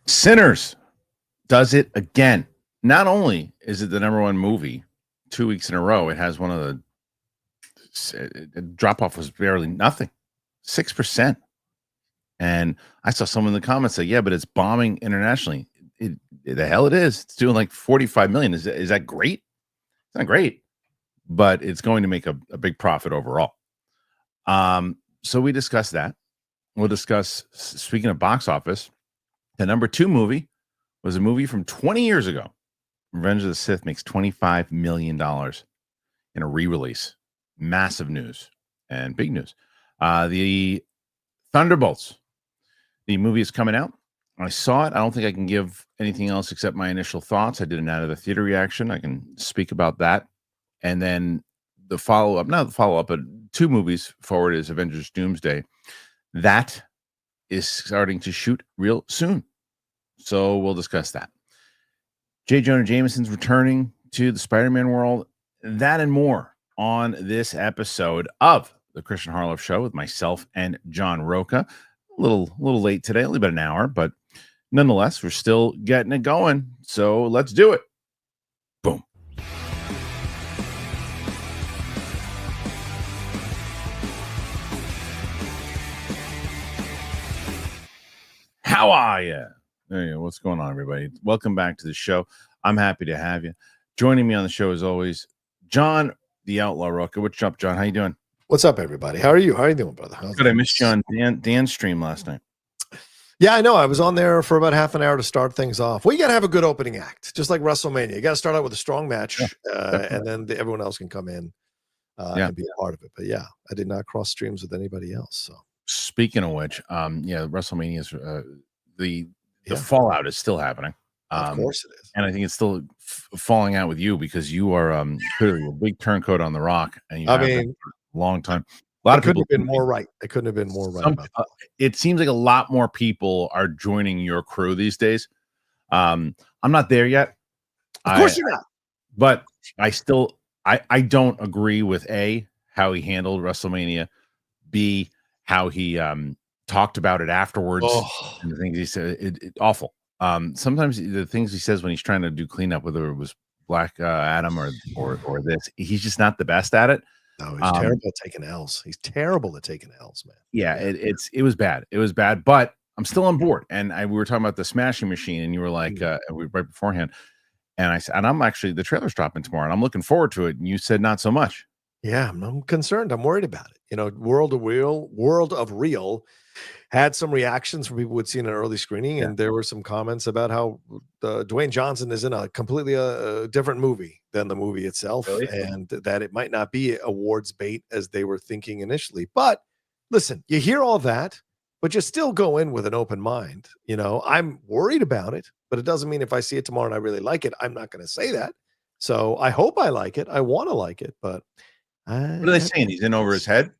Sinners does it again. Not only is it the number one movie 2 weeks in a row, it has one of the drop off was barely nothing, 6%. And I saw someone in the comments say, "Yeah, but it's bombing internationally." The hell it is. It's doing like 45 million. Is that great? It's not great, but it's going to make a big profit overall. So we discussed that. We'll discuss, speaking of box office, the number 2 movie was a movie from 20 years ago. Revenge of the Sith makes $25 million in a re-release. Massive news and big news. The Thunderbolts, the movie is coming out. I saw it. I don't think I can give anything else except my initial thoughts. I did an out of the theater reaction. I can speak about that. And then the follow-up, not the follow-up, but 2 movies forward is Avengers Doomsday. That is starting to shoot real soon. So we'll discuss that. J. Jonah Jameson's returning to the Spider-Man world. That and more on this episode of the Kristian Harloff Show with myself and John Rocha. A little late today, only about an hour, but nonetheless, we're still getting it going. So let's do it. Boom. How are you? There you go. What's going on, everybody? Welcome back to the show. I'm happy to have you. Joining me on the show, as always, John, the Outlaw Rocha. What's up, John? How you doing? What's up, everybody? How are you? How are you doing, brother? Good. I missed you on Dan's stream last night. Yeah, I know. I was on there for about half an hour to start things off. Well, you got to have a good opening act, just like Wrestlemania. You got to start out with a strong match, and then everyone else can come in and be a part of it. But yeah, I did not cross streams with anybody else. So speaking of which, WrestleMania is the fallout is still happening. Of course it is, and I think it's still falling out with you because you are clearly a big turncoat on the Rock, and you have been for a long time. A lot of people couldn't have been more right. I couldn't have been more right about that. It seems like a lot more people are joining your crew these days. I'm not there yet. Of course you're not. But I still I don't agree with A, how he handled WrestleMania, B, how he talked about it afterwards. And the things he said, it awful. Sometimes the things he says when he's trying to do cleanup, whether it was Black Adam or this, he's just not the best at it. No, he's terrible at taking L's. He's terrible at taking L's, man. Yeah, it was bad. It was bad, but I'm still on board. And we were talking about the Smashing Machine, and you were like, right beforehand. And I said, and I'm actually, the trailer's dropping tomorrow, and I'm looking forward to it. And you said not so much. Yeah, I'm concerned. I'm worried about it. You know, World of Real had some reactions from people who'd seen an early screening, and there were some comments about how Dwayne Johnson is in a completely different movie than the movie itself, and that it might not be awards bait as they were thinking initially. But listen, you hear all that, but you still go in with an open mind. You know, I'm worried about it, but it doesn't mean if I see it tomorrow and I really like it, I'm not going to say that. So I hope I like it. I want to like it, but what are they saying? He's in over his head?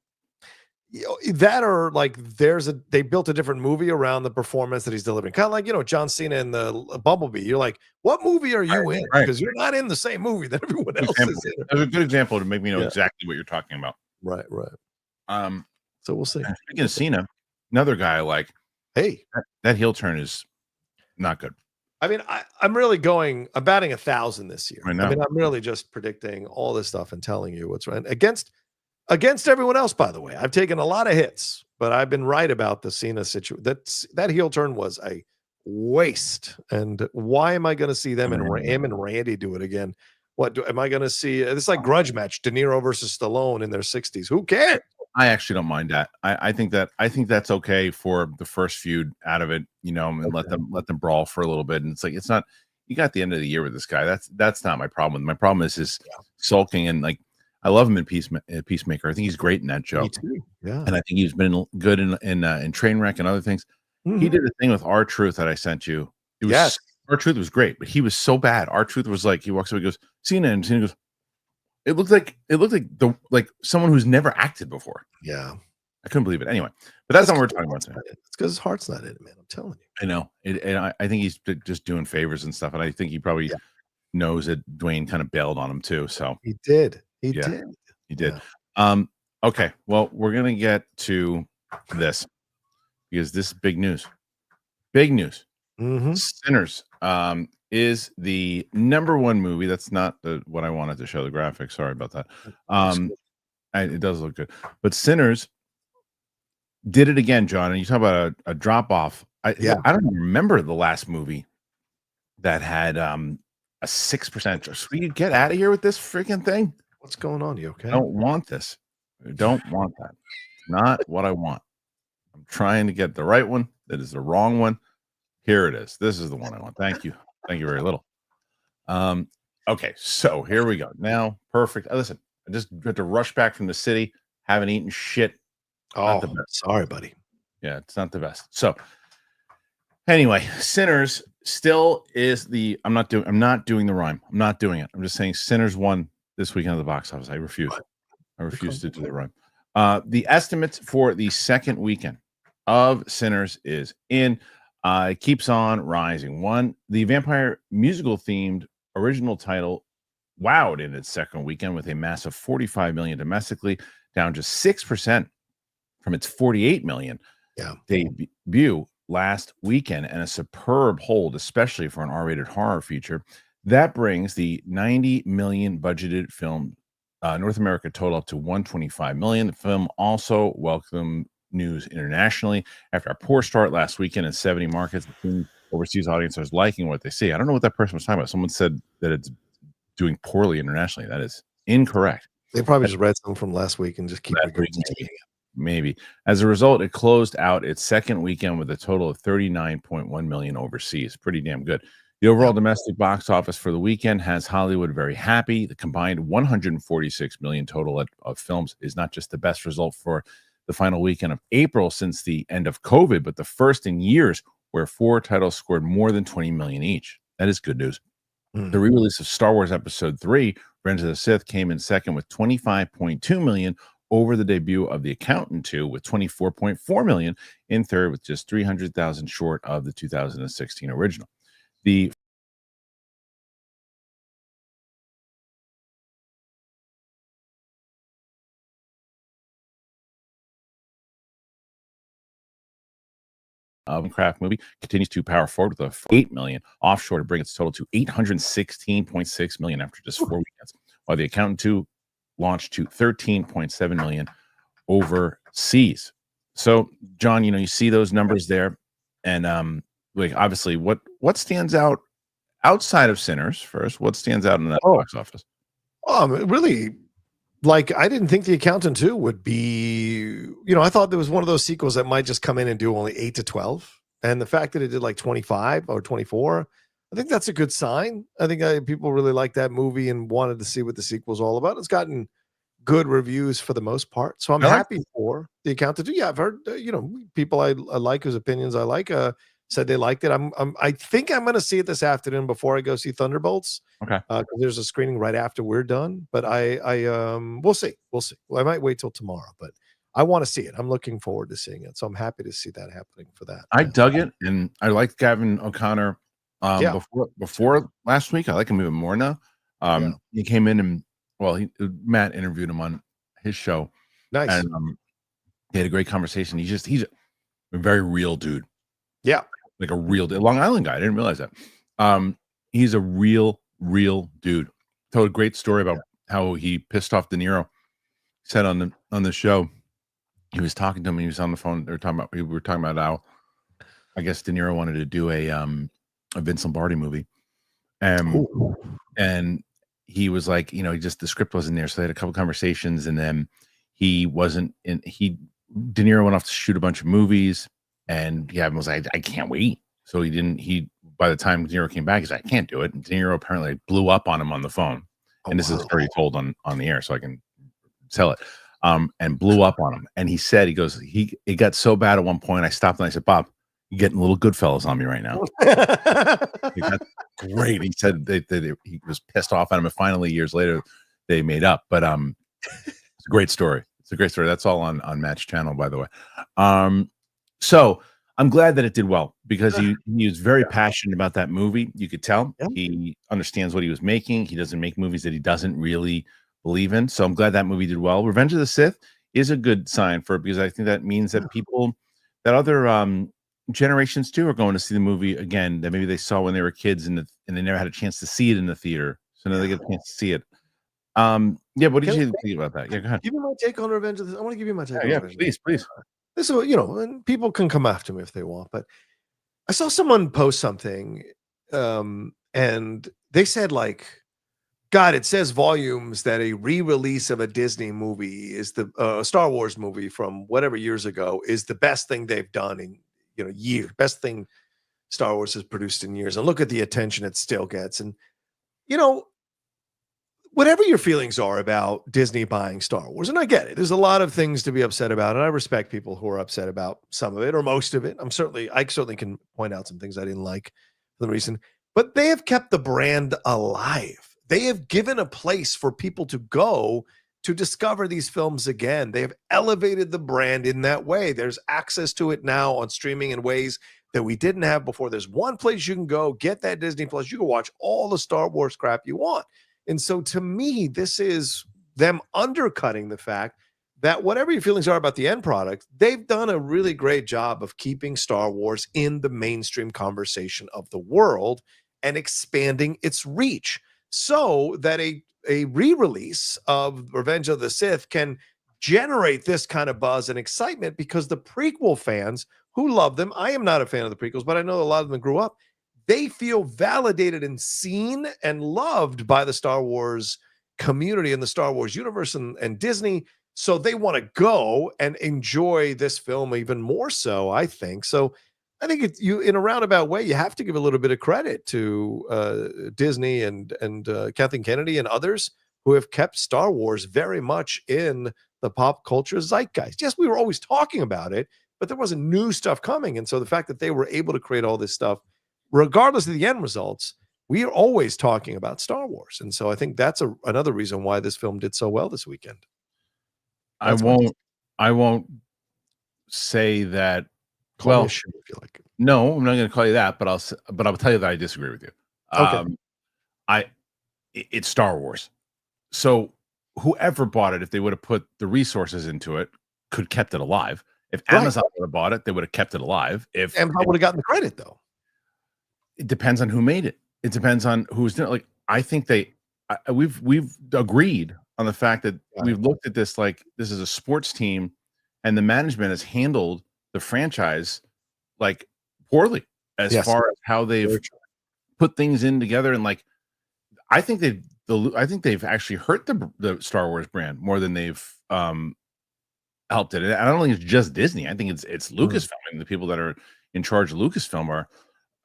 That or like they built a different movie around the performance that he's delivering, kind of like, you know, John Cena in the Bumblebee. You're like, what movie are you in? Because you're not in the same movie that everyone else is in. That's a good example to make me know exactly what you're talking about. Right. So we'll see. Speaking of Cena, another guy like, hey, that heel turn is not good. I mean, I'm really I'm batting 1,000 this year. I know. I mean, I'm really just predicting all this stuff and telling you what's right against everyone else. By the way, I've taken a lot of hits, but I've been right about the Cena situation. That heel turn was a waste. And why am I going to see them and him and Randy do it again? Am I going to see? It's like grudge match, De Niro versus Stallone in their 60s. Who cares? I actually don't mind that. I think that's okay for the first feud out of it, you know, and let them brawl for a little bit. And it's like, it's not, you got the end of the year with this guy. That's not my problem. My problem is his sulking, and like, I love him in Peacemaker. I think he's great in that show. Me too. Yeah. And I think he's been good in Trainwreck and other things. Mm-hmm. He did a thing with R-Truth that I sent you. It was R-Truth was great, but he was so bad. R-Truth was like, he walks up, he goes, Cena, and Cena goes, it looked like someone who's never acted before. Yeah. I couldn't believe it. Anyway, but that's not what we're talking about today. It's because his heart's not in it, man. I'm telling you. I know. And I think he's just doing favors and stuff. And I think he probably knows that Dwayne kind of bailed on him too. So he did. He did. Yeah. Okay. Well, we're going to get to this because this is big news. Big news. Sinners is the number one movie. That's not what I wanted to show the graphics. Sorry about that. It does look good, but Sinners did it again, John. And you talk about a drop off. I don't remember the last movie that had a 6%. Sweetie, get out of here with this freaking thing. What's going on? You okay? I don't want this. I don't want that. It's not what I want. I'm trying to get the right one. That is the wrong one. Here it is. This is the one I want. Thank you. Thank you very little. Okay, so here we go. Now, perfect. Listen, I just had to rush back from the city. Haven't eaten shit. Oh, sorry, buddy. Yeah, it's not the best. So anyway, Sinners still is the I'm not doing the rhyme. I'm not doing it. I'm just saying Sinners won this weekend at the box office. I refuse. I refuse to do the rhyme. The estimates for the second weekend of Sinners is in. It keeps on rising. The vampire musical themed original title wowed in its second weekend with a massive 45 million domestically, down just 6% from its 48 million debut last weekend, and a superb hold, especially for an R-rated horror feature. That brings the 90 million budgeted film North America total up to 125 million. The film also welcomed news internationally after a poor start last weekend in 70 markets. The overseas audience is liking what they see. I don't know what that person was talking about. Someone said that it's doing poorly internationally. That is incorrect. They probably just read something from last week and just keep regurgitating it. Maybe. As a result, it closed out its second weekend with a total of 39.1 million overseas. Pretty damn good. The overall domestic box office for the weekend has Hollywood very happy. The combined 146 million total of films is not just the best result for the final weekend of April since the end of COVID, but the first in years where 4 titles scored more than 20 million each. That is good news. The re-release of Star Wars Episode 3, Revenge of the Sith, came in second with 25.2 million over the debut of The Accountant 2 with 24.4 million, in third with just 300,000 short of the 2016 original. The Craft movie continues to power forward with a 8 million offshore to bring its total to 816.6 million after just 4 weekends, while The Accountant 2 launched to 13.7 million overseas. So, John, you see those numbers there, and obviously, what stands out outside of Sinners first? What stands out in that box office? Really. Like, I didn't think The Accountant 2 would be, I thought there was one of those sequels that might just come in and do only 8 to 12. And the fact that it did like 25 or 24, I think that's a good sign. I think people really liked that movie and wanted to see what the sequel's all about. It's gotten good reviews for the most part. So I'm happy for The Accountant 2. Yeah, I've heard, people I like, whose opinions I like, said they liked it. I think I'm going to see it this afternoon before I go see Thunderbolts. Okay. There's a screening right after we're done, but we'll see. Well, I might wait till tomorrow, but I want to see it. I'm looking forward to seeing it. So I'm happy to see that happening for that. I dug it, and I liked Gavin O'Connor before last week. I like him even more now. He came in and Matt interviewed him on his show. Nice. And they had a great conversation. He's a very real dude. Yeah. Like a real Long Island guy. I didn't realize that. He's a real dude. Told a great story about how he pissed off De Niro. He said on the show, he was talking to him. He was on the phone. We were talking about how, I guess, De Niro wanted to do a Vince Lombardi movie, and he was like, the script wasn't there, so they had a couple conversations, and then he wasn't in. De Niro went off to shoot a bunch of movies, and Gavin was like, I can't wait. So he didn't. By the time De Niro came back, he's like, I can't do it. And De Niro apparently blew up on him on the phone, and this is already told on the air, so I can tell it. And blew up on him. And he said, it got so bad at one point, I stopped and I said, Bob, you're getting little Goodfellas on me right now. That's great. He said he was pissed off at him, and finally years later they made up. But it's a great story. It's a great story. That's all on Matt's channel, by the way. So I'm glad that it did well, because he was very passionate about that movie. You could tell he understands what he was making. He doesn't make movies that he doesn't really believe in. So I'm glad that movie did well. Revenge of the Sith is a good sign for it, because I think that means that people, that other generations too are going to see the movie again that maybe they saw when they were kids and they never had a chance to see it in the theater. So now they get a chance to see it. Yeah, what did you think about that? Yeah, go ahead. Give me my take on Revenge of the. I want to give you my take on Revenge. Please. This is, and people can come after me if they want, but I saw someone post something, and they said, like, God, it says volumes that a re-release of a Disney movie is the Star Wars movie from whatever years ago is the best thing they've done in years, best thing Star Wars has produced in years. And look at the attention it still gets. And whatever your feelings are about Disney buying Star Wars, and I get it, there's a lot of things to be upset about, and I respect people who are upset about some of it or most of it. I certainly can point out some things I didn't like for the reason, but they have kept the brand alive. They have given a place for people to go to discover these films again. They have elevated the brand in that way. There's access to it now on streaming in ways that we didn't have before. There's one place you can go, get that Disney Plus. You can watch all the Star Wars crap you want. And so to me, this is them undercutting the fact that whatever your feelings are about the end product, they've done a really great job of keeping Star Wars in the mainstream conversation of the world and expanding its reach so that a re-release of Revenge of the Sith can generate this kind of buzz and excitement because the prequel fans who love them, I am not a fan of the prequels, but I know a lot of them grew up, they feel validated and seen and loved by the Star Wars community and the Star Wars universe and Disney. So they want to go and enjoy this film even more so, I think. So I think in a roundabout way, you have to give a little bit of credit to Disney and Kathleen Kennedy and others who have kept Star Wars very much in the pop culture zeitgeist. Yes, we were always talking about it, but there wasn't new stuff coming. And so the fact that they were able to create all this stuff, regardless of the end results, we are always talking about Star Wars. And so I think that's another reason why this film did so well this weekend. I won't say that. Well, if you like. No, I'm not going to call you that, but I'll tell you that I disagree with you. Okay. It's Star Wars. So whoever bought it, if they would have put the resources into it, could kept it alive. If Amazon would have bought it, they would have kept it alive. If Amazon would have gotten the credit, though. It depends on who made it. It depends on who's doing it. Like, I think we've agreed on the fact that we've looked at this like this is a sports team, and the management has handled the franchise like poorly as far as how they've put things in together. And like, I think they've actually hurt the Star Wars brand more than they've helped it. And I don't think it's just Disney. I think it's Lucasfilm, and the people that are in charge of Lucasfilm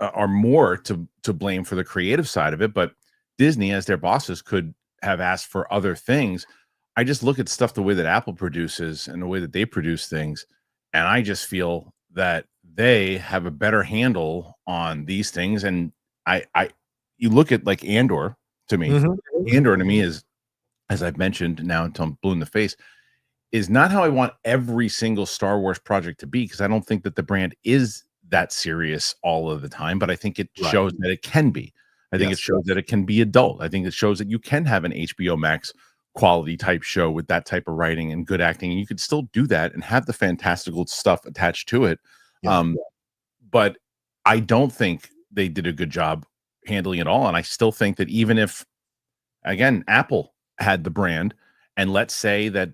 are more to blame for the creative side of it. But Disney, as their bosses, could have asked for other things. I just look at stuff the way that Apple produces and the way that they produce things, and I just feel that they have a better handle on these things. And you look at like Andor to me. Andor to me is, as I've mentioned now until I'm blue in the face, is not how I want every single Star Wars project to be, because I don't think that the brand is that serious all of the time, but I think it shows that it can be. I think it shows that it can be adult. I think it shows that you can have an HBO Max quality type show with that type of writing and good acting, and you could still do that and have the fantastical stuff attached to it. But I don't think they did a good job handling it all. And I still think that even if, again, Apple had the brand, and let's say that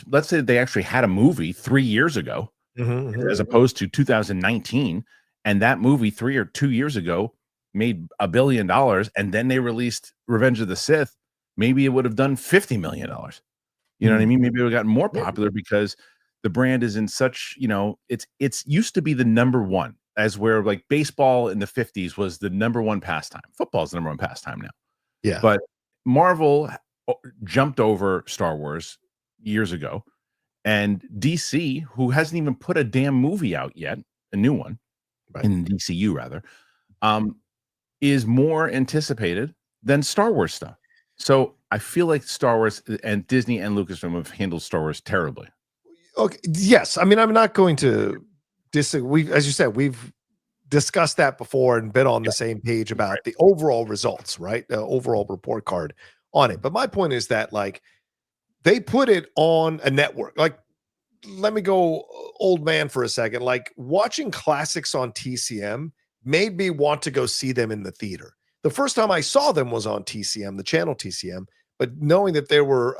let's say they actually had a movie 3 years ago, as opposed to 2019, and that movie 3 or 2 years ago made $1 billion, and then they released Revenge of the Sith, maybe it would have done $50 million. You know what I mean? Maybe it would have gotten more popular because the brand is in such, it's used to be the number one, as where like baseball in the 50s was the number one pastime. Football is the number one pastime now. Yeah. But Marvel jumped over Star Wars years ago, and DC, who hasn't even put a damn movie out yet, a new one in DCU rather, is more anticipated than Star Wars stuff. So I feel like Star Wars and Disney and Lucasfilm have handled Star Wars terribly. Okay. Yes. I mean, I'm not going to disagree. As you said, we've discussed that before and been on the same page about the overall results, right? The overall report card on it. But my point is that, like, they put it on a network. Like, let me go old man for a second. Like watching classics on TCM made me want to go see them in the theater. The first time I saw them was on TCM, the channel TCM, but knowing that there were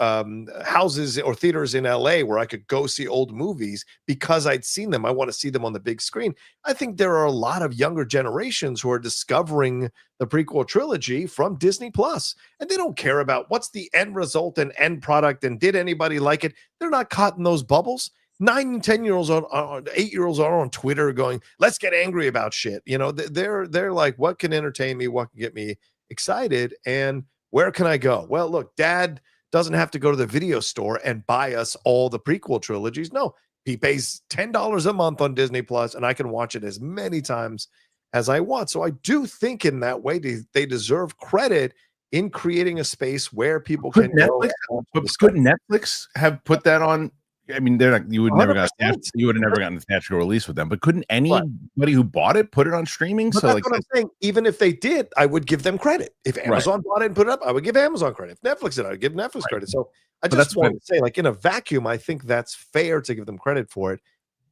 houses or theaters in LA where I could go see old movies because I'd seen them, I want to see them on the big screen. I think there are a lot of younger generations who are discovering the prequel trilogy from Disney Plus, and they don't care about what's the end result and end product and did anybody like it. They're not caught in those bubbles. 9 and 10-year-olds on 8-year-olds are on Twitter going, let's get angry about shit. You know, they're like, what can entertain me? What can get me excited? And where can I go? Well, look, dad doesn't have to go to the video store and buy us all the prequel trilogies. No, he pays $10 a month on Disney Plus, and I can watch it as many times as I want. So I do think in that way, they deserve credit in creating a space where people can Netflix, go. But couldn't Netflix have put that on? I mean, they're not. You would never got. You would have never gotten a theatrical release with them. But couldn't anybody who bought it put it on streaming? But so that's like, what I'm saying. Even if they did, I would give them credit. If Amazon bought it and put it up, I would give Amazon credit. If Netflix did, I would give Netflix credit. So I just want to say, like in a vacuum, I think that's fair to give them credit for it.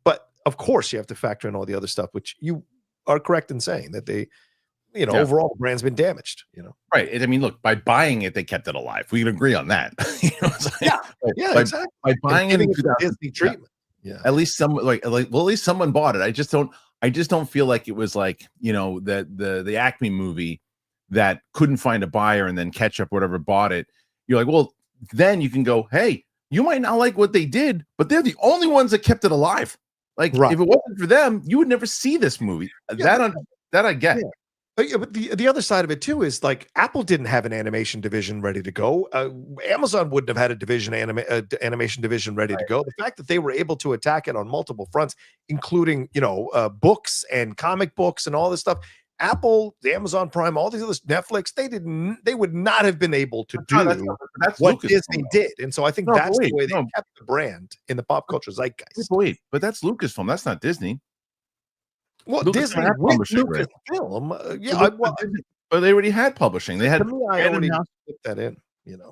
But of course, you have to factor in all the other stuff, which you are correct in saying that they, overall the brand's been damaged. Right. I mean, look, by buying it, they kept it alive. We can agree on that. Exactly. By buying it in Disney treatment. Yeah. At least someone well, at least someone bought it. I just don't feel like it was like, the Acme movie that couldn't find a buyer and then Ketchup, whatever, bought it. You're like, well, then you can go, hey, you might not like what they did, but they're the only ones that kept it alive. Like, if it wasn't for them, you would never see this movie. That I get. Yeah. But the other side of it too is like Apple didn't have an animation division ready to go. Amazon wouldn't have had a animation division ready to go. The fact that they were able to attack it on multiple fronts, including books and comic books and all this stuff. Apple, the Amazon Prime, all these others, Netflix, they would not have been able to do that's what Lucasfilm, Disney did. And so I think that's the way they kept the brand in the pop culture zeitgeist. But that's Lucasfilm. That's not Disney. Well, Disney with Lucasfilm, but they already had publishing. They had Random House put that in,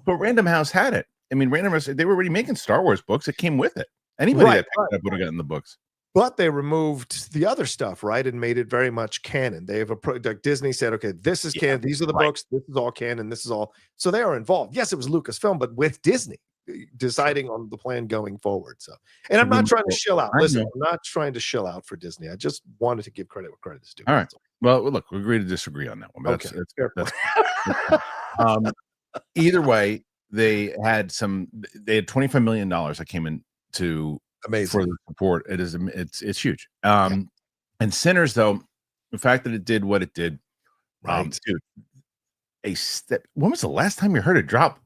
But Random House had it. I mean, Random House, they were already making Star Wars books. It came with it. Anybody that picked it up would have gotten the books. But they removed the other stuff, right, and made it very much canon. They have Disney said, okay, this is canon. These are the books. This is all canon. This is all. So they are involved. Yes, it was Lucasfilm, but with Disney deciding on the plan going forward. So, and I'm not trying to shill out. Listen, I'm not trying to shill out for Disney. I just wanted to give credit where credit is due. All right. Well, look, we agree to disagree on that one. But okay. That's either way, they had $25 million that came in to amazing for the support. It's huge. And Sinners, though, the fact that it did what it did, dude, when was the last time you heard it drop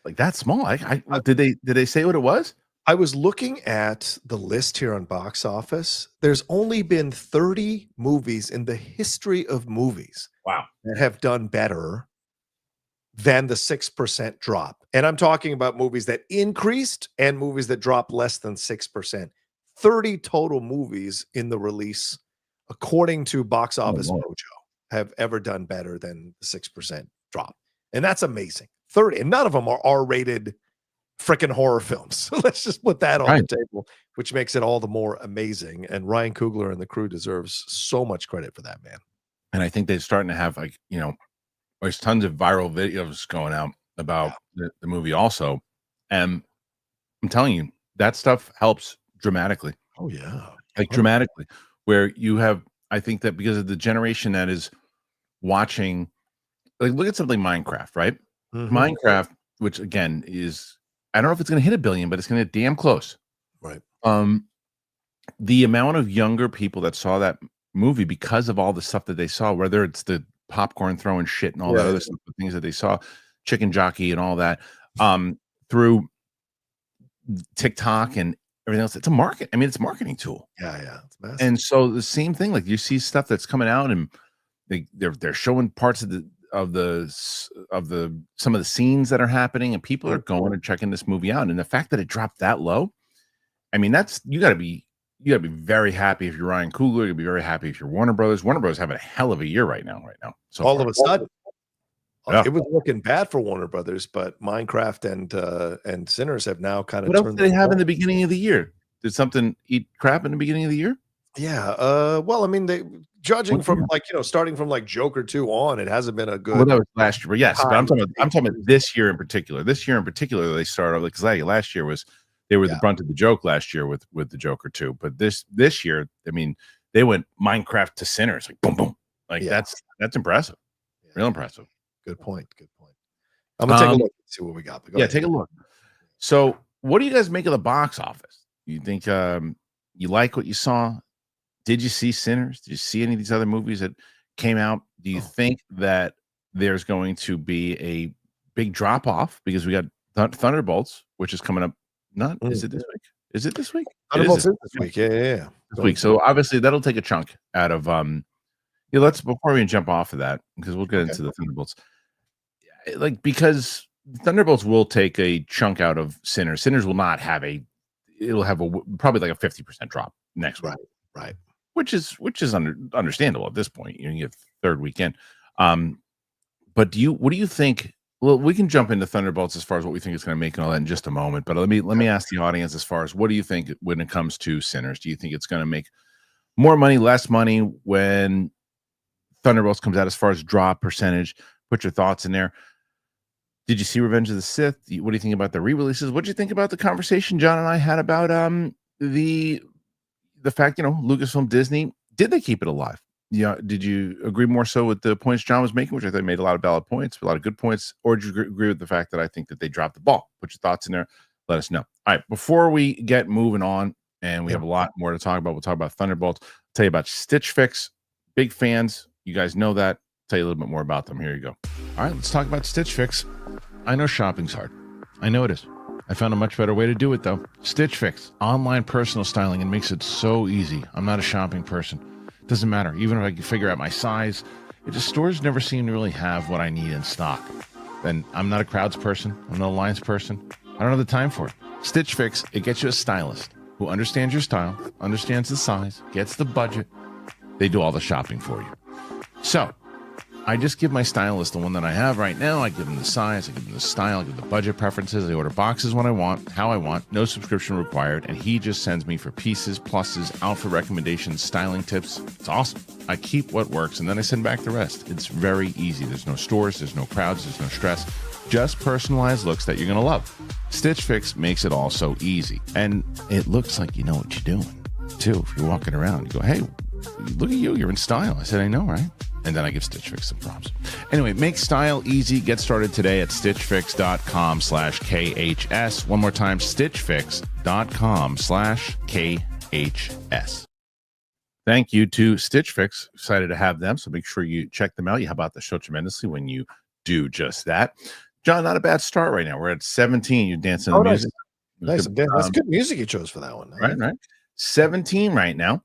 like that small? Did they say what it was? I was looking at the list here on Box Office. There's only been 30 movies in the history of movies that have done better than the 6% drop. And I'm talking about movies that increased and movies that dropped less than 6%. 30 total movies in the release, according to Box Office Mojo, have ever done better than the 6% drop. And that's amazing. 30, and none of them are R-rated freaking horror films. So let's just put that on the table, which makes it all the more amazing. And Ryan Coogler and the crew deserves so much credit for that, man. And I think they're starting to have there's tons of viral videos going out about the movie also. And I'm telling you, that stuff helps dramatically. Oh yeah. Like dramatically, where you have, I think that because of the generation that is watching, like look at something Minecraft, right? Mm-hmm. Minecraft, which again is, I don't know if it's going to hit 1 billion, but it's going to get damn close. Right. The amount of younger people that saw that movie because of all the stuff that they saw, whether it's the popcorn throwing shit and all that other stuff, the things that they saw, chicken jockey and all that, through TikTok and everything else. It's a market. I mean, it's a marketing tool. Yeah. It's massive. And so the same thing, like you see stuff that's coming out and they're showing parts of some of the scenes that are happening, and people are going and checking this movie out. And the fact that it dropped that low, I mean, that's you gotta be very happy if you're Ryan Coogler. You'll be very happy if you're Warner Brothers. Warner Brothers having a hell of a year right now. So all of a sudden, it was looking bad for Warner Brothers, but Minecraft and Sinners have now kind of. What else did they have in the beginning of the year? Did something eat crap in the beginning of the year? Yeah. Well, I mean, they judging What from year? starting from like Joker 2 on, it hasn't been a Well, good that was last year, but yes, but time. I'm talking about this year in particular. This year in particular, they started because last year was they were the brunt of the joke last year with the Joker 2. But this year, I mean, they went Minecraft to Sinners, like boom, boom. Like that's impressive. Real impressive. Good point. Good point. I'm gonna take a look and see what we got. Yeah, take a look. So, what do you guys make of the box office? You think you like what you saw? Did you see Sinners? Did you see any of these other movies that came out? Do you think that there's going to be a big drop off because we got Thunderbolts, which is coming up? Is it this week? Is it this week? Thunderbolts is this week. Yeah. This week. So obviously that'll take a chunk out of let's before we jump off of that, because we'll get into the Thunderbolts. Like, because Thunderbolts will take a chunk out of Sinners. Sinners will not have it'll have probably like a 50% drop next week. Right. Which is understandable at this point. You get third weekend. But what do you think? Well, we can jump into Thunderbolts as far as what we think it's going to make and all that in just a moment. But let me ask the audience as far as what do you think when it comes to Sinners? Do you think it's going to make more money, less money when Thunderbolts comes out as far as drop percentage? Put your thoughts in there. Did you see Revenge of the Sith? What do you think about the re-releases? What do you think about the conversation John and I had about the fact, Lucasfilm, Disney, did they keep it alive? Did you agree more so with the points John was making, which I thought made a lot of valid points, a lot of good points, or did you agree with the fact that I think that they dropped the ball? Put your thoughts in there. Let us know. All right, before we get moving on, and we have a lot more to talk about, we'll talk about Thunderbolts. I'll tell you about Stitch Fix. Big fans. You guys know that. I'll tell you a little bit more about them. Here you go. All right, let's talk about Stitch Fix. I know shopping's hard. I know it is. I found a much better way to do it, though. Stitch Fix, online personal styling, and makes it so easy. I'm not a shopping person. Doesn't matter. Even if I can figure out my size, stores never seem to really have what I need in stock. And I'm not a crowds person. I'm not a lines person. I don't have the time for it. Stitch Fix, it gets you a stylist who understands your style, understands the size, gets the budget. They do all the shopping for you. So I just give my stylist the one that I have right now. I give them the size, I give them the style, I give them the budget preferences. I order boxes when I want, how I want, no subscription required. And he just sends me for pieces, pluses, outfit recommendations, styling tips. It's awesome. I keep what works and then I send back the rest. It's very easy. There's no stores, there's no crowds, there's no stress. Just personalized looks that you're going to love. Stitch Fix makes it all so easy. And it looks like you know what you're doing, too. If you're walking around, you go, hey, look at you. You're in style. I said, I know, right? And then I give Stitch Fix some props. Anyway, make style easy. Get started today at stitchfix.com/KHS. One more time, stitchfix.com/KHS. Thank you to Stitch Fix. Excited to have them. So make sure you check them out. You help out the show tremendously when you do just that. John, not a bad start right now. We're at 17. You're dancing to the music. Nice. That's good music you chose for that one. Right. 17 right now.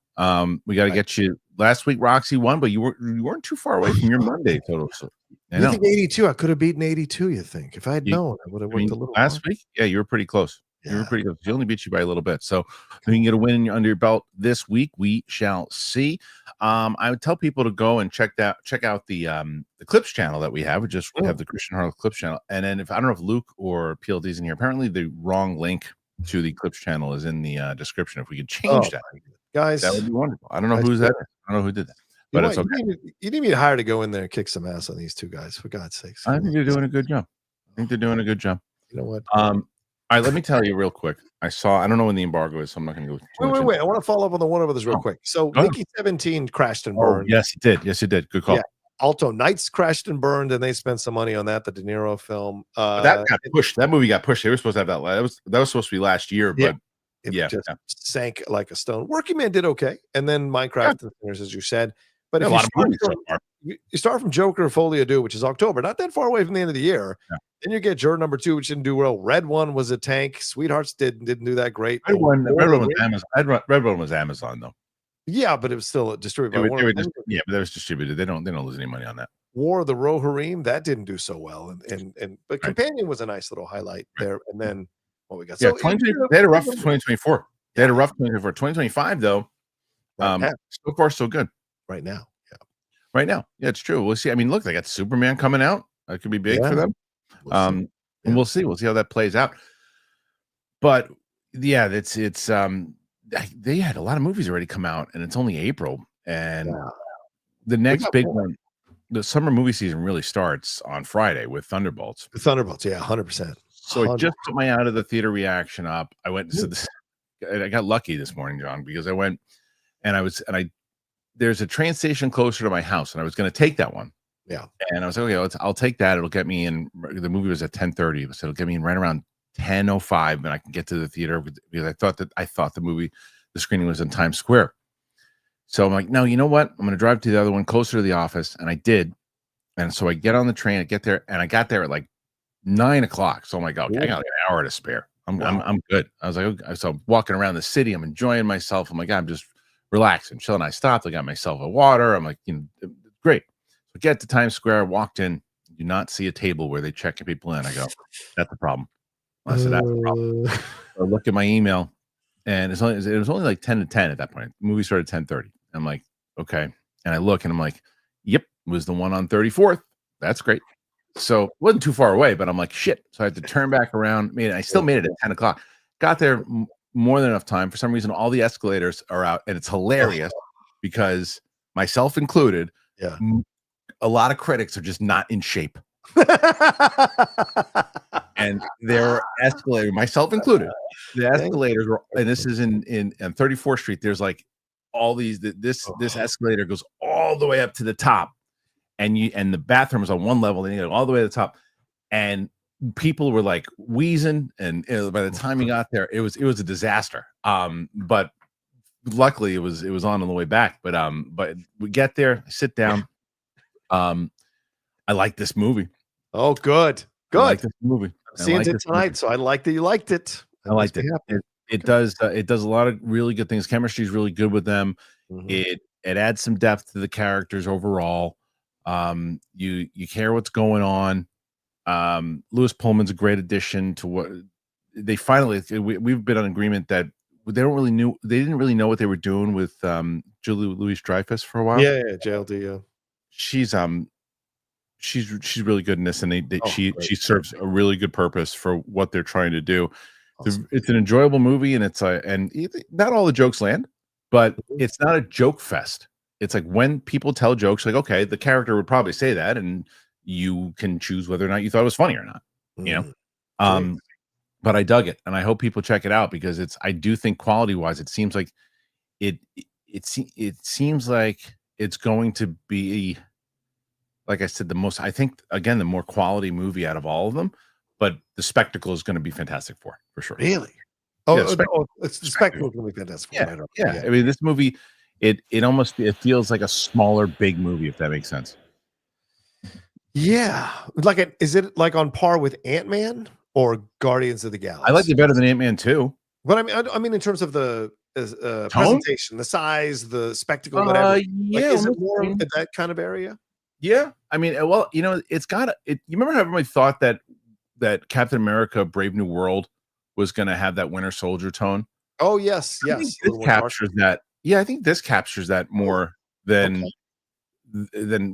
We got to get you. Last week Roxy won, but you weren't too far away from your Monday total. So you think 82? I could have beaten 82. You think if I had known, I would have worked a little. Last week, yeah, you were pretty close. Yeah. You were pretty close. She only beat you by a little bit. So if you can get a win under your belt this week, we shall see. I would tell people to go and check out the Clips channel that we have. We just have the Kristian Harloff Clips channel, and then I don't know if Luke or PLD's in here. Apparently, the wrong link to the Clips channel is in the description. If we could change that. Guys, that would be wonderful. I don't know who's that is. I don't know who did that, but it's okay. You need me to hire to go in there and kick some ass on these two guys, for God's sakes. I think they're doing a good job. You know what? All right, let me tell you real quick. I don't know when the embargo is, so I'm not going to go. Wait. I want to follow up on the Warner Brothers real quick. So Mickey 17 crashed and burned. Yes, he did. Good call. Yeah. Alto Knights crashed and burned, and they spent some money on that. The De Niro film. That got pushed. That movie got pushed. They were supposed to have that. That was supposed to be last year, but it just sank like a stone. Working Man did okay, and then Minecraft and Sinners, as you said. But if you start from Joker Folia Do, which is October, not that far away from the end of the year, then you get Joker number 2, which didn't do well. Red One was a tank. Sweethearts didn't do that great. Red One was Amazon. Red One was Amazon though. Yeah, but it was still distributed by Warner. But that was distributed. They don't lose any money on that. War of the Rohirrim, that didn't do so well, but Companion was a nice little highlight there. And then what we got? Yeah, they had a rough 2024. They had a rough 2024. 2025 though. So far so good. Right now. Yeah, it's true. We'll see. I mean, look, they got Superman coming out. That could be big for them. And we'll see. We'll see how that plays out. But yeah, it's they had a lot of movies already come out, and it's only April, and the next big one, the summer movie season really starts on Friday with Thunderbolts. The Thunderbolts, yeah, 100%. So I just put my out of the theater reaction up. I went. So I got lucky this morning, John, because I went and there's a train station closer to my house, and I was going to take that one. Yeah. And I was like, okay, I'll take that. It'll get me in. The movie was at 10:30, so it'll get me in right around 10:05, and I can get to the theater because I thought the screening was in Times Square. So I'm like, no, you know what? I'm going to drive to the other one closer to the office, and I did. And so I get on the train, I get there, and I got there at like 9 o'clock. So I'm like, okay, I got like an hour to spare. I'm good. I was like, okay. So I'm walking around the city, I'm enjoying myself. I'm like, I'm just relaxing, chilling. I stopped, I got myself a water. I'm like, great. So get to Times Square, I walked in, do not see a table where they check people in. I go, that's the problem. I said, that's the problem. So I look at my email, and it was only like 10 to 10 at that point. The movie started at 10:30. I'm like, okay. And I look, and I'm like, yep, it was the one on 34th. That's great. So it wasn't too far away, but I'm like, shit. So I had to turn back around. I still made it at 10 o'clock. Got there more than enough time. For some reason, all the escalators are out, and it's hilarious because myself included, a lot of critics are just not in shape. And their escalator, myself included, the escalators were, and this is in 34th Street. There's like all these, this escalator goes all the way up to the top, and the bathroom is on one level, then you go all the way to the top, and people were like wheezing, and by the time you got there, it was a disaster. But luckily it was on the way back. But we get there, I sit down. I like this movie. Oh, good. I like this movie. I'm seeing it tonight, so I like that you liked it. I liked it. It does a lot of really good things. Chemistry is really good with them. It adds some depth to the characters overall. You care what's going on. Lewis Pullman's a great addition to what they finally. We've been on agreement that they didn't really know what they were doing with Julie Louis-Dreyfus for a while. Yeah, JLD. Yeah, she's really good in this, and she serves a really good purpose for what they're trying to do. Awesome. It's an enjoyable movie, and not all the jokes land, but it's not a joke fest. It's like when people tell jokes, like, okay, the character would probably say that, and you can choose whether or not you thought it was funny or not. But I dug it, and I hope people check it out because I do think quality wise, it seems like it seems like it's going to be, like I said, I think again, the more quality movie out of all of them, but the spectacle is going to be fantastic for sure. Really? The spectacle is going to be fantastic. Yeah. I mean, this movie, it feels like a smaller, big movie, if that makes sense. Yeah. Is it like on par with Ant-Man or Guardians of the Galaxy? I like it better than Ant-Man 2. But I mean, in terms of the presentation, the size, the spectacle, whatever. Is it more in that kind of area? Yeah. I mean, well, it's got it. You remember how everybody thought that Captain America: Brave New World was going to have that Winter Soldier tone? Oh, yes. This captures that. Yeah, I think this captures that more than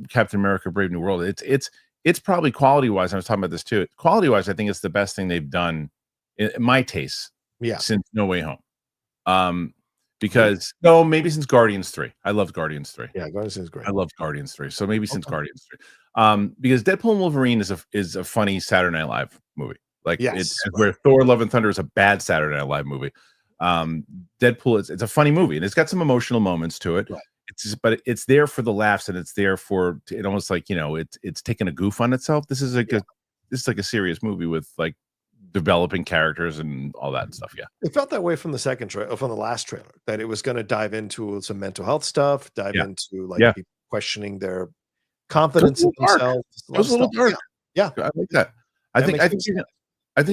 Captain America: Brave New World. It's probably quality wise. I was talking about this too. Quality wise, I think it's the best thing they've done in my taste. Yeah, since No Way Home. Because maybe since Guardians 3. I loved Guardians 3. Yeah, Guardians is great. I loved Guardians 3. So maybe since Guardians 3. Because Deadpool and Wolverine is a funny Saturday Night Live movie. Like where Thor: Love and Thunder is a bad Saturday Night Live movie. Deadpool it's a funny movie, and it's got some emotional moments to it. Right. But it's there for the laughs, and it's there for it almost like it's taking a goof on itself. This is like a serious movie with like developing characters and all that stuff. Yeah, it felt that way from the last trailer, that it was going to dive into some mental health stuff, into people questioning their confidence in themselves. It was a little dark. Yeah, I like that. I think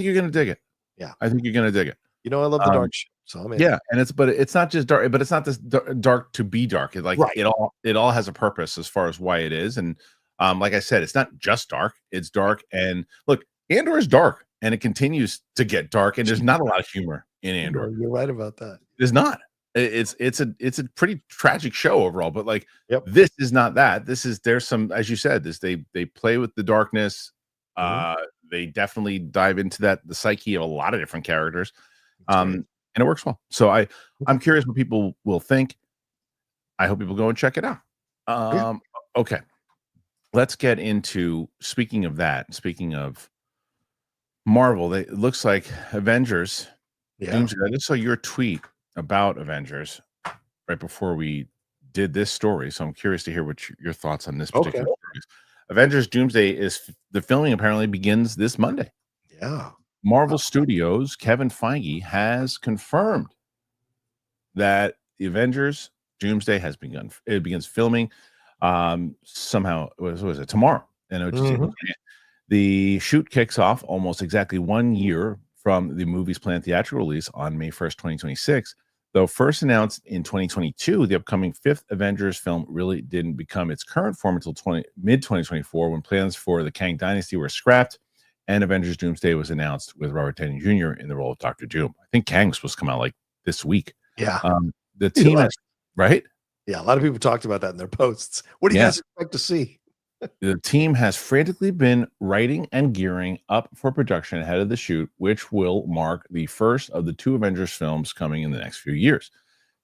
you're gonna dig it. Yeah, I think you're gonna dig it. I love the dark shit. So I'm in. Yeah, and it's not just dark, but it's not this dark to be dark. It all has a purpose as far as why it is. And like I said, it's not just dark. It's dark, and look, Andor is dark. And it continues to get dark, and there's not a lot of humor in Andor. You're right about that. There's not. It's a pretty tragic show overall, but this is not that. There's some, as you said, they play with the darkness. They definitely dive into the psyche of a lot of different characters. And and it works well. So I'm curious what people will think. I hope people go and check it out. Okay. Let's get into, speaking of Marvel, it looks like Avengers Doomsday. I just saw your tweet about Avengers right before we did this story, so I'm curious to hear what your thoughts on this particular story is. Avengers Doomsday the filming apparently begins this Monday. Yeah. Marvel Studios' Kevin Feige has confirmed that the Avengers Doomsday has begun. It begins filming somehow. What was it? Tomorrow. And the shoot kicks off almost exactly 1 year from the movie's planned theatrical release on May 1st, 2026. Though first announced in 2022, the upcoming fifth Avengers film really didn't become its current form until mid-2024, when plans for the Kang Dynasty were scrapped and Avengers Doomsday was announced with Robert Downey Jr. in the role of Dr. Doom. I think Kang was supposed to come out like this week. Yeah. The team has, right? Yeah, a lot of people talked about that in their posts. What do you guys expect to see? The team has frantically been writing and gearing up for production ahead of the shoot, which will mark the first of the two Avengers films coming in the next few years.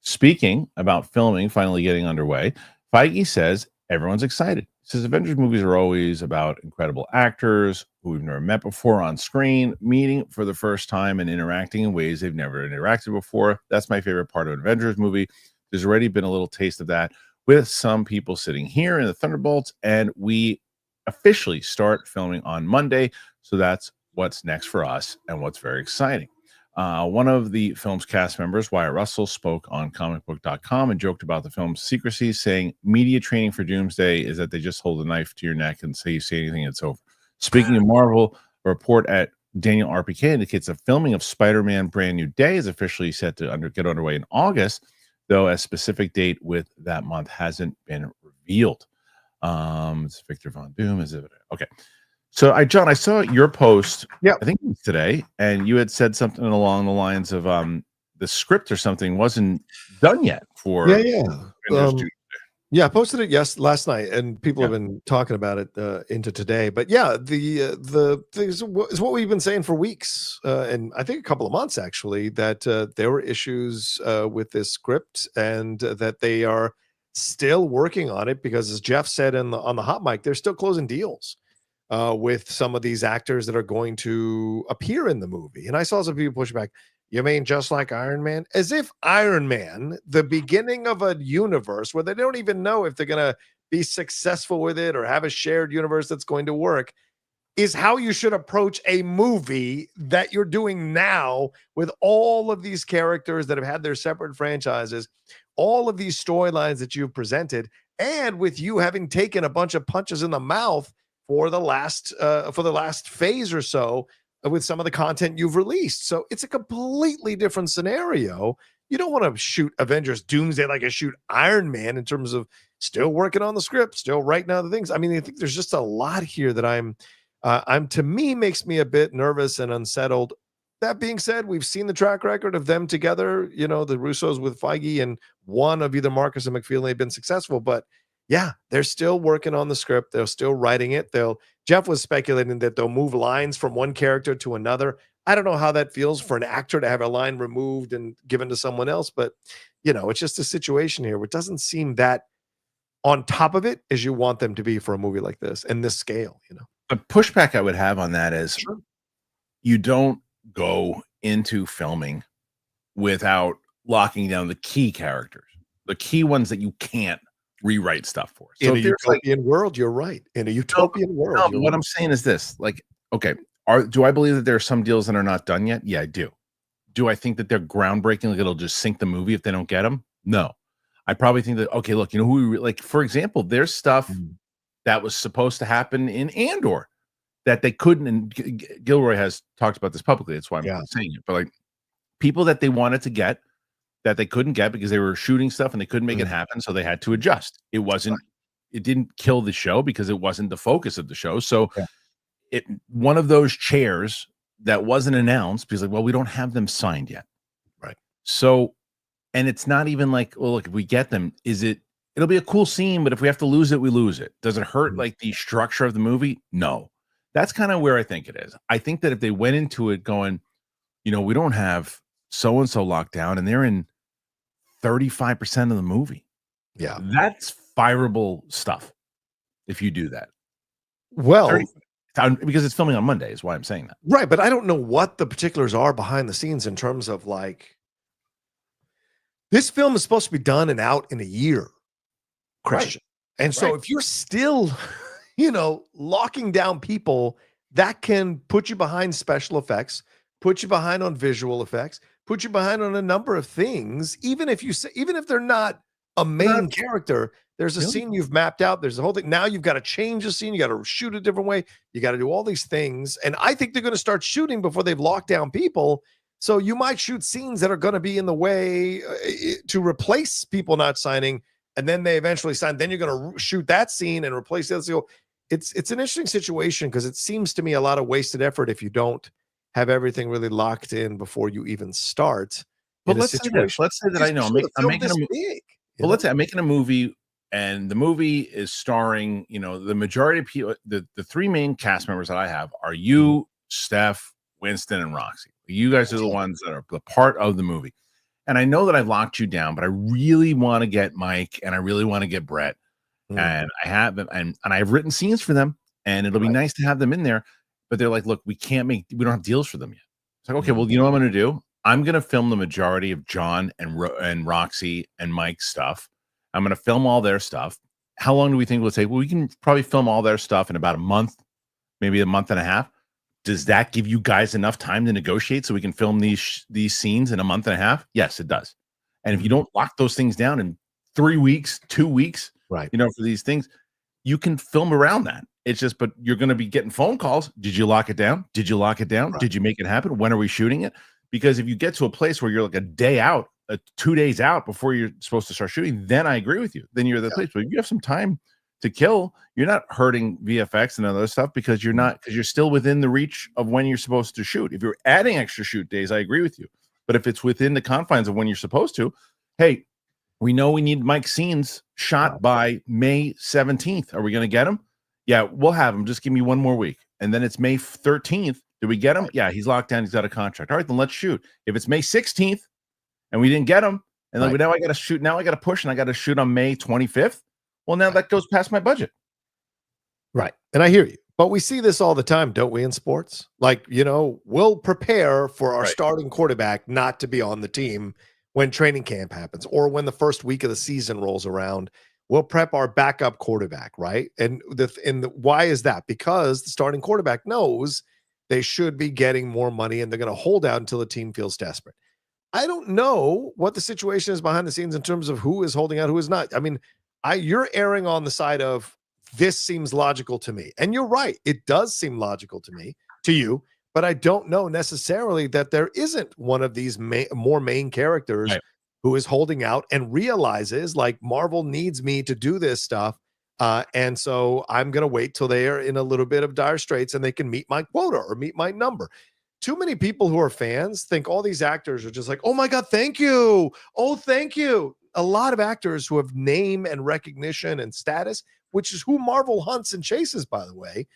Speaking about filming finally getting underway, Feige says everyone's excited. He says Avengers movies are always about incredible actors who we've never met before on screen, meeting for the first time and interacting in ways they've never interacted before. That's my favorite part of an Avengers movie. There's already been a little taste of that with some people sitting here in the Thunderbolts, and we officially start filming on Monday. So that's what's next for us and what's very exciting. One of the film's cast members, Wyatt Russell, spoke on comicbook.com and joked about the film's secrecy, saying media training for Doomsday is that they just hold a knife to your neck and say you say anything, it's over. Speaking of Marvel, a report at Daniel RPK indicates the filming of Spider-Man Brand New Day is officially set to get underway in August, though a specific date with that month hasn't been revealed. It's Victor Von Doom. Is it okay? So John, I saw your post. Yeah, I think it was today, and you had said something along the lines of the script or something wasn't done yet for I posted it last night, and people have been talking about it into today. But yeah, the thing is what we've been saying for weeks, and I think a couple of months actually, that there were issues with this script, and that they are still working on it because, as Jeff said on the hot mic, they're still closing deals with some of these actors that are going to appear in the movie. And I saw some people push back. You mean just like Iron Man? As if Iron Man, the beginning of a universe where they don't even know if they're going to be successful with it or have a shared universe that's going to work, is how you should approach a movie that you're doing now with all of these characters that have had their separate franchises, all of these storylines that you've presented, and with you having taken a bunch of punches in the mouth for the last phase or so with some of the content you've released. So it's a completely different scenario. You don't want to shoot Avengers Doomsday like I shoot Iron Man in terms of still working on the script, still writing out the things. I mean, I think there's just a lot here that I'm to me makes me a bit nervous and unsettled. That being said, we've seen the track record of them together, the Russos with Feige, and one of either Marcus or McFeely have been successful, but yeah, they're still working on the script. They're still writing it. Jeff was speculating that they'll move lines from one character to another. I don't know how that feels for an actor to have a line removed and given to someone else, but it's just a situation here where it doesn't seem that on top of it as you want them to be for a movie like this and this scale. A pushback I would have on that is you don't go into filming without locking down the key characters, the key ones that you can't rewrite stuff for. So in a utopian world, you're right. In a utopian world. What I'm saying is this, okay, do I believe that there are some deals that are not done yet? Yeah, I do. Do I think that they're groundbreaking, like it'll just sink the movie if they don't get them? No. I probably think that, okay, look, for example, there's stuff that was supposed to happen in Andor that they couldn't, and Gilroy has talked about this publicly. That's why I'm saying it. But people that they wanted to get that they couldn't get because they were shooting stuff and they couldn't make it happen, so they had to adjust. It didn't kill the show because it wasn't the focus of the show. So one of those chairs that wasn't announced because we don't have them signed yet. Right. So, and it's not even like, well, look, if we get them, it'll be a cool scene, but if we have to lose it, we lose it. Does it hurt the structure of the movie? No. That's kind of where I think it is. I think that if they went into it going, we don't have so and so locked down, and they're in 35% of the movie. Yeah, that's fireable stuff. If you do that, well, because it's filming on Monday, is why I'm saying that. Right, but I don't know what the particulars are behind the scenes in terms of like this film is supposed to be done and out in a year, Kristian. Right. And so if you're still, locking down people, that can put you behind special effects, put you behind on visual effects, put you behind on a number of things. Even if they're not a main character, there's a scene you've mapped out. There's a whole thing. Now you've got to change the scene. You got to shoot a different way. You got to do all these things. And I think they're going to start shooting before they've locked down people. So you might shoot scenes that are going to be in the way to replace people not signing. And then they eventually sign. Then you're going to shoot that scene and replace it. So it's an interesting situation because it seems to me a lot of wasted effort if you don't have everything really locked in before you even start. But let's say that I know I'm making a movie. Well, let's say I'm making a movie, and the movie is starring, the majority of people. The three main cast members that I have are you, Steph, Winston, and Roxy. You guys are the ones that are the part of the movie. And I know that I've locked you down, but I really want to get Mike and I really want to get Brett. And I have them, and I've written scenes for them, and it'll be nice to have them in there. But they're like, look, we don't have deals for them yet. It's like, okay, well, you know what I'm going to do? I'm going to film the majority of John and Roxy and Mike's stuff. I'm going to film all their stuff. How long do we think it will take? Well, we can probably film all their stuff in about a month, maybe a month and a half. Does that give you guys enough time to negotiate so we can film these scenes in a month and a half? Yes, it does. And if you don't lock those things down in 3 weeks, 2 weeks, right, for these things, you can film around that. It's just, but you're going to be getting phone calls. Did you lock it down? Did you lock it down? Right. Did you make it happen? When are we shooting it? Because if you get to a place where you're like a day out, 2 days out before you're supposed to start shooting, then I agree with you. Then you're at the place. But if you have some time to kill, you're not hurting VFX and other stuff because you're still within the reach of when you're supposed to shoot. If you're adding extra shoot days, I agree with you. But if it's within the confines of when you're supposed to, hey, we know we need Mike's scenes shot by May 17th. Are we going to get him? Yeah, we'll have him. Just give me 1 more week. And then it's May 13th. Did we get him? Yeah, he's locked down. He's got a contract. All right, then let's shoot. If it's May 16th and we didn't get him, and then now I got to shoot. Now I got to push, and I got to shoot on May 25th. Well, now that goes past my budget. Right. And I hear you. But we see this all the time, don't we, in sports? Like, we'll prepare for our starting quarterback not to be on the team when training camp happens or when the first week of the season rolls around. We'll prep our backup quarterback, right? And why is that? Because the starting quarterback knows they should be getting more money and they're going to hold out until the team feels desperate. I don't know what the situation is behind the scenes in terms of who is holding out, who is not. I mean, you're erring on the side of this seems logical to me. And you're right. It does seem logical to you, but I don't know necessarily that there isn't one of these more main characters who is holding out and realizes like Marvel needs me to do this stuff. And so I'm going to wait till they are in a little bit of dire straits and they can meet my quota or meet my number. Too many people who are fans think all these actors are just like, oh my God, thank you. Oh, thank you. A lot of actors who have name and recognition and status, which is who Marvel hunts and chases, by the way,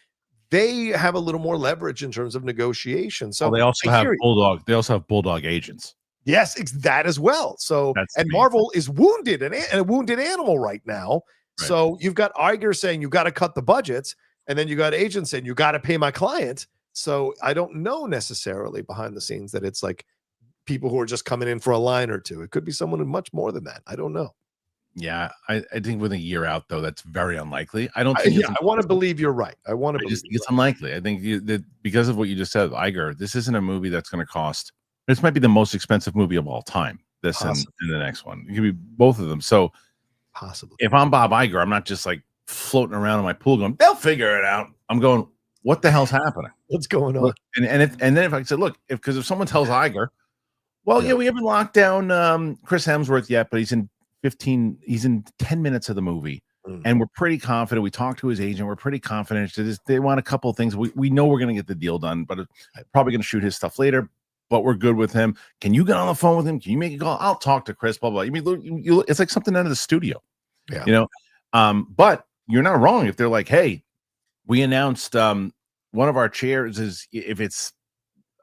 they have a little more leverage in terms of negotiation. So they also have Bulldog. They also have Bulldog agents. Yes, that as well. So, and Marvel is wounded and a wounded animal right now. Right. So you've got Iger saying you got to cut the budgets, and then you got agents saying you got to pay my client. So I don't know necessarily behind the scenes that it's like people who are just coming in for a line or two. It could be someone much more than that. I don't know. Yeah, I think with a year out though, that's very unlikely. I don't think. I want to believe you're right. I want to believe it's unlikely. I think that because of what you just said, Iger, this isn't a movie that's going to cost. This might be the most expensive movie of all time. This and the next one. It could be both of them. So possibly, if I'm Bob Iger, I'm not just like floating around in my pool going, they'll figure it out. I'm going, what the hell's happening? What's going on? Look, and then if I said, look, if someone tells Iger, well, yeah, we haven't locked down Chris Hemsworth yet, but he's in 10 minutes of the movie. And we're pretty confident. We talked to his agent. We're pretty confident. They want a couple of things. We know we're going to get the deal done, but probably going to shoot his stuff later. But we're good with him. Can you get on the phone with him? Can you make a call? I'll talk to Chris. Blah blah. I mean, it's like something out of the studio. Yeah. But you're not wrong if they're like, hey, we announced one of our chairs is if it's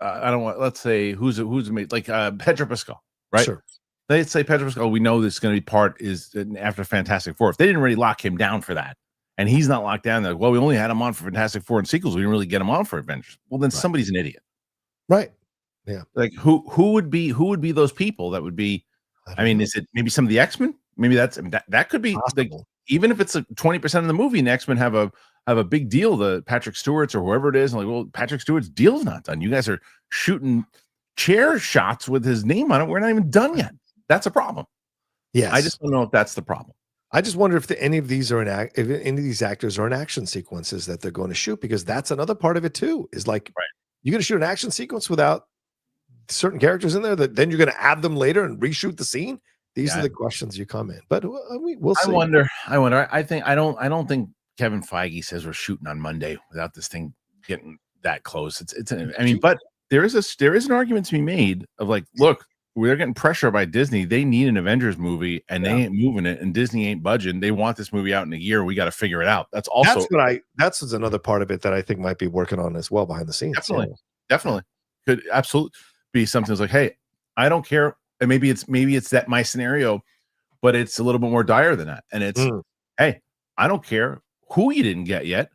I don't want. Let's say who's made like Pedro Pascal, right? Sure. They'd say Pedro Pascal. We know this is going to be part is after Fantastic Four. If they didn't really lock him down for that, and he's not locked down, that well, we only had him on for Fantastic Four and sequels. We didn't really get him on for Avengers. Well, then somebody's an idiot, right? Yeah. Like who would be those people that would be? I mean, is it maybe some of the X-Men? Maybe that could be like, even if it's 20% of the movie, and X-Men have a big deal, the Patrick Stewart's or whoever it is, and like, well, Patrick Stewart's deal's not done. You guys are shooting chair shots with his name on it. We're not even done yet. That's a problem. Yes. I just don't know if that's the problem. I just wonder if any of these are if any of these actors are in action sequences that they're going to shoot, because that's another part of it too. Is like, you're going to shoot an action sequence without certain characters in there that then you're going to add them later and reshoot the scene. These are the questions you come in, but we'll see. I wonder. I don't think Kevin Feige says we're shooting on Monday without this thing getting that close. But there is an argument to be made of like, look, we're getting pressure by Disney. They need an Avengers movie and they ain't moving it, and Disney ain't budging. They want this movie out in a year. We got to figure it out. That's another part of it that I think might be working on as well behind the scenes. Definitely could absolutely be something that's like, hey, I don't care. And maybe it's that my scenario, but it's a little bit more dire than that. And it's, hey, I don't care who you didn't get yet.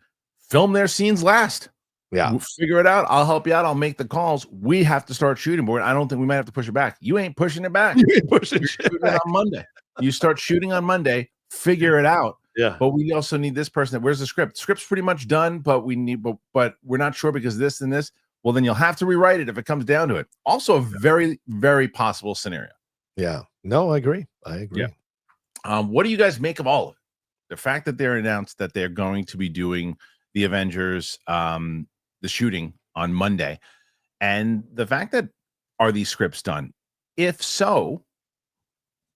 Film their scenes last. Yeah. We'll figure it out. I'll help you out. I'll make the calls. We have to start shooting, but I don't think we might have to push it back. You ain't pushing it back. You're shooting it on Monday. You start shooting on Monday, figure it out. Yeah. But we also need this person. Where's the script? The script's pretty much done, but but we're not sure because this and this. Well, then you'll have to rewrite it if it comes down to it. Also a very, very possible scenario. Yeah. No, I agree. Yeah. What do you guys make of all of it? The fact that they're announced that they're going to be doing the Avengers, the shooting on Monday, and the fact that are these scripts done? If so,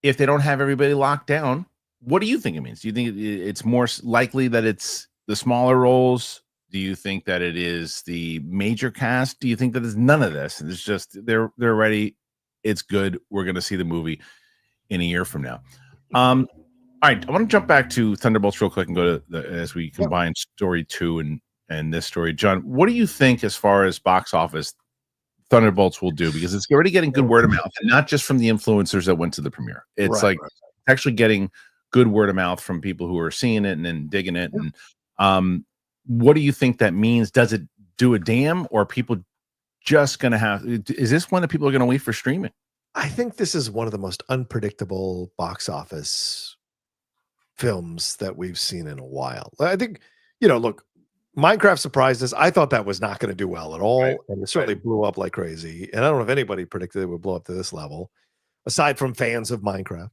if they don't have everybody locked down, what do you think it means? Do you think it's more likely that it's the smaller roles? Do you think that it is the major cast? Do you think that it's none of this? It's just they're ready. It's good. We're going to see the movie in a year from now. All right, I want to jump back to Thunderbolts real quick and go to as we combine story 2 and this story. John, what do you think as far as box office Thunderbolts will do? Because it's already getting good word of mouth, and not just from the influencers that went to the premiere. It's actually getting good word of mouth from people who are seeing it and then digging it. And what do you think that means? Does it do a damn, or are people just going to have? Is this one that people are going to wait for streaming? I think this is one of the most unpredictable box office films that we've seen in a while. I think, look, Minecraft surprised us. I thought that was not going to do well at all, and it certainly blew up like crazy. And I don't know if anybody predicted it would blow up to this level, aside from fans of Minecraft.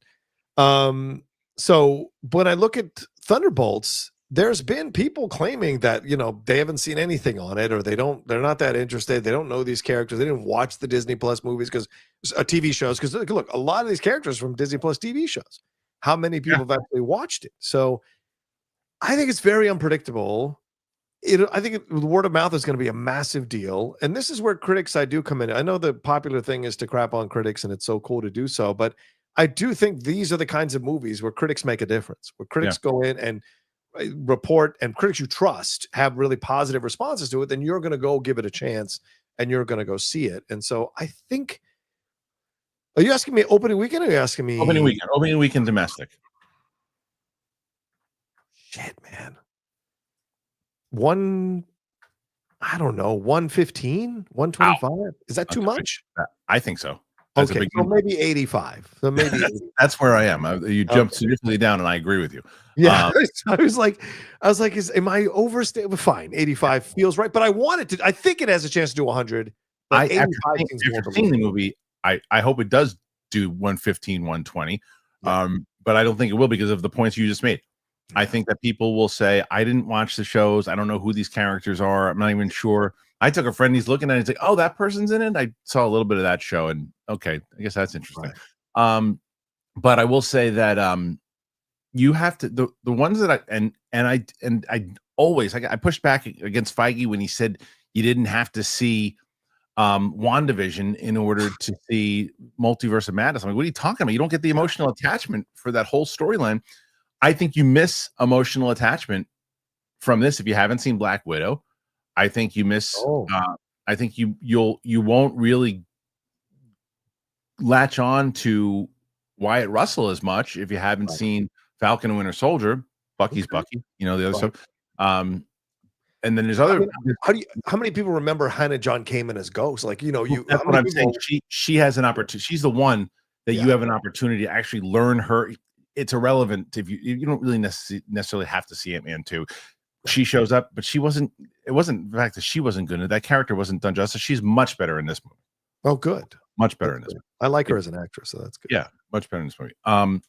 So when I look at Thunderbolts, there's been people claiming that, they haven't seen anything on it, or they're not that interested. They don't know these characters. They didn't watch the Disney Plus movies TV shows. Because look, a lot of these characters from Disney Plus TV shows. How many people have actually watched it? So I think it's very unpredictable. I think the word of mouth is going to be a massive deal. And this is where critics, I do come in. I know the popular thing is to crap on critics, and it's so cool to do so. But I do think these are the kinds of movies where critics make a difference, where critics go in and report, and critics you trust have really positive responses to it. Then you're going to go give it a chance, and you're going to go see it. And so I think, are you asking me opening weekend, or are you asking me opening weekend domestic? Shit, man. I don't know, 115, 125. Is that too much? I think so. That's okay, so maybe 85. So maybe that's where I am. You jumped significantly down, and I agree with you. Yeah, I was like, am I overstating? Fine, 85 feels right, but I think it has a chance to do 100. But after seeing the movie, I hope it does do 115, 120. But I don't think it will because of the points you just made. I think that people will say, I didn't watch the shows. I don't know who these characters are. I'm not even sure. I took a friend, he's looking at it, he's like, oh, that person's in it. I saw a little bit of that show, and okay, I guess that's interesting. Right. But I will say that you have to the ones that I always pushed back against Feige when he said you didn't have to see WandaVision in order to see Multiverse of Madness. I'm like, what are you talking about? You don't get the emotional attachment for that whole storyline. I think you miss emotional attachment from this if you haven't seen Black Widow. I think you miss I think you won't really latch on to Wyatt Russell as much if you haven't seen Falcon and Winter Soldier. Bucky's Bucky, the other stuff. And then there's other. How many people remember Hannah John Kamen as Ghost? Like, That's what I'm saying. She has an opportunity. She's the one that you have an opportunity to actually learn her. It's irrelevant if you don't really necessarily have to see Ant-Man 2. She shows up, but it wasn't the fact that she wasn't good. That character wasn't done justice. She's much better in this movie. Oh, good. Much better in this movie. I like her as an actress, so that's good. Yeah, much better in this movie.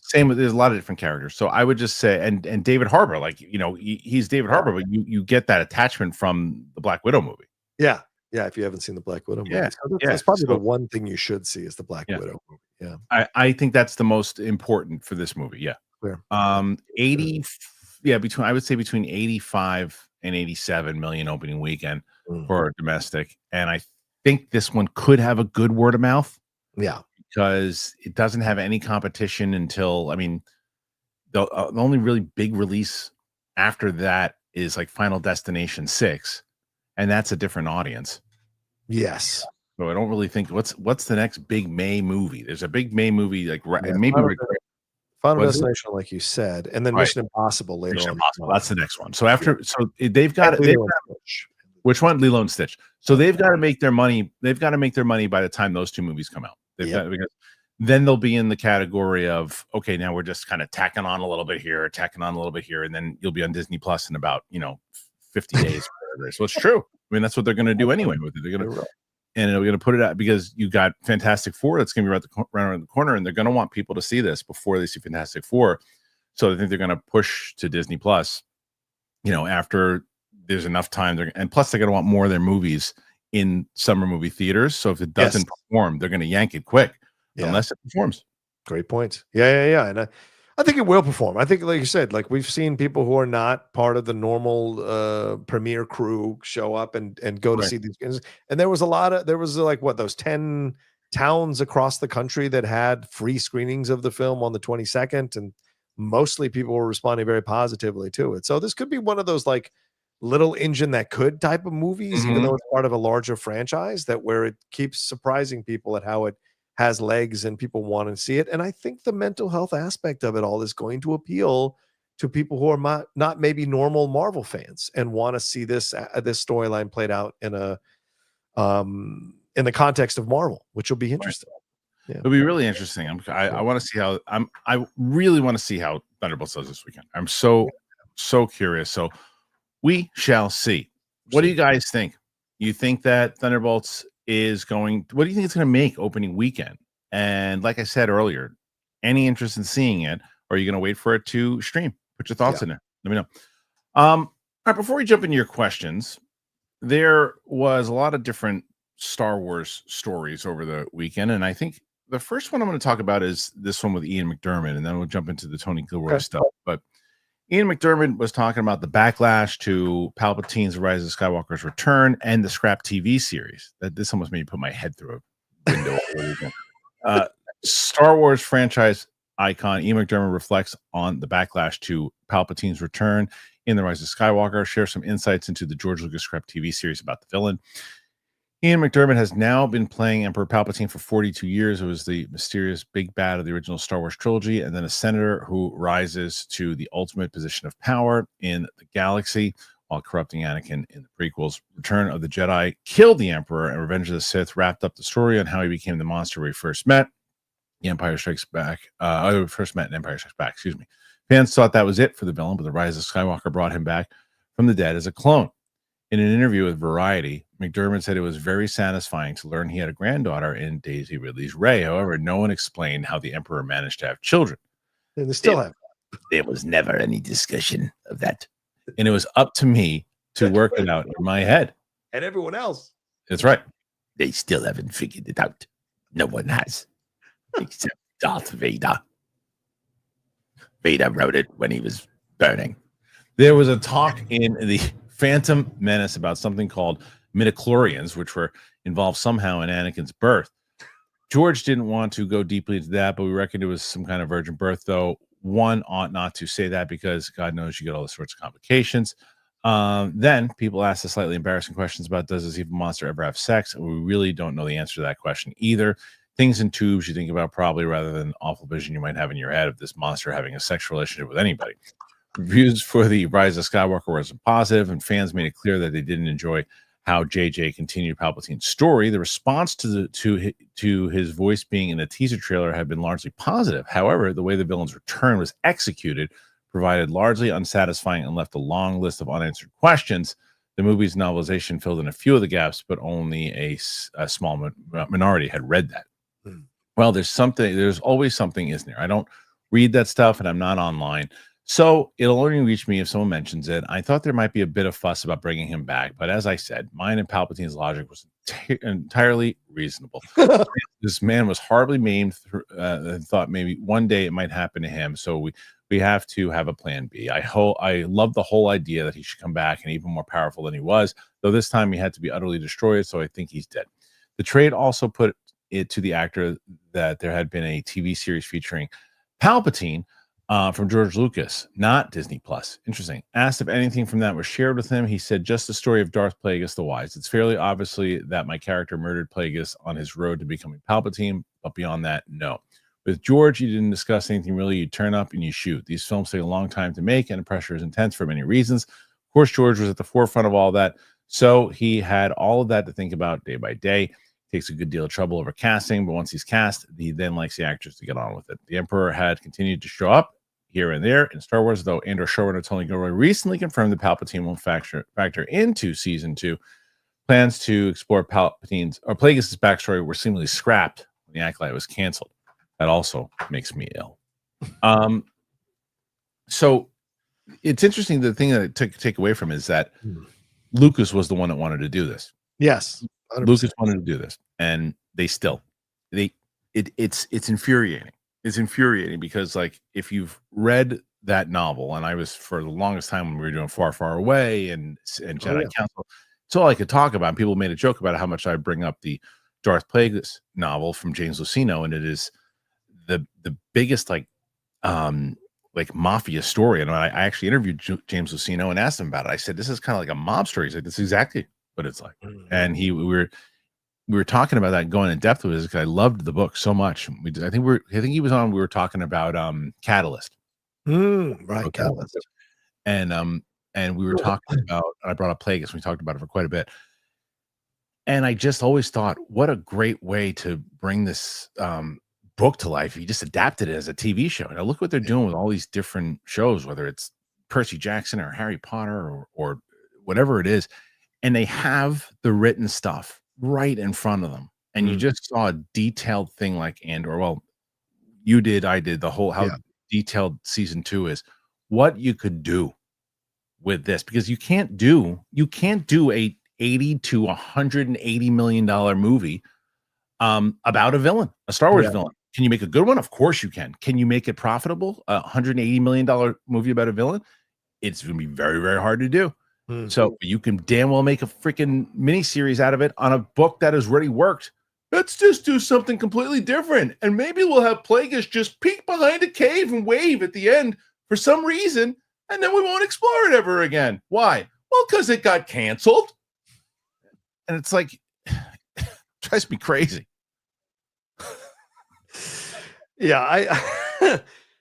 Same with, there's a lot of different characters. So I would just say, and David Harbour, like, he's David Harbour, but you get that attachment from the Black Widow movie. Yeah. Yeah, if you haven't seen the Black Widow movie. That's probably the one thing you should see is the Black Widow movie. Yeah. I think that's the most important for this movie. Yeah. Clear. 80 I would say between 85 and 87 million opening weekend for domestic. And I think this one could have a good word of mouth. Yeah. Because it doesn't have any competition until, the only really big release after that is like Final Destination 6, and that's a different audience. Yes. So I don't really think what's the next big May movie. There's a big May movie maybe Final Destination, like you said, and then Mission Impossible later on. That's the next one. So they've got which one? Lilo and Stitch. So they've got to make their money. They've got to make their money by the time those two movies come out. Because then they'll be in the category of, okay, now we're just kind of tacking on a little bit here, and then you'll be on Disney Plus in about 50 days. So it's true. That's what they're going to do anyway with it. They're going to, and they're going to put it out because you got Fantastic Four that's going to be right around the corner, and they're going to want people to see this before they see Fantastic Four. So I think they're going to push to Disney Plus, after there's enough time. And plus they're going to want more of their movies in summer movie theaters. So if it doesn't perform, they're going to yank it quick unless it performs. Great point. Yeah. And I think it will perform. I think, like you said, like we've seen people who are not part of the normal premiere crew show up and go to see these games. And there was those 10 towns across the country that had free screenings of the film on the 22nd. And mostly people were responding very positively to it. So this could be one of those like little engine that could type of movies, even though it's part of a larger franchise, that where it keeps surprising people at how it has legs and people want to see it. And I think the mental health aspect of it all is going to appeal to people who are not maybe normal Marvel fans and want to see this storyline played out in the context of Marvel, which will be interesting. Yeah. It'll be really interesting. I want to see how I really want to see how Thunderbolts does this weekend. I'm so curious. So we shall see. What do you guys think? You think that Thunderbolts what do you think it's going to make opening weekend? And like I said earlier, any interest in seeing it, or are you going to wait for it to stream? Put your thoughts in there. Let me know. All right, before we jump into your questions, there was a lot of different Star Wars stories over the weekend, and I think the first one I'm going to talk about is this one with Ian McDermott, and then we'll jump into the Tony Gilroy stuff. But Ian McDermott was talking about the backlash to Palpatine's Rise of Skywalker's Return and the Scrap TV series. This almost made me put my head through a window. Star Wars franchise icon Ian McDermott reflects on the backlash to Palpatine's return in the Rise of Skywalker, shares some insights into the George Lucas Scrap TV series about the villain. Ian McDermott has now been playing Emperor Palpatine for 42 years. It was the mysterious big bad of the original Star Wars trilogy, and then a senator who rises to the ultimate position of power in the galaxy while corrupting Anakin in the prequels. Return of the Jedi killed the Emperor, and Revenge of the Sith wrapped up the story on how he became the monster we first met. The Empire Strikes Back. First met in Empire Strikes Back, excuse me. Fans thought that was it for the villain, but the Rise of Skywalker brought him back from the dead as a clone. In an interview with Variety, McDermott said it was very satisfying to learn he had a granddaughter in Daisy Ridley's Rey. However, no one explained how the Emperor managed to have children. And they still have. There was never any discussion of that. And it was up to me to work it out in my head. And everyone else. That's right. They still haven't figured it out. No one has. Except Darth Vader. Vader wrote it when he was burning. There was a talk in the Phantom Menace about something called midichlorians, which were involved somehow in Anakin's birth. George didn't want to go deeply into that, but we reckoned it was some kind of virgin birth, though one ought not to say that because God knows you get all sorts of complications. Then people ask the slightly embarrassing questions about, does this evil monster ever have sex? And we really don't know the answer to that question either. Things in tubes you think about probably, rather than awful vision you might have in your head of this monster having a sexual relationship with anybody. Reviews for the Rise of Skywalker was positive, and fans made it clear that they didn't enjoy how JJ continued Palpatine's story. The response to his voice being in a teaser trailer had been largely positive. However, the way the villain's return was executed provided largely unsatisfying and left a long list of unanswered questions. The movie's novelization filled in a few of the gaps, but only a small minority had read that. Well, there's always something, isn't there? I don't read that stuff, and I'm not online, so it'll only reach me if someone mentions it. I thought there might be a bit of fuss about bringing him back, but as I said, mine and Palpatine's logic was entirely reasonable. This man was horribly maimed and thought maybe one day it might happen to him, so we have to have a plan B. I love the whole idea that he should come back and even more powerful than he was, though this time he had to be utterly destroyed, so I think he's dead. The trade also put it to the actor that there had been a TV series featuring Palpatine from George Lucas, not Disney Plus. Interesting. Asked if anything from that was shared with him, he said, just the story of Darth Plagueis the Wise. It's fairly obviously that my character murdered Plagueis on his road to becoming Palpatine, but beyond that, no. With George, you didn't discuss anything really. You turn up and you shoot. These films take a long time to make, and the pressure is intense for many reasons. Of course, George was at the forefront of all that, so he had all of that to think about day by day. Takes a good deal of trouble over casting, but once he's cast, he then likes the actors to get on with it. The Emperor had continued to show up here and there in Star Wars, though Andor showrunner Tony Gilroy recently confirmed that Palpatine won't factor into season 2. Plans to explore Palpatine's or Plagueis' backstory were seemingly scrapped when the Acolyte was canceled. That also makes me ill. So it's interesting. The thing that I take away from it is that Lucas was the one that wanted to do this. Yes, 100%. Lucas wanted to do this, and it's infuriating. It's infuriating because, like, if you've read that novel, and I was for the longest time when we were doing Far, Far Away and Jedi Council, it's all I could talk about. People made a joke about how much I bring up the Darth Plagueis novel from James Luceno, and it is the biggest like mafia story. And I actually interviewed James Luceno and asked him about it. I said, this is kind of like a mob story. He's like, this is exactly what it's like. And we were talking about that, going in depth with it, because I loved the book so much. I think he was on. We were talking about Catalyst, right? Catalyst, and we were talking about. I brought up Plagueis. We talked about it for quite a bit, and I just always thought, what a great way to bring this book to life. He just adapted it as a TV show. Now look what they're doing with all these different shows, whether it's Percy Jackson or Harry Potter or whatever it is, and they have the written stuff right in front of them. And you just saw a detailed thing like Andor. Well, you did, I did, the whole how detailed season 2 is, what you could do with this, because you can't do a $80 to $180 million movie about a villain, a Star Wars villain. Can you make a good one? Of course you can. Can you make it profitable? $180 million movie about a villain? It's going to be very, very hard to do. So you can damn well make a freaking miniseries out of it on a book that has already worked. Let's just do something completely different. And maybe we'll have Plagueis just peek behind a cave and wave at the end for some reason, and then we won't explore it ever again. Why? Well, because it got canceled. And it's like, it drives me crazy.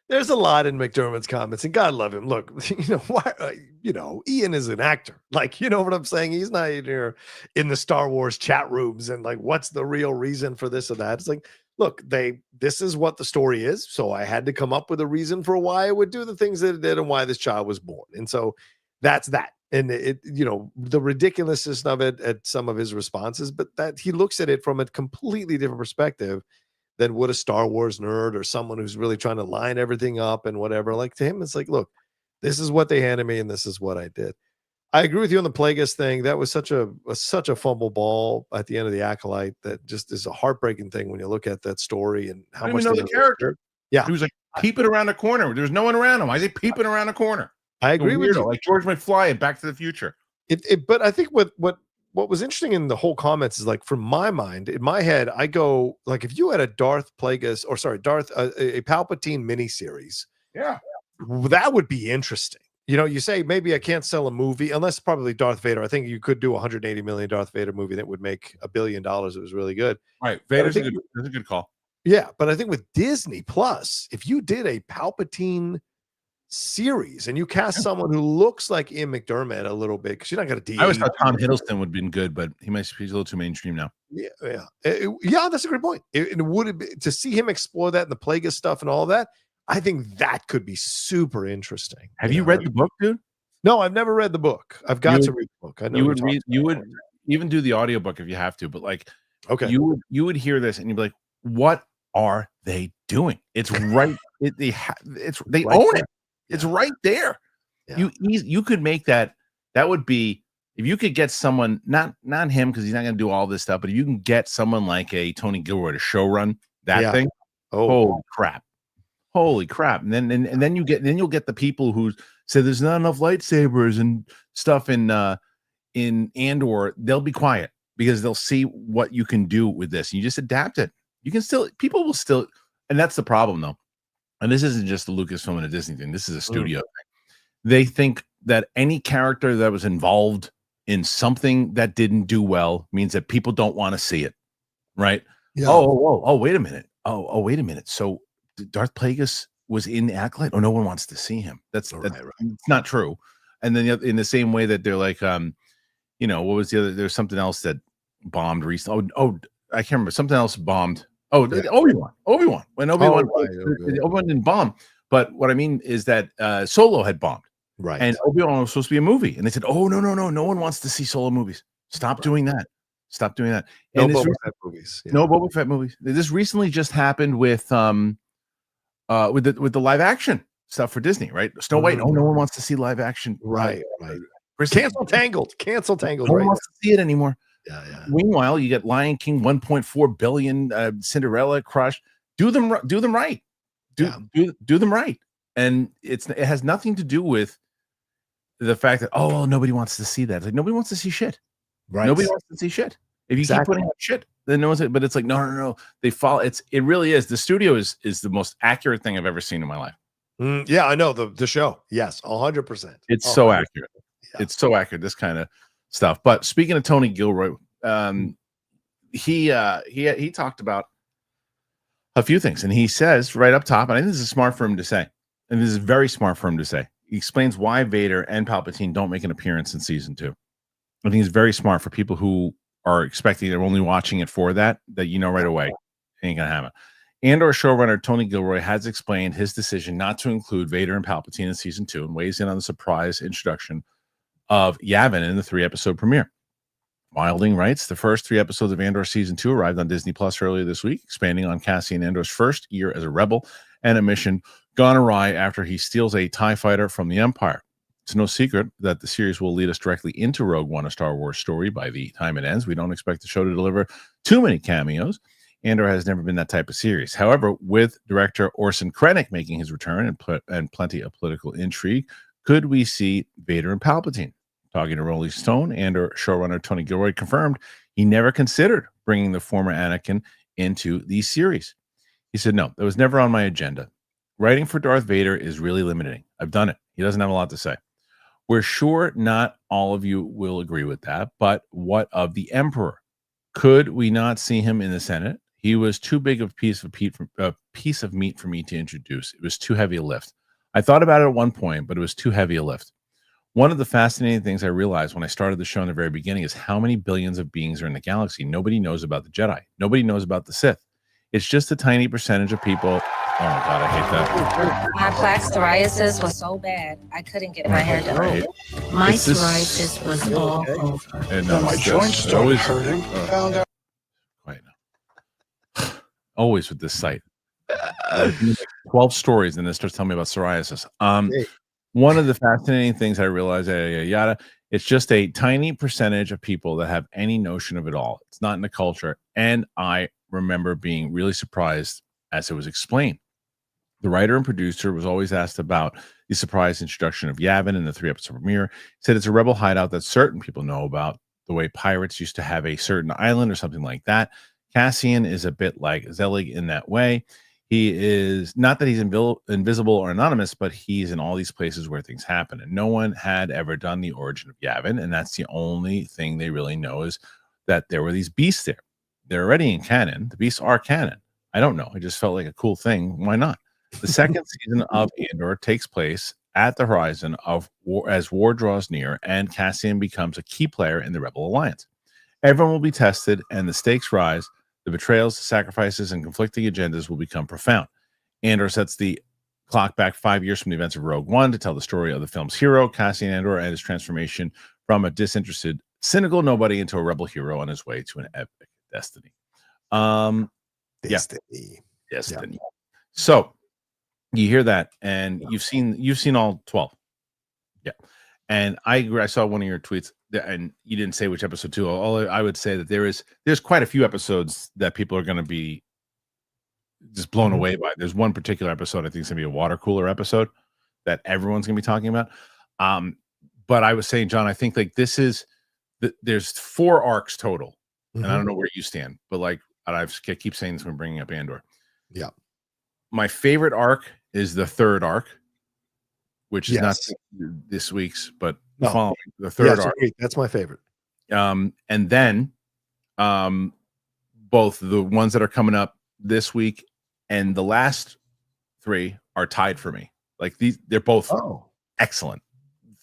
There's a lot in McDermott's comments, and God love him. Look, Ian is an actor. Like, you know what I'm saying? He's not here in the Star Wars chat rooms and like, what's the real reason for this or that? It's like, look, this is what the story is. So I had to come up with a reason for why I would do the things that it did and why this child was born. And so that's that. And the ridiculousness of it at some of his responses, but that he looks at it from a completely different perspective than would a Star Wars nerd or someone who's really trying to line everything up and whatever. Like, to him, it's like, look, this is what they handed me and this is what I did. I agree with you on the Plagueis thing. That was such a fumble ball at the end of the Acolyte that just is a heartbreaking thing when you look at that story and how much know the character. Yeah, he was like peeping around the corner. There's no one around him. I say peeping around the corner. I agree with you. Like George McFly in Back to the Future. But I think what was interesting in the whole comments is, like, from my mind, in my head, I go, like, if you had a a Palpatine miniseries, that would be interesting. You know, you say maybe I can't sell a movie unless probably Darth Vader. I think you could do a $180 million Darth Vader movie that would make $1 billion. It was really good. Right. Vader's a good call. Yeah. But I think with Disney Plus, if you did a Palpatine series and you cast someone who looks like Ian McDermott a little bit, because you're not going to I always thought Tom Hiddleston would have been good, but he's a little too mainstream now. Yeah. That's a great point. It would be, to see him explore that and the Plagueis stuff and all that. I think that could be super interesting. Have you read the book, dude? No, I've never read the book. I've got to read the book. I know you would even do the audiobook if you have to, but like, okay, you would hear this and you'd be like, what are they doing? It's right. They right own there. It. It's right there. Yeah. You could make that. That would be, if you could get someone, not him, because he's not going to do all this stuff, but if you can get someone like a Tony Gilroy to show run that thing, holy crap. And then you'll get the people who say there's not enough lightsabers and stuff in Andor. They'll be quiet because they'll see what you can do with this. You just adapt it. You can still, people will still, and that's the problem though. And this isn't just the Lucasfilm and a Disney thing. This is a studio thing. They think that any character that was involved in something that didn't do well means that people don't want to see it. Right. Yeah. Oh, wait a minute. Oh, wait a minute. So Darth Plagueis was in the Acolyte. Oh, no one wants to see him. That's right. It's not true. And then in the same way that they're like, what was the other? There's something else that bombed recently. Oh, I can't remember. Something else bombed. Oh, yeah. Obi-Wan. When Obi-Wan didn't bomb. But what I mean is that Solo had bombed. Right. And Obi-Wan was supposed to be a movie. And they said, oh, no one wants to see Solo movies. Stop doing that. Stop doing that. No Boba Fett movies. Yeah. No Boba Fett movies. This recently just happened with the live action stuff for Disney, right? Snow White. Oh, no one wants to see live action. Right. Cancel Tangled. No one wants to see it anymore. Yeah. Meanwhile, you get Lion King, 1.4 billion, Cinderella, Crush. Do them right. Do them right. And it has nothing to do with the fact that nobody wants to see that. It's like nobody wants to see shit. Right. Nobody wants to see shit. If you keep putting out shit, then no one's. But it's like no. They follow. It really is. The studio is the most accurate thing I've ever seen in my life. Yeah, I know the show. Yes, 100%. It's so accurate. Yeah. It's so accurate. This kind of stuff. But speaking of Tony Gilroy, he talked about a few things, and he says right up top, and I think this is smart for him to say, and this is very smart for him to say. He explains why Vader and Palpatine don't make an appearance in season 2. I think it's very smart for people who are expecting, they're only watching it for that right away. Ain't gonna happen. Andor showrunner Tony Gilroy has explained his decision not to include Vader and Palpatine in season 2 and weighs in on the surprise introduction of Yavin in the 3-episode premiere. Wilding writes, the first 3 episodes of Andor season 2 arrived on Disney Plus earlier this week, expanding on Cassian Andor's first year as a rebel and a mission gone awry after he steals a TIE fighter from the Empire. It's no secret that the series will lead us directly into Rogue One, a Star Wars story. By the time it ends, we don't expect the show to deliver too many cameos. Andor has never been that type of series. However, with director Orson Krennic making his return and plenty of political intrigue, could we see Vader and Palpatine? Talking to Rolling Stone, Andor showrunner Tony Gilroy confirmed he never considered bringing the former Anakin into the series. He said, no, that was never on my agenda. Writing for Darth Vader is really limiting. I've done it. He doesn't have a lot to say. We're sure not all of you will agree with that, but what of the Emperor? Could we not see him in the Senate? He was too big of a piece of meat for me to introduce. It was too heavy a lift. I thought about it at one point, but it was too heavy a lift. One of the fascinating things I realized when I started the show in the very beginning is how many billions of beings are in the galaxy. Nobody knows about the Jedi. Nobody knows about the Sith. It's just a tiny percentage of people. Oh my God, I hate that. My plaque psoriasis was so bad, I couldn't get my hair done. My psoriasis was awful. And my joints started hurting. Right now. Always with this site. 12 stories, and it starts telling me about psoriasis. One of the fascinating things I realized, it's just a tiny percentage of people that have any notion of it all. It's not in the culture. And I remember being really surprised as it was explained. The writer and producer was always asked about the surprise introduction of Yavin in the 3-episode premiere. He said it's a rebel hideout that certain people know about, the way pirates used to have a certain island or something like that. Cassian is a bit like Zelig in that way. He is not that he's invisible or anonymous, but he's in all these places where things happen. And no one had ever done the origin of Yavin. And that's the only thing they really know is that there were these beasts there. They're already in canon. The beasts are canon. I don't know. It just felt like a cool thing. Why not? The second season of Andor takes place at the horizon of war as war draws near and Cassian becomes a key player in the Rebel Alliance. Everyone will be tested and the stakes rise. The betrayals, sacrifices, and conflicting agendas will become profound. Andor sets the clock back 5 years from the events of Rogue One to tell the story of the film's hero, Cassian Andor, and his transformation from a disinterested, cynical nobody into a rebel hero on his way to an epic destiny. Destiny. Yeah. So you hear that, and you've seen all 12. Yeah. And I agree. I saw one of your tweets, and you didn't say which episode too. All I would say that there's quite a few episodes that people are going to be just blown away by. There's one particular episode I think it's going to be a water cooler episode that everyone's going to be talking about. But I was saying, John, I think like there's 4 arcs total, and I don't know where you stand, but like I keep saying this when bringing up Andor. Yeah, my favorite arc is the 3rd arc, which is not this week's, but the following, the 3rd arc. That's my favorite. And then both the ones that are coming up this week and the last 3 are tied for me. Like they're both excellent.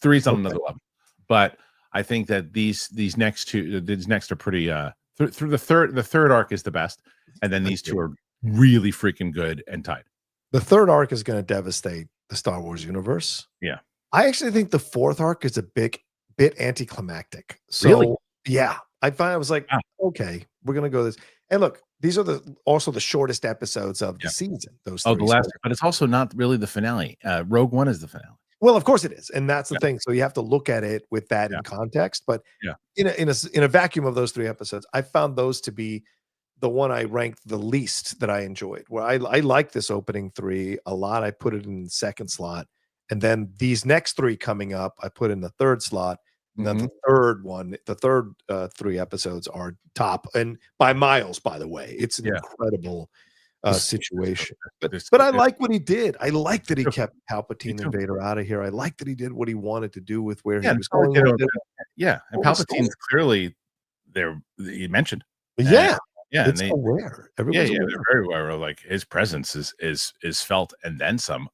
3's on another level, but I think that these next are pretty. Through the third arc is the best, and then these 2 are really freaking good and tied. The 3rd arc is going to devastate the Star Wars universe. Yeah. I actually think the 4th arc is a bit anticlimactic. So really? Yeah, I was like, okay, we're gonna go this. And look, these are also the shortest episodes of the season. Those the last, but it's also not really the finale. Rogue One is the finale. Well, of course it is, and that's the thing. So you have to look at it with that in context. But in a vacuum of those 3 episodes, I found those to be the one I ranked the least that I enjoyed. Where I like this opening 3 a lot. I put it in the 2nd slot. And then these next 3 coming up, I put in the 3rd slot. And then the third 3 episodes are top, and by miles, by the way. It's an incredible situation. But I like what he did. I like that he kept Palpatine and Vader out of here. I like that he did what he wanted to do with where he was going. And Palpatine's clearly there. You mentioned. Yeah. It's aware. Everyone's aware. They're very aware of like his presence is felt and then some.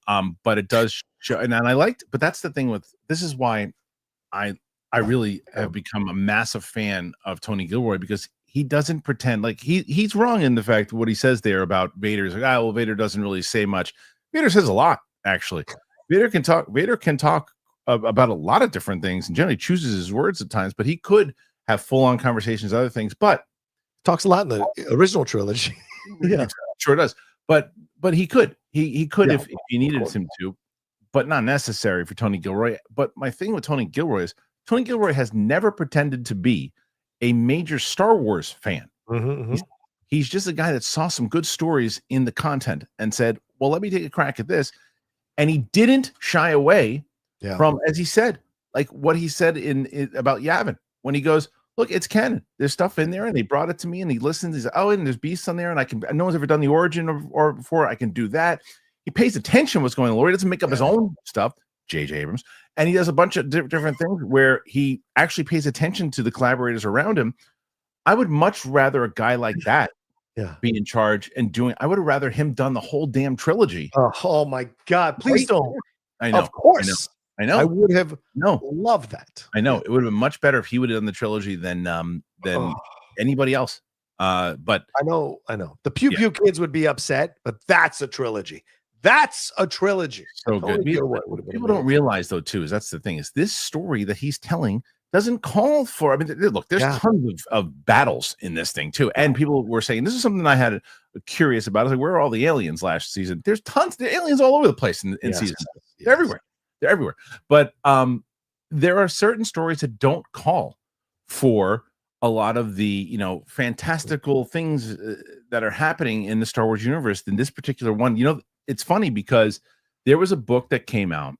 But it does show, and I liked. But that's the thing with this is why I really have become a massive fan of Tony Gilroy, because he doesn't pretend like he's wrong in the fact what he says there about Vader is like, well, Vader doesn't really say much. Vader says a lot, actually. Vader can talk about a lot of different things and generally chooses his words at times, but he could have full-on conversations, other things, but talks a lot in the original trilogy. Sure does. But he could if he needed him to, but not necessary for Tony Gilroy. But my thing with Tony Gilroy is Tony Gilroy has never pretended to be a major Star Wars fan. He's just a guy that saw some good stories in the content and said, well, let me take a crack at this. And he didn't shy away from, as he said, like what he said in about Yavin, when he goes, look, it's canon. There's stuff in there, and they brought it to me, and he listens. He's like, and there's beasts on there, and no one's ever done the origin or before. I can do that. He pays attention to what's going on. He doesn't make up his own stuff, J.J. Abrams. And he does a bunch of different things where he actually pays attention to the collaborators around him. I would much rather a guy like that be in charge and doing. I would have rather him done the whole damn trilogy. Oh my God! Please don't. I know. Of course. I know. I would have loved that. I know. It would have been much better if he would have done the trilogy than anybody else. But I know. The Pew Pew kids would be upset, but that's a trilogy. That's a trilogy. So good. People don't realize though, too, is that's the thing, is this story that he's telling doesn't call for. I mean, look, there's tons of battles in this thing too, and people were saying this is something I had curious about. I was like, where are all the aliens last season? There's tons of aliens all over the place in season. They're everywhere. They're everywhere. But there are certain stories that don't call for a lot of the fantastical things that are happening in the Star Wars universe. In this particular one, it's funny because there was a book that came out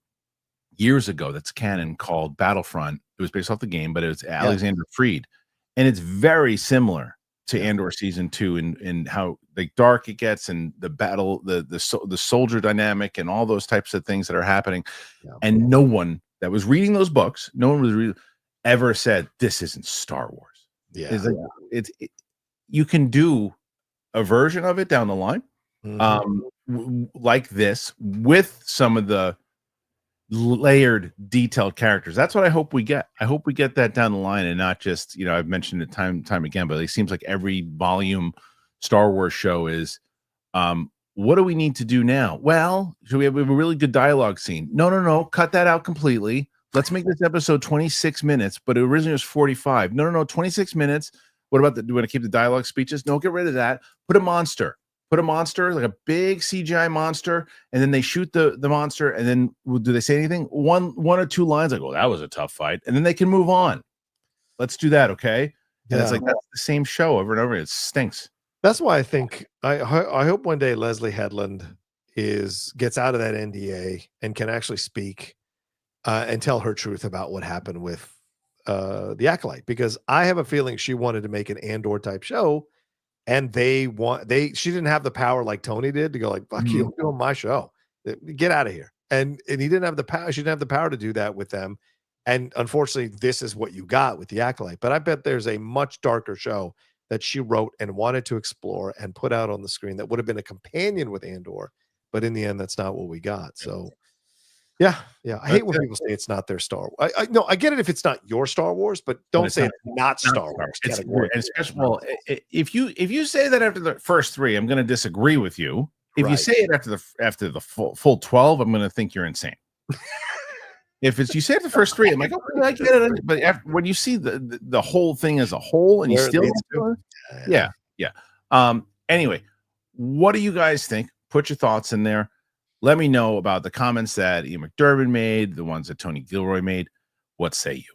years ago that's canon called Battlefront. It was based off the game, but it was Alexander Freed, and it's very similar to Andor season 2 and how like dark it gets and the battle, the soldier dynamic and all those types of things that are happening. Yeah. And no one that was reading those books, no one was ever said this isn't Star Wars. Yeah. It's like, you can do a version of it down the line, like this with some of the layered, detailed characters. That's what I hope we get. I hope we get that down the line and not just, I've mentioned it time and time again, but it seems like every volume Star Wars show is, what do we need to do now? Well, should we have a really good dialogue scene? No, cut that out completely. Let's make this episode 26 minutes, but it originally was 45. No, 26 minutes. What about do we want to keep the dialogue speeches? No, get rid of that. Put a monster, like a big CGI monster, and then they shoot the monster, and then do they say anything? One or two lines, like, oh, that was a tough fight, and then they can move on. Let's do that, okay? And it's like, that's the same show over and over. It stinks. That's why I think I hope one day Leslie Headland gets out of that NDA and can actually speak and tell her truth about what happened with the Acolyte, because I have a feeling she wanted to make an Andor type show, and she didn't have the power like Tony did to go like, fuck you, I'm doing my show, get out of here. And he didn't have the power. She didn't have the power to do that with them. And unfortunately, this is what you got with the Acolyte. But I bet there's a much darker show that she wrote and wanted to explore and put out on the screen that would have been a companion with Andor. But in the end, that's not what we got. So yeah. I hate when people say it's not their Star Wars. I get it if it's not your Star Wars, but don't say it's not Star Wars. If you say that after the first 3, I'm going to disagree with you. If you say it after the full 12, I'm going to think you're insane. If you say it the first 3, I'm like, okay, I get it. But when you see the whole thing as a whole, and you still, yeah. Anyway, what do you guys think? Put your thoughts in there. Let me know about the comments that Ian McDermott made, the ones that Tony Gilroy made. What say you?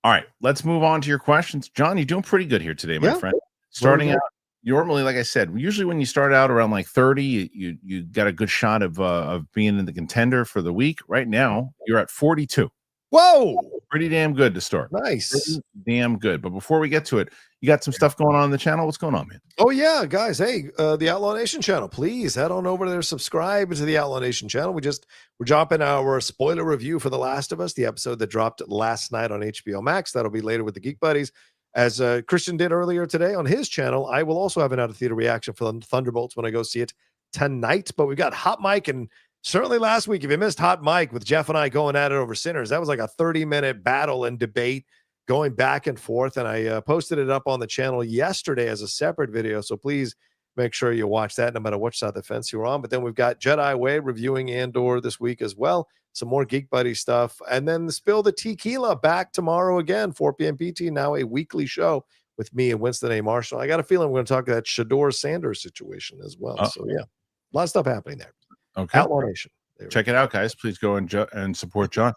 All right, let's move on to your questions. John, you're doing pretty good here today, my friend. Starting out, normally, like I said, usually when you start out around like 30, you got a good shot of being in the contender for the week. Right now, you're at 42. Whoa! Pretty damn good to start. Nice. Pretty damn good. But before we get to it, you got some stuff going on the channel. What's going on, man? Oh, yeah, guys. Hey, the Outlaw Nation channel, please head on over there, subscribe to the Outlaw Nation channel. We're dropping our spoiler review for The Last of Us, the episode that dropped last night on HBO Max. That'll be later with the Geek Buddies. As Kristian did earlier today on his channel, I will also have an out-of-theater reaction for the Thunderbolts when I go see it tonight. But we've got Hot Mike, and certainly last week, if you missed Hot Mike with Jeff and I going at it over Sinners, that was like a 30-minute battle and debate going back and forth. And I posted it up on the channel yesterday as a separate video. So please make sure you watch that no matter which side of the fence you're on. But then we've got Jedi Way reviewing Andor this week as well. Some more Geek Buddy stuff. And then the Spill the Tequila back tomorrow again, 4 p.m. PT, now a weekly show with me and Winston A. Marshall. I got a feeling we're going to talk about that Shador Sanders situation as well. So yeah, a lot of stuff happening there. Okay. Outlaw Nation. Check it out, guys. Please go and support John.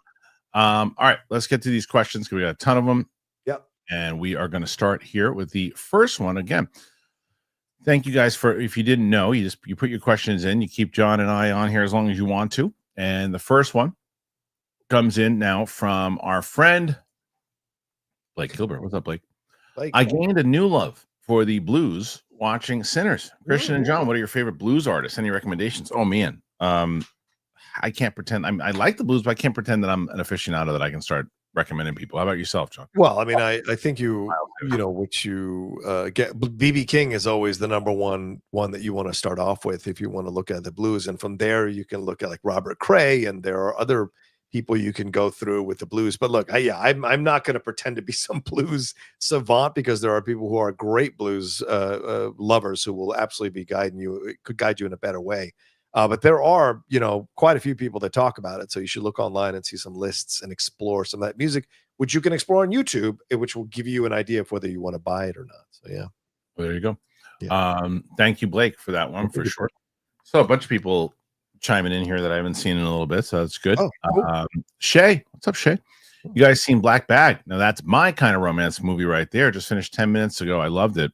All right, let's get to these questions because we got a ton of them. Yep. And we are going to start here with the first one. Again, thank you guys for, if you didn't know, you put your questions in. You keep John and I on here as long as you want to. And the first one comes in now from our friend Blake Gilbert. What's up, Blake? I gained a new love for the blues watching Sinners. Kristian and John, what are your favorite blues artists? Any recommendations? Oh, man. I can't pretend. I like the blues, but I can't pretend that I'm an aficionado that I can start recommending people. How about yourself, John? Well, I mean, I think what you get. BB King is always the number one that you want to start off with if you want to look at the blues, and from there you can look at like Robert Cray, and there are other people you can go through with the blues. But look, I'm not going to pretend to be some blues savant, because there are people who are great blues lovers who will absolutely could guide you in a better way. But there are, quite a few people that talk about it. So you should look online and see some lists and explore some of that music, which you can explore on YouTube, which will give you an idea of whether you want to buy it or not. So, yeah. Well, there you go. Yeah. Thank you, Blake, for that one, for sure. So a bunch of people chiming in here that I haven't seen in a little bit. So that's good. Oh, cool. Shay, what's up, Shay? You guys seen Black Bag? Now, that's my kind of romance movie right there. Just finished 10 minutes ago. I loved it,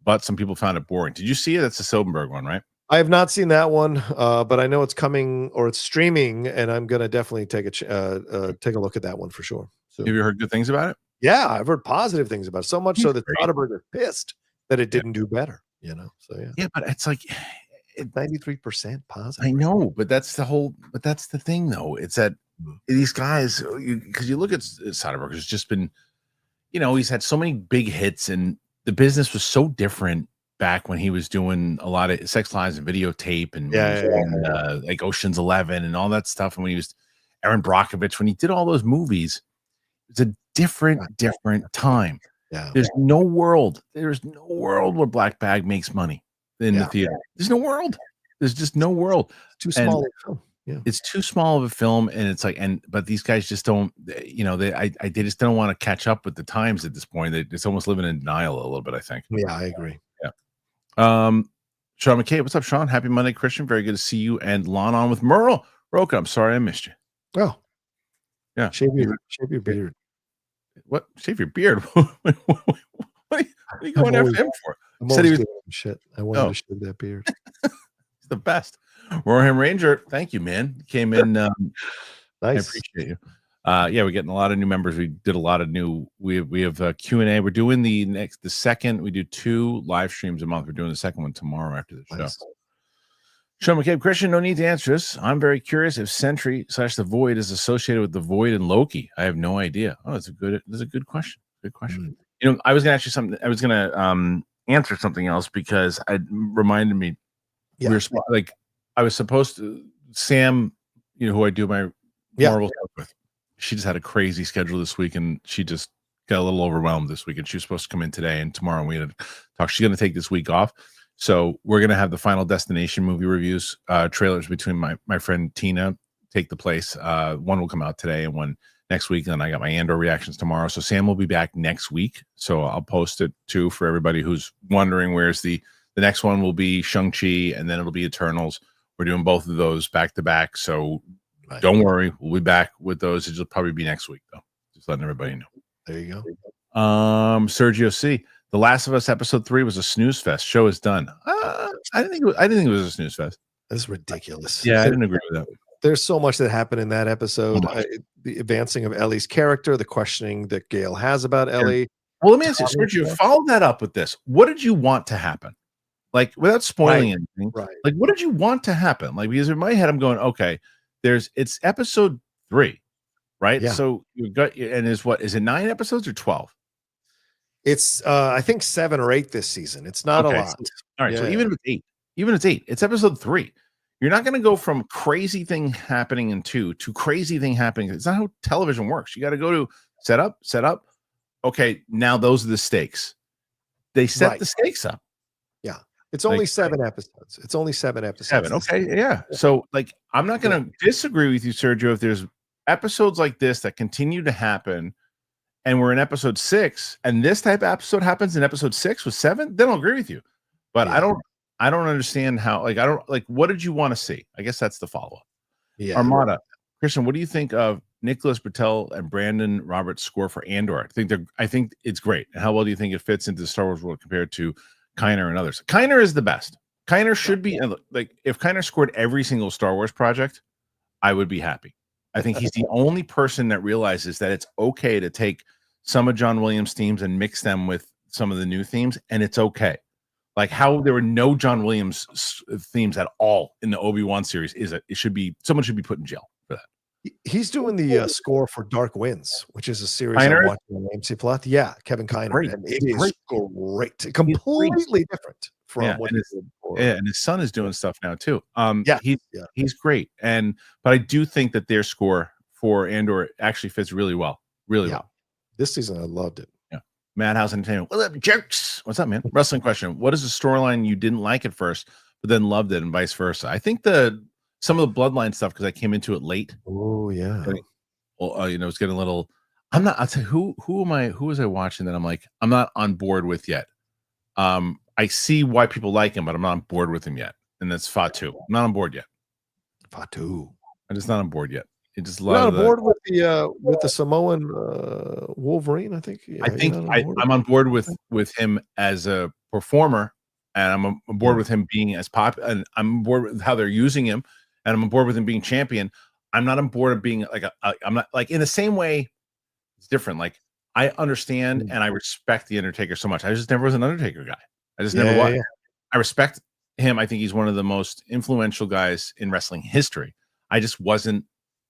but some people found it boring. Did you see it? That's the Soderbergh one, right? I have not seen that one, but I know it's coming or it's streaming, and I'm going to definitely take a look at that one for sure. So, have you heard good things about it? Yeah, I've heard positive things about it. So much so that Soderbergh is pissed that it didn't do better, So Yeah, but it's like 93% positive. I know, but that's the thing though. It's that these guys, because you look at Soderbergh, who's just been, he's had so many big hits, and the business was so different back when he was doing a lot of Sex, Lies, and Videotape, and like Ocean's 11 and all that stuff. And when he was Aaron Brockovich, when he did all those movies, it's a different time. Yeah. There's no world where Black Bag makes money in the theater. There's no world. There's just no world. It's too small of a film. Yeah. It's too small of a film, and it's like, but these guys just don't, they just don't want to catch up with the times at this point. It's almost living in denial a little bit, I think. Yeah, I agree. Yeah. Sean McKay, what's up, Sean? Happy Monday, Kristian. Very good to see you and Lon on with Merle. Rocha, I'm sorry I missed you. Oh, yeah. Shave your beard. What? Shave your beard? What are you going after him for? Said he was shit. I wanted to shave that beard. He's the best. Roham Ranger, thank you, man. You came in. Nice. I appreciate you. We're getting a lot of new members. We did a lot of new. We have Q&A. We're doing the second. We do 2 live streams a month. We're doing the second one tomorrow after the show. Nice. Sean McCabe, Kristian, no need to answer this. I'm very curious if Sentry / the Void is associated with the Void and Loki. I have no idea. Oh, that's a good question. Good question. I was gonna ask you something. I was gonna answer something else because it reminded me. Yeah. I was supposed to. Sam, who I do my Marvel stuff with, she just had a crazy schedule this week, and she just got a little overwhelmed this week. And she was supposed to come in today and tomorrow. And we had to talk. She's gonna take this week off. So we're going to have the Final Destination movie reviews, trailers between my friend Tina take the place. One will come out today and one next week. And I got my Andor reactions tomorrow. So Sam will be back next week. So I'll post it too for everybody who's wondering where's the next one will be Shang-Chi, and then it'll be Eternals. We're doing both of those back to back. So don't worry. We'll be back with those. It'll probably be next week though. Just letting everybody know. There you go. Sergio C. The Last of Us episode 3 was a snooze fest. Show is done. I didn't think it was a snooze fest. That's ridiculous. Yeah, I didn't agree with that. There's so much that happened in that episode. The advancing of Ellie's character, the questioning that Gale has about Ellie. Well, let me ask you, Sergio, follow that up with this. What did you want to happen? Like, without spoiling anything, like, what did you want to happen? Like, because in my head, I'm going, okay, it's episode 3, right? Yeah. So you've got, and is it 9 episodes or 12? It's I think 7 or 8 this season. It's not a lot. All right. So even if it's 8, it's episode 3. You're not going to go from crazy thing happening in 2 to crazy thing happening. It's not how television works. You got to go to set up. Okay, now those are the stakes. They set the stakes up. Yeah. It's only 7 episodes. It's only 7 episodes. 7. Okay. Yeah. So I'm not going to disagree with you, Sergio, if there's episodes like this that continue to happen, and we're in episode 6, and this type of episode happens in episode 6 with 7, then I'll agree with you. But I don't understand how, what did you want to see? I guess that's the follow-up. Yeah. Armada. Kristian, what do you think of Nicholas Britell and Brandon Roberts' score for Andor? I think it's great. And how well do you think it fits into the Star Wars world compared to Kiner and others? Kiner is the best. Kiner should be, if Kiner scored every single Star Wars project, I would be happy. I think he's the only person that realizes that it's okay to take some of John Williams' themes and mix them with some of the new themes, and it's okay. Like how there were no John Williams themes at all in the Obi-Wan series someone should be put in jail for that. He's doing the score for Dark Winds, which is a series I'm watching on AMC Plus. Yeah, Kevin Kiner, and it is great. Completely different from what he did before. Yeah, and his son is doing stuff now too. He's great, but I do think that their score for Andor actually fits really well. Really well. This season, I loved it. Yeah, Madhouse Entertainment. What up, jerks? What's up, man? Wrestling question: what is the storyline you didn't like at first, but then loved it, and vice versa? I think some of the Bloodline stuff, because I came into it late. Oh yeah. Well, it's getting a little. I'm not. I'll tell you who am I? Who was I watching that I'm like I'm not on board with yet. I see why people like him, but I'm not on board with him yet, and that's Fatu. I'm not on board yet. Fatu. I'm just not on board yet. It just not on board with the Samoan Wolverine. I think. I'm on board with him as a performer, and I'm on board with him being as pop, and I'm on board with how they're using him, and I'm on board with him being champion. I'm not on board of being I'm not like in the same way. It's different. Like I understand and I respect the Undertaker so much. I just never was an Undertaker guy. I just never was. Yeah. I respect him. I think he's one of the most influential guys in wrestling history. I just wasn't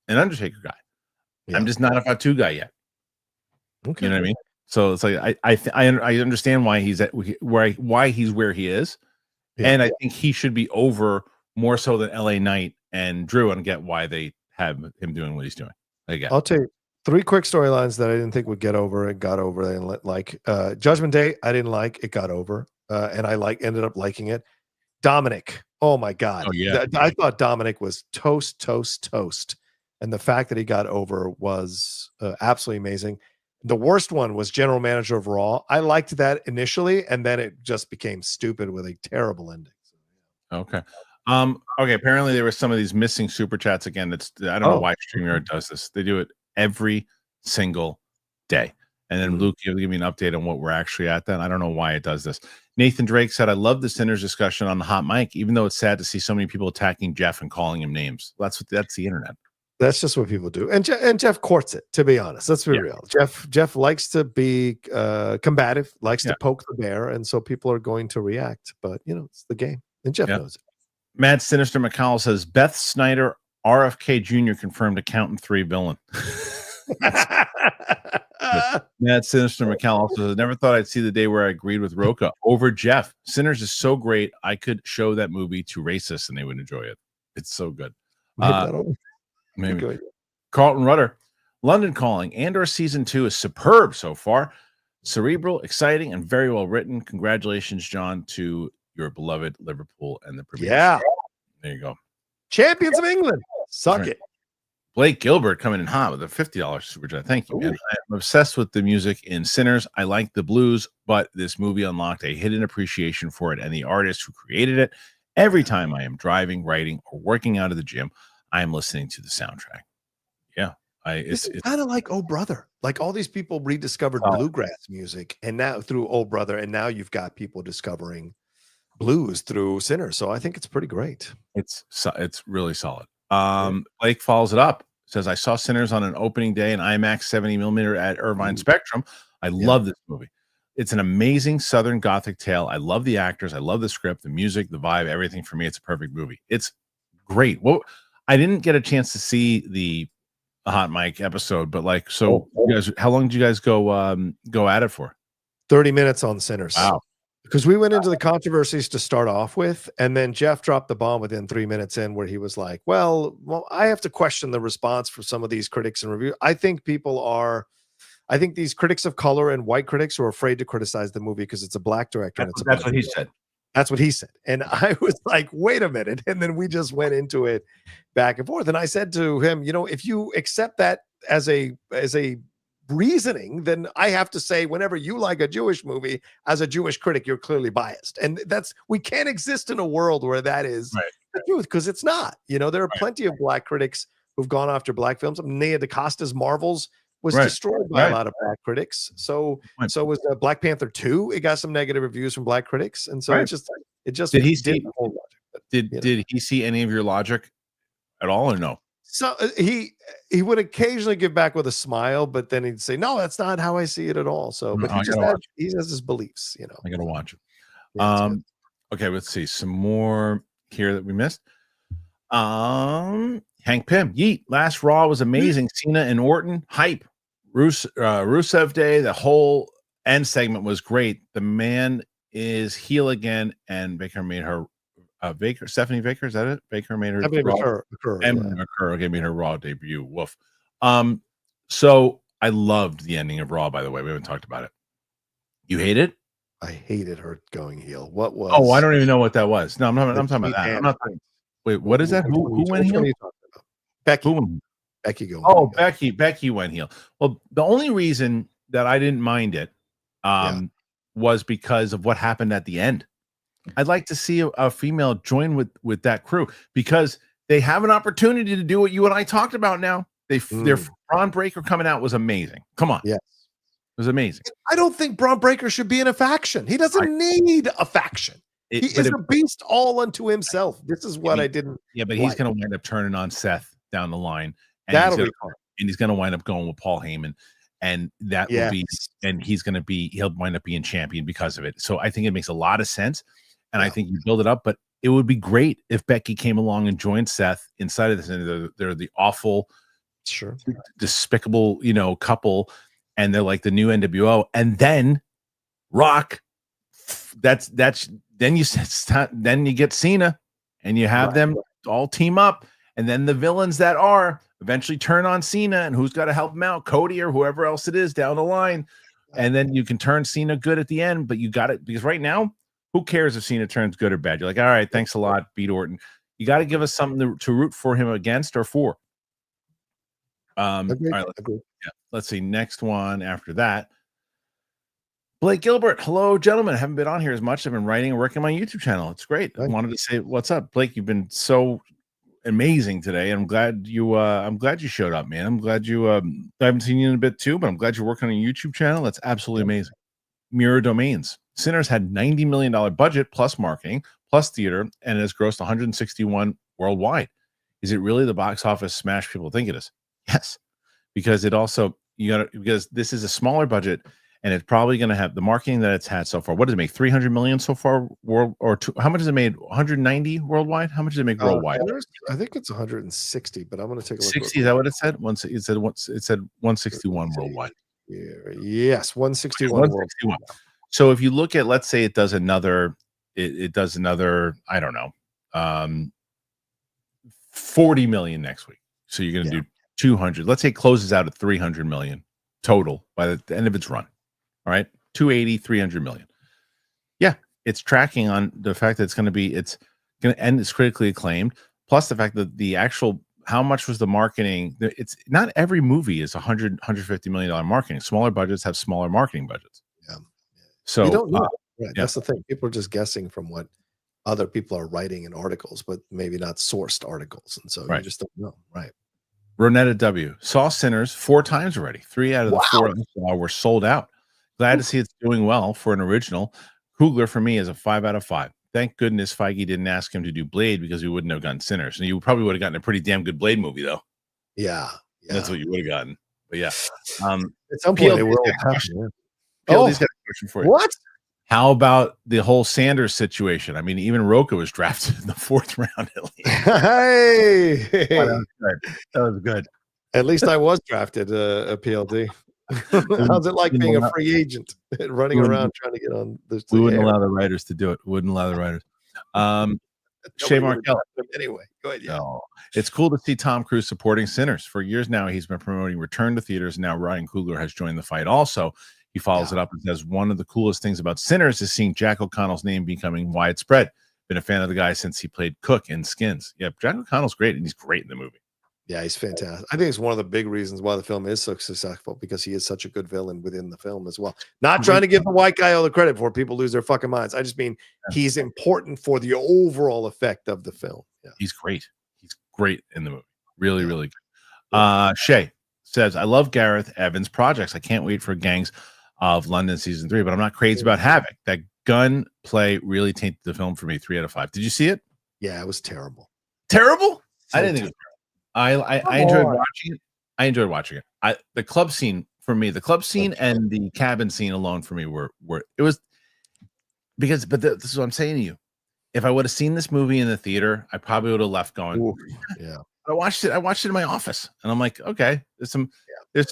an Undertaker guy. Yeah. I'm just not a Fatu guy yet. Okay. You know what I mean? So it's like I understand why he's why he's where he is, and I think he should be over more so than LA Knight and Drew, and get why they have him doing what he's doing. Again, I'll tell you 3 quick storylines that I didn't think would get over. It got over. And like Judgment Day, I didn't like. It got over, and I ended up liking it. Dominic, oh my God, I thought Dominic was toast, and the fact that he got over was absolutely amazing. The worst one was general manager of Raw. I liked that initially, and then it just became stupid with a terrible ending. Okay. Okay. Apparently there were some of these missing super chats again. I don't know why StreamYard does this. They do it every single day. And then Luke, you'll give me an update on what we're actually at then. I don't know why it does this. Nathan Drake said, I love the Sinners discussion on the hot mic, even though it's sad to see so many people attacking Jeff and calling him names. That's the internet. That's just what people do. And Jeff courts it, to be honest. Let's be real. Jeff likes to be combative, likes to poke the bear, and so people are going to react. But, it's the game. And Jeff knows it. Mad Sinister McCall says, Beth Snyder, RFK Jr. confirmed Accountant 3 villain. Mad Sinister McCall says, I never thought I'd see the day where I agreed with Rocha over Jeff. Sinners is so great. I could show that movie to racists and they would enjoy it. It's so good. Maybe. Carlton Rudder, London Calling. Andor season 2 is superb so far. Cerebral, exciting, and very well written. Congratulations, John, to your beloved Liverpool and the Premier. Yeah. There you go. Champions of England. Suck it. Blake Gilbert coming in hot with a $50 super chat. Thank you, man. I'm obsessed with the music in Sinners. I like the blues, but this movie unlocked a hidden appreciation for it and the artist who created it. Every time I am driving, writing, or working out of the gym, I am listening to the soundtrack. Yeah. It's kind of like Oh Brother. Like all these people rediscovered bluegrass music, and now through Oh Brother, and now you've got people discovering blues through Sinners. So I think it's pretty great. It's really solid. Blake follows it up. Says, I saw Sinners on an opening day in IMAX 70mm at Irvine Spectrum. I love this movie. It's an amazing Southern Gothic tale. I love the actors. I love the script, the music, the vibe, everything. For me, it's a perfect movie. It's great. Well, I didn't get a chance to see the hot mic episode, but you guys, how long did you guys go at it for? 30 minutes on Sinners. Wow. Because we went into the controversies to start off with, and then Jeff dropped the bomb within 3 minutes in, where he was like, well, I have to question the response for some of these critics and review. I think these critics of color and white critics are afraid to criticize the movie because it's a black director. That's what he said. That's what he said. And I was like, wait a minute. And then we just went into it back and forth. And I said to him, if you accept that as a reasoning, then I have to say, whenever you like a Jewish movie, as a Jewish critic, you're clearly biased. And we can't exist in a world where that is the truth, because it's not. There are plenty of black critics who've gone after black films. Nia DaCosta's Marvels was destroyed by a lot of black critics. So was Black Panther 2. It got some negative reviews from black critics. And so it just did he see did he see any of your logic at all, or no? So he would occasionally give back with a smile, but then he'd say, no, that's not how I see it at all. So, but he has his beliefs, I gotta watch it. Yeah, okay, let's see some more here that we missed. Hank Pym, yeet. Last Raw was amazing. Cena and Orton, hype. Rusev Day, the whole end segment was great. The man is heel again, and Baker made her Stephanie Baker, is that it? Baker made her made her Raw debut. Woof. So I loved the ending of Raw, by the way. We haven't talked about it. You hate it? I hated her going heel. What was? Oh, I don't even know what that was. No, I'm talking about that. I'm not talking. Wait, what is that? Who went heel? Becky. Becky going. Oh, heel. Becky went heel. Well, the only reason that I didn't mind it was because of what happened at the end. I'd like to see a female join with that crew, because they have an opportunity to do what you and I talked about now. Their Braun Breaker coming out was amazing. Come on. Yes. It was amazing. I don't think Braun Breaker should be in a faction. He doesn't need a faction. He is a beast all unto himself. This is what I didn't. Yeah, but he's going to wind up turning on Seth down the line. And he's going to wind up going with Paul Heyman. and that will be, and he'll wind up being champion because of it. So I think it makes a lot of sense, and I think you build it up. But it would be great if Becky came along and joined Seth inside of this, and they're the awful, despicable, couple, and they're like the new NWO, and then Rock. Then you get Cena, and you have them all team up, and then the villains that are eventually turn on Cena, and who's got to help him out, Cody or whoever else it is down the line, and then you can turn Cena good at the end. But you got it, because right now, who cares if Cena turns good or bad? You're like, all right, thanks a lot, beat Orton. You got to give us something to root for him against or for. All right, let's see. Next one after that. Blake Gilbert. Hello, gentlemen. I haven't been on here as much. I've been writing and working on my YouTube channel. It's great. I wanted to say what's up, Blake. You've been so amazing today. I'm glad you showed up, man. I'm glad you I haven't seen you in a bit too, but I'm glad you're working on a YouTube channel. That's absolutely amazing. Mirror Domains. Sinners had $90 million budget plus marketing plus theater, and it has grossed 161 worldwide. Is it really the box office smash people think it is? Yes, because it also because this is a smaller budget, and it's probably going to have the marketing that it's had so far. What does it make? 300 million so far how much has it made? 190 worldwide? How much did it make worldwide? I think it's 160, but I'm going to take a look. 60, is that what it said? It said 161 worldwide. Yes, 161 worldwide. So if you look at, let's say it does another, I don't know, 40 million next week. So you're going to do 200. Let's say it closes out at 300 million total by the end of its run. All right, 280, 300 million. Yeah, it's tracking on the fact that it's going to end. It's critically acclaimed. Plus the fact that the actual, how much was the marketing? It's not every movie is $150 million marketing. Smaller budgets have smaller marketing budgets. Yeah. So you don't know. That's the thing. People are just guessing from what other people are writing in articles, but maybe not sourced articles. And so you just don't know. Right. Ronetta W. Saw Sinners 4 times already. 3 out of the 4 I saw were sold out. Glad to see it's doing well for an original. Coogler for me is a 5 out of 5. Thank goodness Feige didn't ask him to do Blade, because we wouldn't have gotten Sinners. And you probably would have gotten a pretty damn good Blade movie, though. Yeah. That's what you would have gotten. But yeah. At some point, it will happen. PLD's got a question for you. What? How about the whole Sanders situation? I mean, even Rocha was drafted in the 4th round at least. Hey, that was good. At least I was drafted a PLD. How's it like being a free agent, running around trying to get on this? We wouldn't allow the writers to do it. Shay Markel. Anyway, go ahead. Yeah. No. It's cool to see Tom Cruise supporting Sinners. For years now, he's been promoting Return to theaters, and now Ryan Coogler has joined the fight also. He follows it up and says, one of the coolest things about Sinners is seeing Jack O'Connell's name becoming widespread. Been a fan of the guy since he played Cook in Skins. Yeah, Jack O'Connell's great, and he's great in the movie. Yeah, he's fantastic. I think it's one of the big reasons why the film is so successful, because he is such a good villain within the film as well. Not trying to give the white guy all the credit for people lose their fucking minds. I just mean he's important for the overall effect of the film. Yeah. He's great. He's great in the movie. Really, really good. Shay says, I love Gareth Evans' projects. I can't wait for Gangs of London season 3, but I'm not crazy about Havoc. That gun play really tainted the film for me. 3 out of 5. Did you see it? Yeah, it was terrible. Terrible? I didn't think it was terrible. I enjoyed watching it. I enjoyed watching it. The club scene for me, the club scene and the cabin scene alone for me were it was because, but this is what I'm saying to you. If I would have seen this movie in the theater, I probably would have left going. Ooh, yeah. I watched it in my office, and I'm like, okay, there's some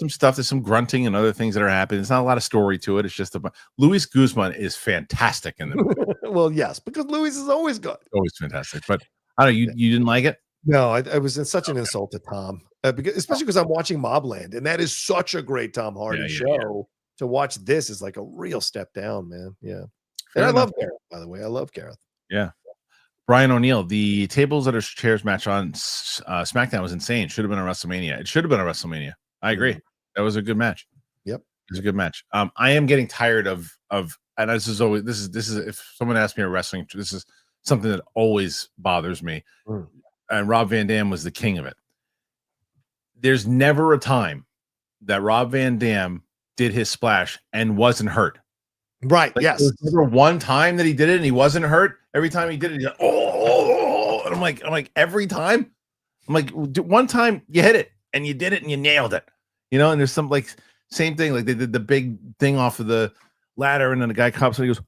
stuff, there's some grunting and other things that are happening. There's not a lot of story to it. It's just Luis Guzman is fantastic in the movie. Well, yes, because Luis is always good. Always fantastic. But I don't know, you didn't like it? No, I was in such an insult to Tom, especially because I'm watching Mobland, and that is such a great Tom Hardy show. Yeah. To watch this is like a real step down, man. Yeah. And I love Gareth, by the way. I love Gareth. Yeah. Brian O'Neill, the tables that are chairs match on SmackDown was insane. Should have been a WrestleMania. It should have been a WrestleMania. I agree. That was a good match. Yep. It was a good match. I am getting tired of and this is if someone asked me a wrestling, this is something that always bothers me. And Rob Van Dam was the king of it. There's never a time that Rob Van Dam did his splash and wasn't hurt. Right. Yes. There's never one time that he did it and he wasn't hurt. Every time he did it, he's like, oh, and I'm like, every time. I'm like, one time you hit it and you did it and you nailed it. And there's some Same thing. Like they did the big thing off of the ladder, and then the guy comes and he goes.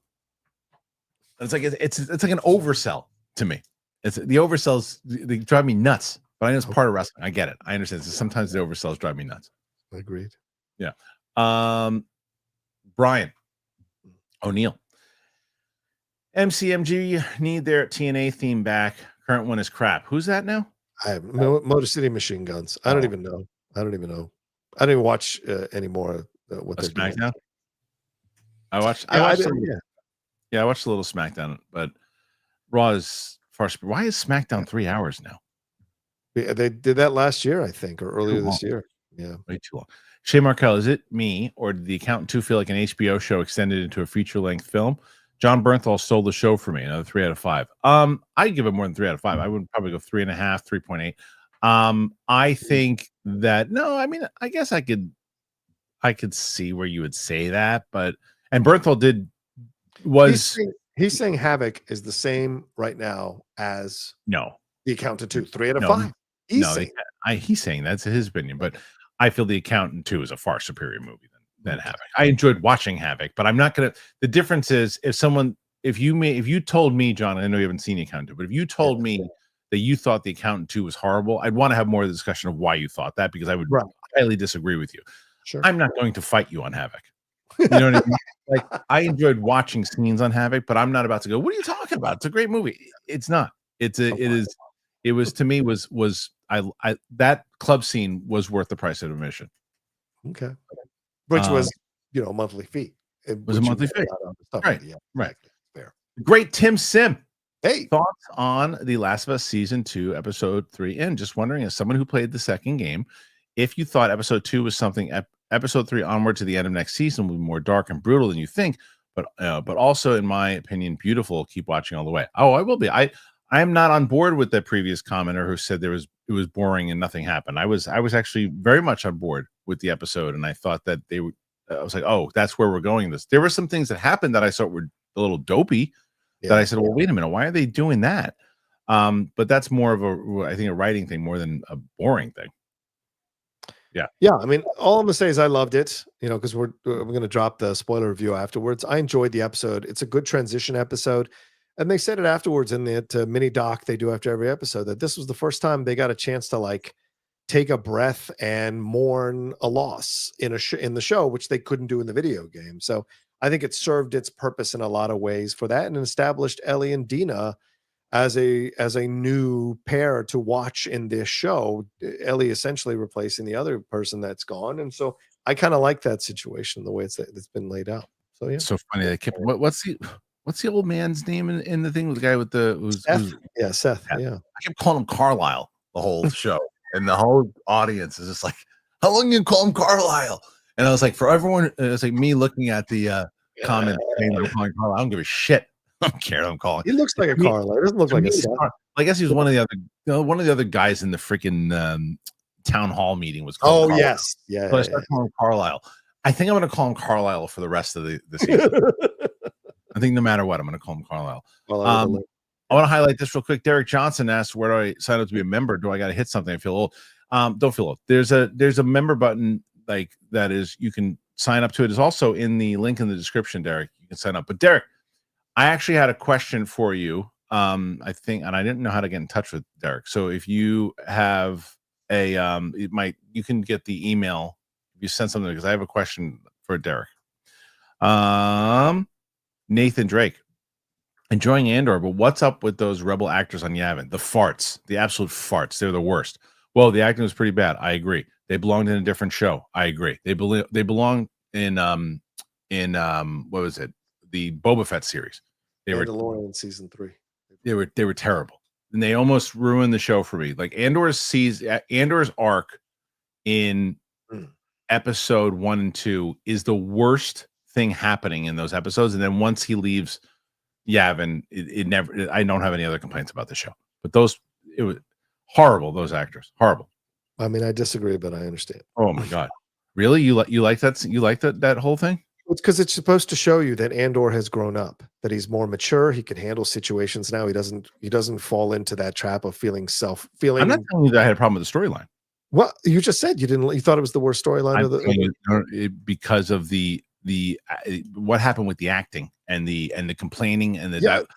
It's like it's like an oversell to me. It's the oversells. They drive me nuts. But I know it's part of wrestling. I get it. I understand. So sometimes the oversells drive me nuts. Agreed. Yeah. Brian O'Neill. MCMG need their TNA theme back. Current one is crap. Who's that now? I have Motor City Machine Guns. I don't even know. I don't even watch anymore what they're SmackDown? doing. I watched a little SmackDown, but Raw is far. Why is SmackDown 3 hours now? Yeah, they did that last year, I think, or earlier this year. Yeah, way too long. Shay Markel, is it me or did the Accountant 2 feel like an HBO show extended into a feature-length film? John Bernthal stole the show for me. Another 3 out of 5. I'd give it more than 3 out of 5. I would probably go 3.5, 3.8. I think that I guess I could see where you would say that, but Bernthal he's saying Havoc is the same right now as the Accountant 2, 3 out of 5. He's saying that's his opinion, but I feel the Accountant 2 is a far superior movie than Havoc. I enjoyed watching Havoc, but I'm not gonna. The difference is if you told me, John, I know you haven't seen the Accountant 2, but if you told me that you thought the Accountant 2 was horrible, I'd want to have more of the discussion of why you thought that, because I would highly disagree with you. Sure. I'm not going to fight you on Havoc. You know what I mean? Like, I enjoyed watching scenes on Havoc, but I'm not about to go, what are you talking about? It's a great movie. It's not. It was to me was that club scene was worth the price of admission. Okay. Which was, a monthly fee. It was a monthly fee. Right. Yeah, right. Fair. Great Tim Sim. Hey. Thoughts on The Last of Us Season 2, Episode 3? And just wondering, as someone who played the second game, if you thought Episode 2 was something Episode 3 onward to the end of next season will be more dark and brutal than you think, but also, in my opinion, beautiful. Keep watching all the way. Oh, I will be. I am not on board with the previous commenter who said it was boring and nothing happened. I was actually very much on board with the episode, and I thought that I was like, oh, that's where we're going. There were some things that happened that I thought were a little dopey. That I said, well, wait a minute, why are they doing that? But that's more of a writing thing more than a boring thing. Yeah. I mean, all I'm gonna say is I loved it, because we're gonna drop the spoiler review afterwards. I enjoyed the episode. It's a good transition episode, and they said it afterwards in the mini doc they do after every episode that this was the first time they got a chance to take a breath and mourn a loss in the show, which they couldn't do in the video game. So I think it served its purpose in a lot of ways for that, and established Ellie and Dina as a new pair to watch in this show. Ellie essentially replacing the other person that's gone, and so I kind of like that situation, the way it's been laid out. So yeah, so funny. They kept what's the old man's name in the thing with the guy with the Seth. Yeah, I kept calling him Carlisle the whole show, and the whole audience is just like, how long you call him Carlisle? And I was like, for everyone, it was like me looking at the comment saying I'm calling Carlisle. I don't give a shit. I don't care. I'm calling. He looks like a Carlisle. It doesn't look like a Seth. I guess he was one of the other guys in the freaking town hall meeting was called. Oh, yes. Yeah. So I started calling him Carlisle. I think I'm going to call him Carlisle for the rest of the season. I think no matter what, I'm going to call him Carlisle. Well, I want to highlight this real quick. Derek Johnson asked, where do I sign up to be a member? Do I got to hit something? I feel old. Don't feel old. There's a member button like that is, you can sign up to it. Is also in the link in the description, Derek. You can sign up. But Derek, I actually had a question for you. I think, and I didn't know how to get in touch with Derek. So if you have you can get the email if you send something, because I have a question for Derek. Nathan Drake, enjoying Andor, but what's up with those rebel actors on Yavin? The farts, the absolute farts. They're the worst. Well, the acting was pretty bad. I agree. They belonged in a different show. I agree. They belong in what was it? The Boba Fett series. They were Mandalorian season 3. They were terrible, and they almost ruined the show for me. Like Andor's arc in episode 1 and 2 is the worst thing happening in those episodes, and then once he leaves Yavin, it never. I don't have any other complaints about the show, but it was horrible. Those actors, horrible. I mean, I disagree, but I understand. Oh my god, really? You like that? You like that whole thing? It's because it's supposed to show you that Andor has grown up, that he's more mature. He can handle situations now. He doesn't fall into that trap of feeling. I'm not telling you that I had a problem with the storyline. Well, you just said you thought it was the worst storyline of the because of the what happened with the acting and the complaining and that.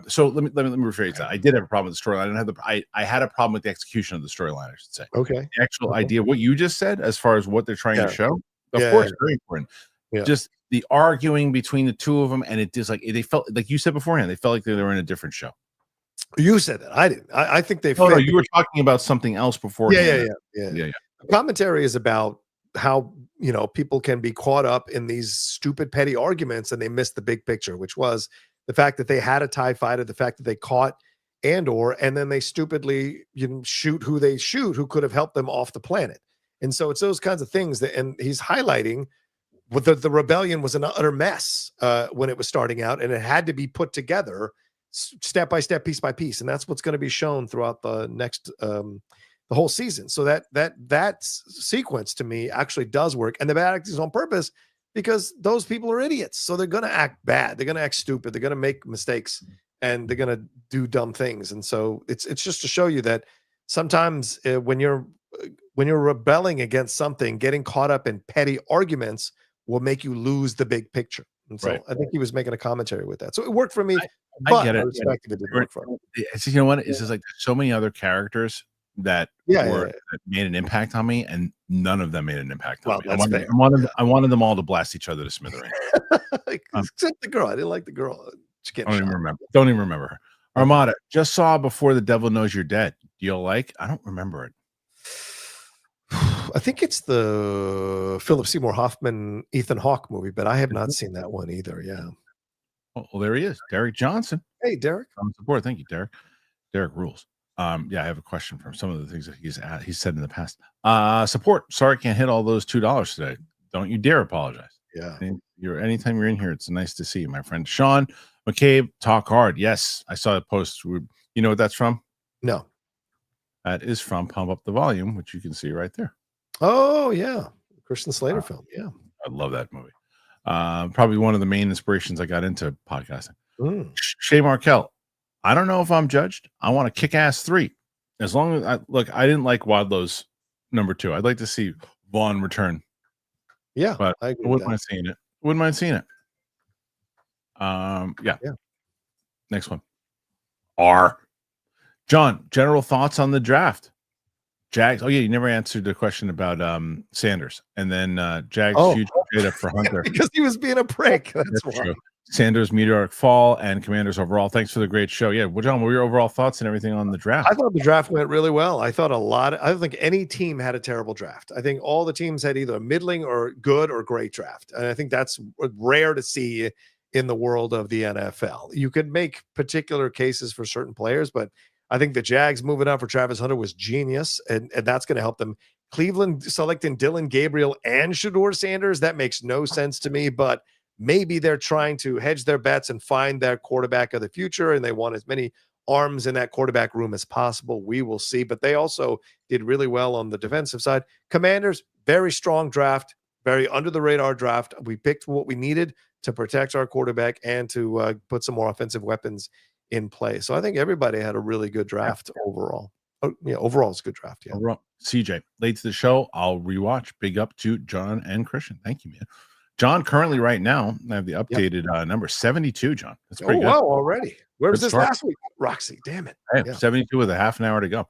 So let me rephrase that. I did have a problem with the storyline. I had a problem with the execution of the storyline, I should say. Okay. The actual idea, what you just said, as far as what they're trying to show, of Yeah. course, very important. Yeah. Just the arguing between the two of them, and it just like they felt like you said beforehand, they felt like they were in a different show. You said that. I didn't. I think they. No, you were talking about something else before. Yeah. Commentary is about how people can be caught up in these stupid petty arguments and they miss the big picture, which was the fact that they had a TIE fighter, the fact that they caught Andor, and then they stupidly shoot who could have helped them off the planet. And so it's those kinds of things and he's highlighting what the rebellion was an utter mess when it was starting out, and it had to be put together step by step, piece by piece, and that's what's going to be shown throughout the next the whole season. So that sequence to me actually does work, and the bad acting is on purpose because those people are idiots. So they're going to act bad, they're going to act stupid, they're going to make mistakes, and they're going to do dumb things. And so it's just to show you that sometimes when you're rebelling against something, getting caught up in petty arguments will make you lose the big picture. And so I think he was making a commentary with that. So it worked for me. I get it. I respect it didn't work for him. You know what? It's just like so many other characters that that made an impact on me, and none of them made an impact on me. I wanted them all to blast each other to smithereens. Except the girl. I didn't like the girl. Don't even remember her. Armada, just saw Before the Devil Knows You're Dead. Do you like? I don't remember it. I think it's the Philip Seymour Hoffman, Ethan Hawke movie, but I have not seen that one either. Yeah. Well, there he is, Derek Johnson. Hey, Derek. On support. Thank you, Derek. Derek rules. I have a question from some of the things that he's said in the past. Support. Sorry, can't hit all those $2 today. Don't you dare apologize. Yeah. Anytime you're in here, it's nice to see you, my friend. Sean McCabe, talk hard. Yes, I saw a post. You know what that's from? No. That is from Pump Up the Volume, which you can see right there. Oh, yeah. Christian Slater film. Yeah. I love that movie. Probably one of the main inspirations I got into podcasting. Shay Markel. I don't know if I'm judged. I want to kick ass 3. As long as I didn't like Wadlow's number 2. I'd like to see Vaughn return. Yeah. But I wouldn't mind seeing it. Wouldn't mind seeing it. Yeah. Next one. John, general thoughts on the draft. Jags. Oh yeah, you never answered the question about Sanders, and then Jags huge trade up for Hunter because he was being a prick. That's why. True. Sanders meteoric fall and Commanders overall. Thanks for the great show. Yeah, well, John, what were your overall thoughts and everything on the draft? I thought the draft went really well. I thought I don't think any team had a terrible draft. I think all the teams had either a middling or good or great draft, and I think that's rare to see in the world of the NFL. You could make particular cases for certain players, but I think the Jags moving out for Travis Hunter was genius, and that's going to help them. Cleveland selecting Dylan Gabriel and Shedeur Sanders, that makes no sense to me, but maybe they're trying to hedge their bets and find their quarterback of the future, and they want as many arms in that quarterback room as possible. We will see, but they also did really well on the defensive side. Commanders, very strong draft, very under-the-radar draft. We picked what we needed to protect our quarterback and to put some more offensive weapons in play. So I think everybody had a really good draft overall. Overall it's a good draft. Yeah. Overall, CJ, late to the show. I'll rewatch. Big up to John and Kristian. Thank you, man. John, currently right now, I have the updated number 72, John. That's pretty good. Wow, already. Where was this last week? Roxy, damn it. Hey, 72 with a half an hour to go.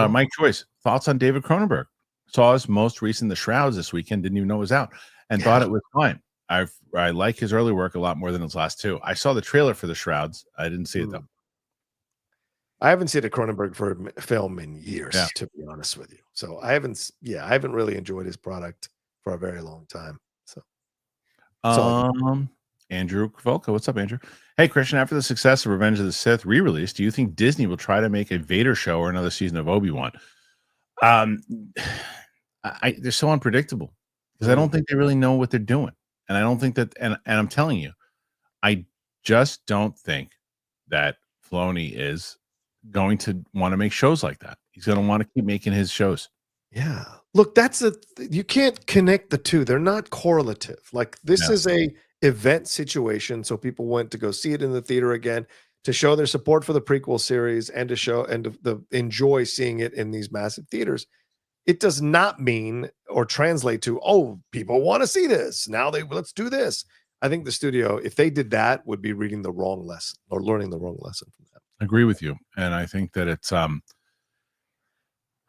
Mike Joyce, thoughts on David Cronenberg? Saw his most recent The Shrouds this weekend, didn't even know it was out, and thought it was fine. I like his early work a lot more than his last 2. I saw the trailer for The Shrouds. I didn't see it though. I haven't seen a Cronenberg film in years, to be honest with you. So I haven't really enjoyed his product for a very long time. So, Andrew Kvolka, what's up, Andrew? Hey, Kristian, after the success of Revenge of the Sith re-release, do you think Disney will try to make a Vader show or another season of Obi-Wan? They're so unpredictable because I don't think they really know what they're doing. And I don't think that, and I'm telling you, I just don't think that Filoni is going to want to make shows like that. He's going to want to keep making his shows. Yeah. Look, you can't connect the two. They're not correlative. Like this is a event situation. So people went to go see it in the theater again to show their support for the prequel series and to show and to enjoy seeing it in these massive theaters. it does not mean or translate to, oh, people want to see this. Now let's do this. I think the studio, if they did that, would be reading the wrong lesson or learning the wrong lesson from that. I agree with you. And I think that it's I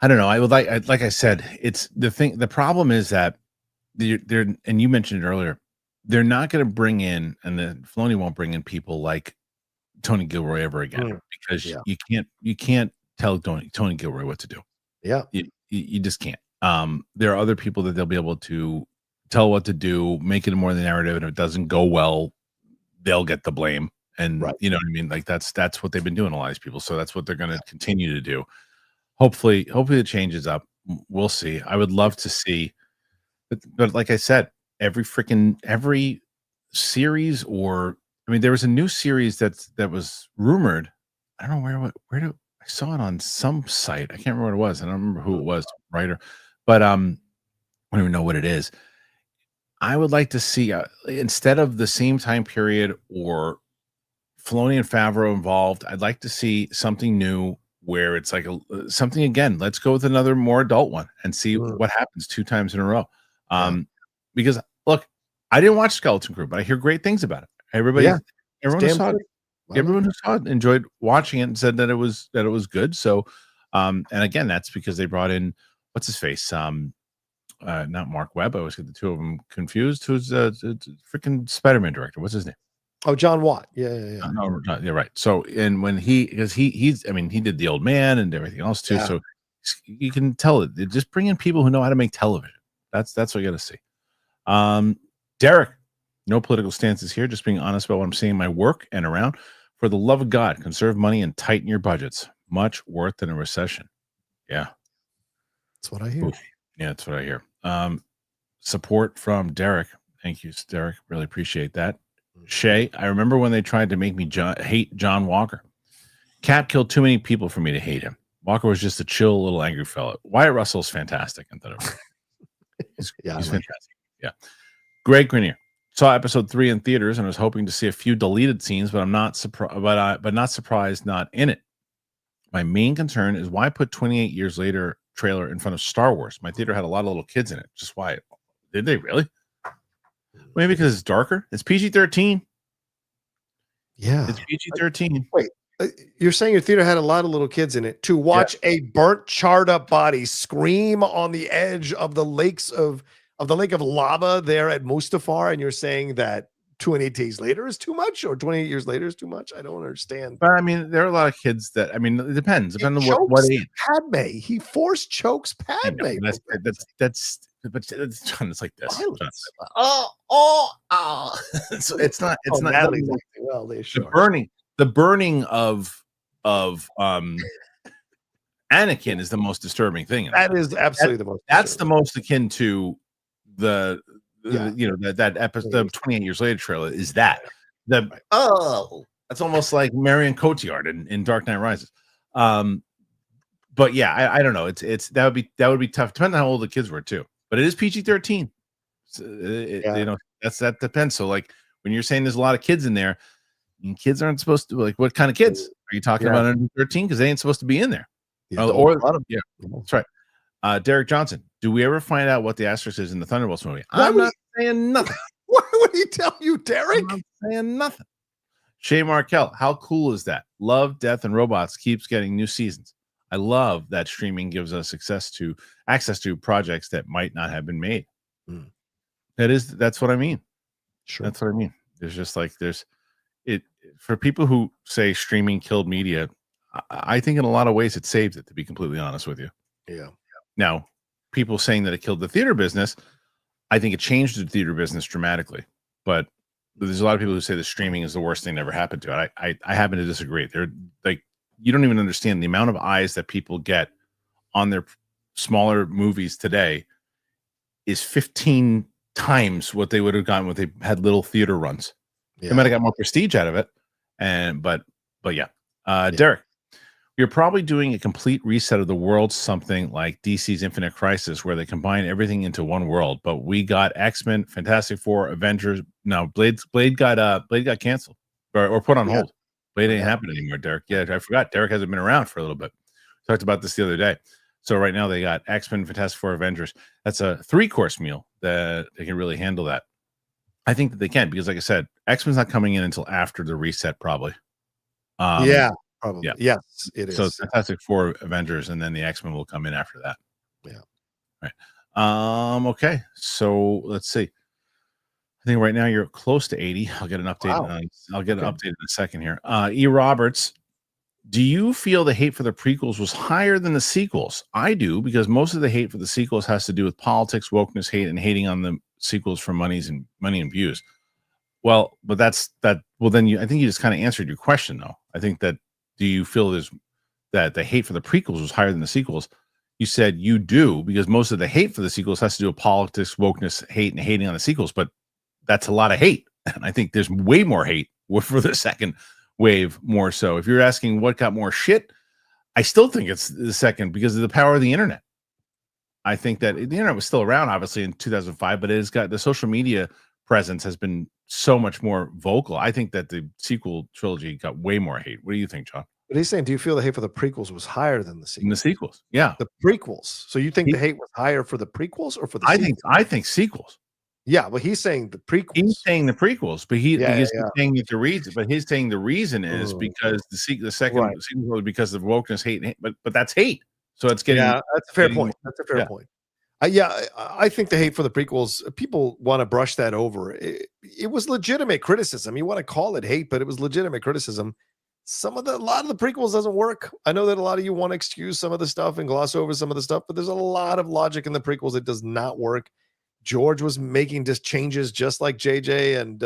don't know. I would like I said, it's the problem is that they're and you mentioned it earlier, they're not going to bring in, and the Filoni won't bring in people like Tony Gilroy ever again, because you can't tell Tony Gilroy what to do. Yeah. You just can't. There are other people that they'll be able to tell what to do, make it more the narrative, and if it doesn't go well, they'll get the blame. And you know what I mean? Like that's what they've been doing, a lot of these people. So that's what they're going to continue to do. Hopefully it changes up. We'll see. I would love to see, but like I said, every series, or I mean, there was a new series that was rumored. I don't know where I saw it on some site. I can't remember what it was. I don't remember who it was, writer, but I don't even know what it is. I would like to see instead of the same time period or Filoni and Favreau involved, I'd like to see something new where it's like something again. Let's go with another more adult one and see what happens 2 times in a row. Because look, I didn't watch Skeleton Crew, but I hear great things about it. Everyone who saw it, everyone who saw it enjoyed watching it and said that it was good. So, and again, that's because they brought in what's his face, not Mark Webb. I always get the two of them confused. Who's freaking Spiderman director? What's his name? Oh, John Watt. Yeah. No, yeah, right. So, and when because he's, I mean, he did The Old Man and everything else too. So you can tell it. Just bring in people who know how to make television. That's what you got to see. Derek, no political stances here. Just being honest about what I'm seeing in my work and around. For the love of God, conserve money and tighten your budgets. Much worse than a recession. Yeah, that's what I hear. Oof. Yeah, that's what I hear. Support from Derek. Thank you, Derek. Really appreciate that. Shay, I remember when they tried to make me hate John Walker. Cap killed too many people for me to hate him. Walker was just a chill, little angry fellow. Wyatt Russell's fantastic. He's fantastic. Yeah. Greg Grenier saw episode 3 in theaters and was hoping to see a few deleted scenes, but I'm not surprised. But not surprised, not in it. My main concern is why put 28 years later trailer in front of Star Wars. My theater had a lot of little kids in it. Just why? Did they really? Maybe because it's darker. It's PG-13. Yeah, it's PG-13. Wait, you're saying your theater had a lot of little kids in it to watch a burnt, charred up body scream on the edge of the lake of lava there at Mustafar, and you're saying that 28 days later is too much, or 28 years later is too much? I don't understand. But I mean, there are a lot of kids that, I mean, it depends. Depending on what age. Padme, he force chokes Padme. That's it's like this. So it's not. Well, they sure. The burning of Anakin is the most disturbing thing. That is absolutely the most. That's the most akin to that episode, the 28 years later trailer is that that's almost like Marion Cotillard in Dark Knight Rises. But yeah, I don't know. It's that would be tough. Depending on how old the kids were too. But it is PG-13. So that depends. So like when you're saying there's a lot of kids in there, and kids aren't supposed to, like, what kind of kids are you talking about under 13? Because they ain't supposed to be in there. That's right. Derek Johnson, do we ever find out what the asterisk is in the Thunderbolts movie? I'm not saying nothing. Why would he tell you, Derek? I'm not saying nothing. Shay Markel, how cool is that? Love, Death, and Robots keeps getting new seasons. I love that streaming gives us access to projects that might not have been made. That's what I mean. Sure. That's what I mean. There's just like for people who say streaming killed media, I think in a lot of ways it saved it, to be completely honest with you. Yeah. Now, people saying that it killed the theater business, I think it changed the theater business dramatically. But there's a lot of people who say that streaming is the worst thing that ever happened to it. I happen to disagree. They're like, you don't even understand the amount of eyes that people get on their smaller movies today is 15 times what they would have gotten when they had little theater runs. They might have got more prestige out of it. But Derek, you're probably doing a complete reset of the world, something like DC's Infinite Crisis, where they combine everything into one world. But we got X-Men, Fantastic Four, Avengers. No, Blade got canceled or put on hold. Blade ain't happening anymore, Derek. Yeah, I forgot. Derek hasn't been around for a little bit. Talked about this the other day. So right now they got X-Men, Fantastic Four, Avengers. That's a 3-course meal that they can really handle that. I think that they can, because like I said, X-Men's not coming in until after the reset, probably. Yeah, probably. Yeah. Yes, it is. So Fantastic Four, Avengers, and then the X-Men will come in after that. Yeah. Right. Okay. So let's see. I think right now you're close to 80. I'll get an update. Wow. I'll get an update in a second here. E. Roberts, do you feel the hate for the prequels was higher than the sequels? I do, because most of the hate for the sequels has to do with politics, wokeness, hate, and hating on the sequels for money and views. Well, but that's that. Well, then I think you just kind of answered your question, though. I think that, do you feel that the hate for the prequels was higher than the sequels? You said you do, because most of the hate for the sequels has to do with politics, wokeness, hate, and hating on the sequels. But that's a lot of hate. And I think there's way more hate for the second wave, more so. If you're asking what got more shit, I still think it's the second, because of the power of the internet. I think that the internet was still around, obviously, in 2005, but it has got, the social media presence has been so much more vocal. I think that the sequel trilogy got way more hate. What do you think, John? But he's saying, do you feel the hate for the prequels was higher than the sequels? In the sequels, yeah. The prequels. So you think the hate was higher for the prequels or for the sequels? I think sequels. Yeah, but he's saying the prequels. He's saying the prequels, but he's saying that the reason. But he's saying the reason is because the second sequel was because of wokeness, hate, but that's hate. So it's getting that's a fair point. That's a fair point. I think the hate for the prequels, people want to brush that over. It was legitimate criticism. You want to call it hate, but it was legitimate criticism. A lot of the prequels doesn't work. I know that a lot of you want to excuse some of the stuff and gloss over some of the stuff, but there's a lot of logic in the prequels. It does not work. George was making just changes just like JJ and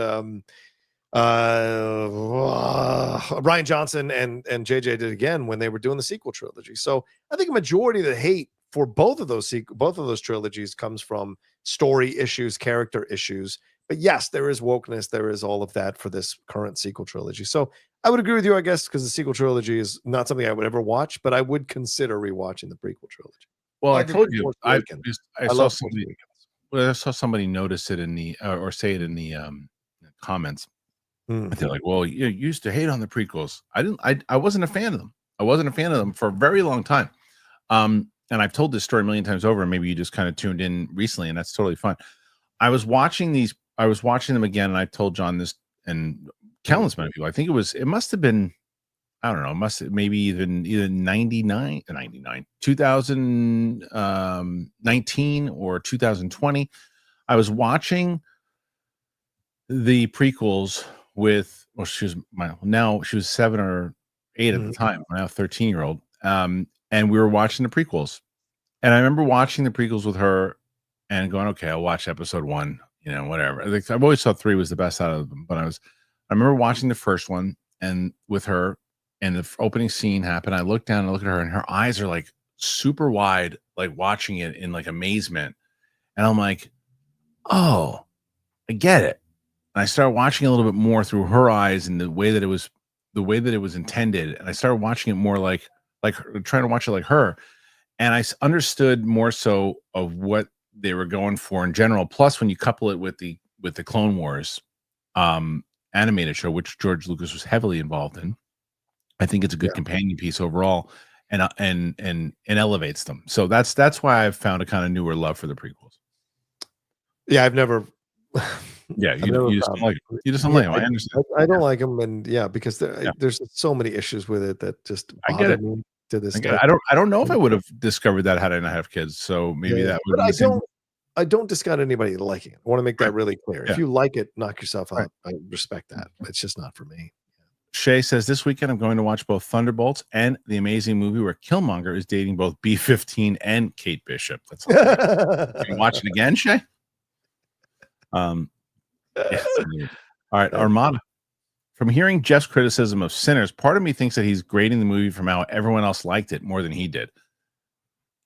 Rian Johnson and JJ did again when they were doing the sequel trilogy. So I think a majority of the hate for both of those trilogies comes from story issues, character issues. But yes, there is wokeness. There is all of that for this current sequel trilogy. So I would agree with you, I guess, because the sequel trilogy is not something I would ever watch, but I would consider rewatching the prequel trilogy. Well, I told you, I saw somebody notice it in the or say it in the comments. They're like, "Well, you used to hate on the prequels." I wasn't a fan of them. I wasn't a fan of them for a very long time. And I've told this story a million times over, and maybe you just kind of tuned in recently, and that's totally fine. I was watching them again, and I told John this and countless many people. I think it must have been, I don't know, maybe even either 2019 or 2020. I was watching the prequels with, well, she was 7 or 8 at the time, now 13-year-old. And we were watching the prequels. And I remember watching the prequels with her and going, okay, I'll watch episode 1, whatever. I've always thought 3 was the best out of them, but I remember watching the first one and with her, and the opening scene happened. I looked down and look at her, and her eyes are like super wide, like watching it in like amazement. And I'm like, oh, I get it. And I started watching a little bit more through her eyes and the way that it was intended. And I started watching it more like trying to watch it like her. And I understood more so of what they were going for in general. Plus, when you couple it with the Clone Wars animated show, which George Lucas was heavily involved in, I think it's a good companion piece overall, and elevates them. So that's why I've found a kind of newer love for the prequels. Yeah, I've never. Yeah, you just don't like them. You just don't like them. I understand. I don't like them, and because there's so many issues with it that just bother me to this day. I don't know if I would have discovered that had I not have kids. So maybe that would. But I don't discount anybody liking it. I want to make that really clear. Yeah. If you like it, knock yourself out. I respect that. It's just not for me. Shay says, this weekend I'm going to watch both Thunderbolts and the amazing movie where Killmonger is dating both B-15 and Kate Bishop. That's you watch it again, Shay? All right, Armada. From hearing Jeff's criticism of Sinners, part of me thinks that he's grading the movie from how everyone else liked it more than he did.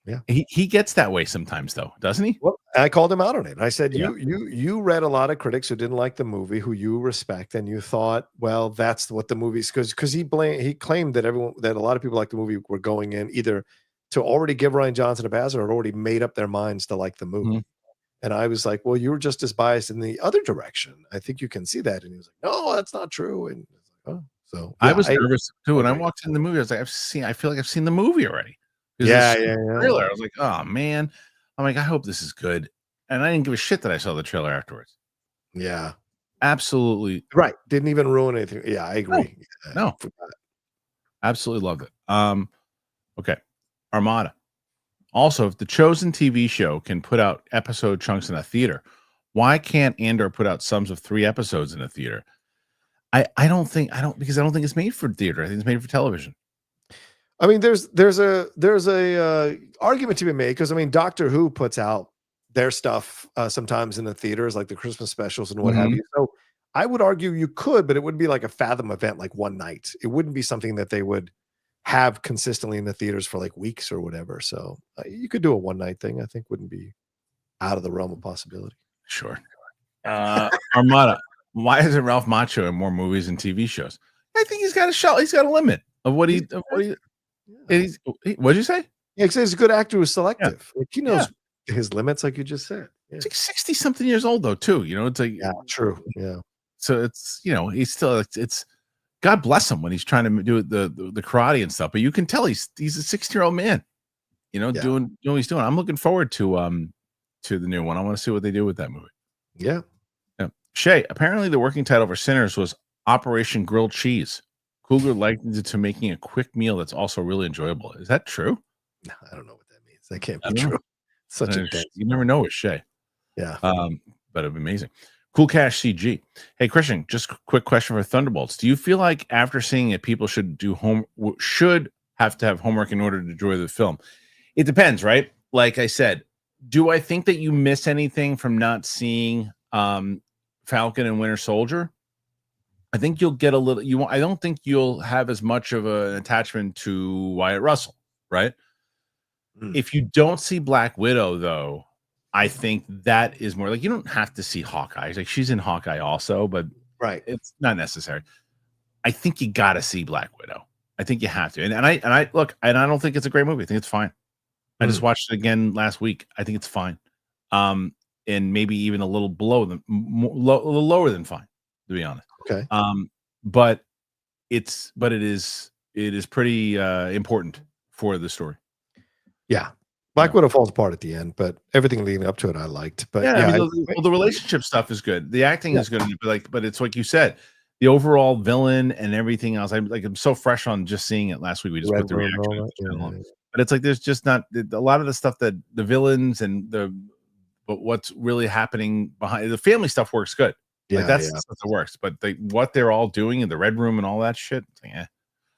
Yeah, he gets that way sometimes, though, doesn't he? Well, I called him out on it. I said, you read a lot of critics who didn't like the movie, who you respect, and you thought, well, that's what the movie's because he claimed that a lot of people like the movie were going in either to already give Rian Johnson a pass or had already made up their minds to like the movie. Mm-hmm. And I was like, well, you were just as biased in the other direction. I think you can see that. And he was like, no, that's not true. And I was like, oh, so I was nervous too. When I walked in the movie, I was like, I feel like I've seen the movie already. Yeah. Trailer. I was like, oh man. I'm like, I hope this is good. And I didn't give a shit that I saw the trailer afterwards. Yeah. Absolutely. Right. Didn't even ruin anything. Yeah, I agree. No. Absolutely loved it. Okay. Armada. Also, if the Chosen TV show can put out episode chunks in a theater, why can't Andor put out sums of 3 episodes in a theater? I don't think it's made for theater. I think it's made for television. I mean, there's a argument to be made because I mean, Doctor Who puts out their stuff sometimes in the theaters, like the Christmas specials and what have you. So I would argue you could, but it would be like a Fathom event, like one night. It wouldn't be something that they would have consistently in the theaters for like weeks or whatever. So you could do a one night thing. I think wouldn't be out of the realm of possibility. Sure. Armada. Why isn't Ralph Macchio in more movies and TV shows? I think he's got a show. He's got a limit of what he. What'd you say? Yeah, he's a good actor who's selective. Yeah. Like he knows his limits, like you just said. Yeah. He's like 60 something years old though, too. You know, it's like true. Yeah. So it's he's still it's God bless him when he's trying to do the karate and stuff, but you can tell he's a 60-year-old man, doing what he's doing. I'm looking forward to the new one. I want to see what they do with that movie. Yeah. Shay, apparently the working title for Sinners was Operation Grilled Cheese. Coogler likened it to making a quick meal that's also really enjoyable. Is that true? No, I don't know what that means. That can't be true. Such a you never know with Shay. Yeah. But it'd be amazing. Cool Cash CG. Hey, Kristian, just a quick question for Thunderbolts. Do you feel like after seeing it, people should have to have homework in order to enjoy the film? It depends, right? Like I said, do I think that you miss anything from not seeing Falcon and Winter Soldier? I think you'll get a little. I don't think you'll have as much of an attachment to Wyatt Russell, right? If you don't see Black Widow, though, I think that is more like you don't have to see Hawkeye. Like she's in Hawkeye also, but it's not necessary. I think you got to see Black Widow. I think you have to. And I look, and I don't think it's a great movie. I think it's fine. I just watched it again last week. I think it's fine. And maybe even a little below a little lower than fine, to be honest. Okay. But it is pretty important for the story. Yeah. Black Widow falls apart at the end, but everything leading up to it I liked. But the relationship stuff is good. The acting is good, but it's like you said, the overall villain and everything else. I'm so fresh on just seeing it last week. We just put the reaction. But it's like there's just not a lot of the stuff that the the villains but what's really happening behind the family stuff works good. Yeah, like that's the stuff that works. But what they're all doing in the Red Room and all that shit.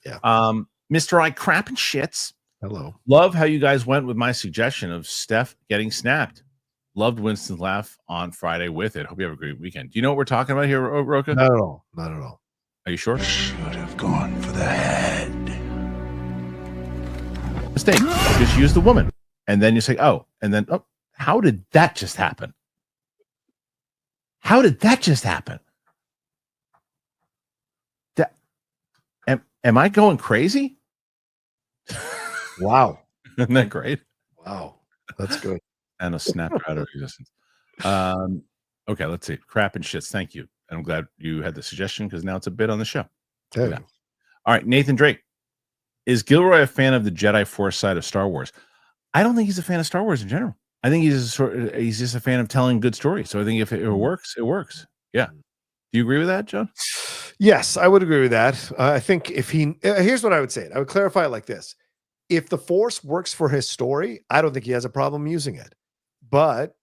Mr. I crap and shits. Hello. Love how you guys went with my suggestion of Steph getting snapped. Loved Winston's laugh on Friday with it. Hope you have a great weekend. Do you know what we're talking about here, Rocha? Not at all. Not at all. Are you sure? Should have gone for the head. Mistake. Just use the woman. And then you say, how did that just happen? How did that just happen? Am I going crazy? Wow. Isn't that great? Wow. That's good. And a snap out of existence. Okay, let's see. Crap and shits. Thank you. And I'm glad you had the suggestion because now it's a bit on the show. Hey. All right, Nathan Drake. Is Gilroy a fan of the Jedi Force side of Star Wars? I don't think he's a fan of Star Wars in general. I think he's just a fan of telling good stories. So I think if it works, it works. Yeah. Do you agree with that, John? Yes, I would agree with that. I think if here's what I would say. I would clarify it like this. If the Force works for his story, I don't think he has a problem using it. But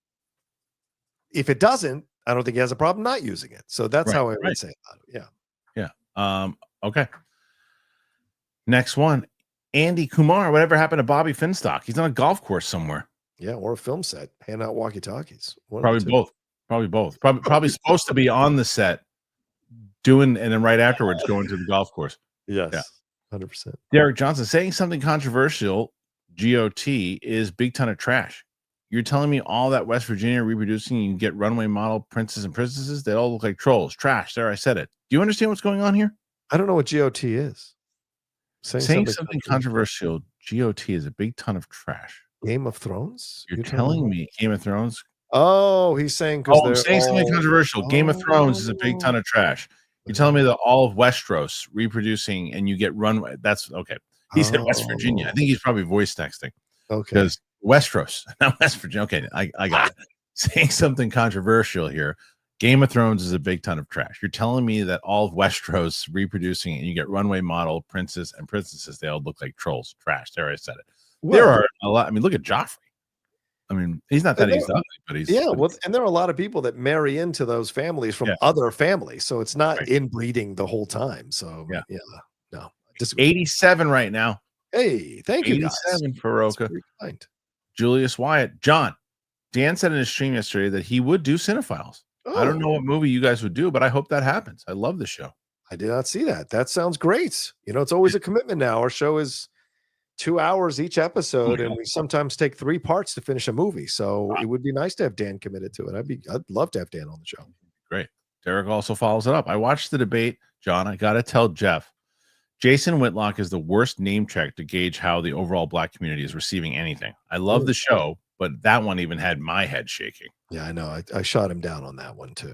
if it doesn't, I don't think he has a problem not using it. So that's how I would say about it. Yeah. Yeah. Okay. Next one. Andy Kumar. Whatever happened to Bobby Finstock? He's on a golf course somewhere. Yeah, or a film set. Hand out walkie-talkies. Probably both. Probably supposed to be on the set doing, and then right afterwards going to the golf course. Yes. Yeah. 100%. Derek Johnson saying something controversial. GOT is big ton of trash. You're telling me all that West Virginia reproducing, you can get runway model princes and princesses? They all look like trolls. Trash. There, I said it. Do you understand what's going on here? I don't know what GOT is. Saying something controversial. GOT is a big ton of trash. Game of Thrones? You're telling me Game of Thrones? Oh, he's saying saying something controversial. Game of Thrones is a big ton of trash. You're telling me that all of Westeros reproducing and you get runway. That's okay. He said West Virginia. I think he's probably voice texting. Okay. Because Westeros, not West Virginia. Okay, I got it. Saying something controversial here. Game of Thrones is a big ton of trash. You're telling me that all of Westeros reproducing it, and you get runway model princes and princesses, they all look like trolls. Trash. There, I said it. Well, there are a lot. I mean, look at Joffrey. I mean, he's not that easy, but he's and there are a lot of people that marry into those families from other families, so it's not inbreeding the whole time. So no, just 87 right now. Hey, thank you, guys. 87 for Rocha. Julius Wyatt. John, Dan said in his stream yesterday that he would do Cinephiles. I don't know what movie you guys would do, but I hope that happens. I love the show. I did not see that. That sounds great. You know, it's always a commitment now. Our show is 2 hours each episode, and we sometimes take 3 parts to finish a movie. So it would be nice to have Dan committed to it. I'd love to have Dan on the show. Great. Derek also follows it up. I watched the debate, John. I got to tell Jeff, Jason Whitlock is the worst name check to gauge how the overall Black community is receiving anything. I love the show, but that one even had my head shaking. Yeah, I know. I shot him down on that one too.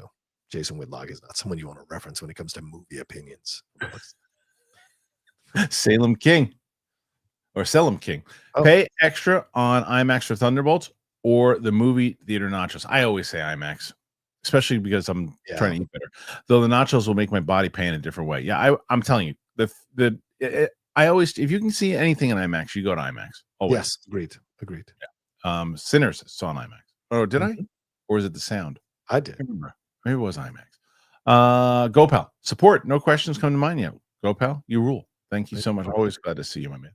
Jason Whitlock is not someone you want to reference when it comes to movie opinions. Salem King. Or Salem King. Pay extra on IMAX for Thunderbolts or the movie theater nachos. I always say IMAX, especially because I'm trying to eat better. Though the nachos will make my body pay in a different way. Yeah, I'm telling you, I always, if you can see anything in IMAX, you go to IMAX. Always. Yes, agreed. Yeah. Sinners saw in IMAX. Oh, did I? Or is it the sound? I did. I remember. Maybe it was IMAX. GoPal. Support. No questions come to mind yet. GoPal, you rule. Thank you so much. Always glad to see you, my man.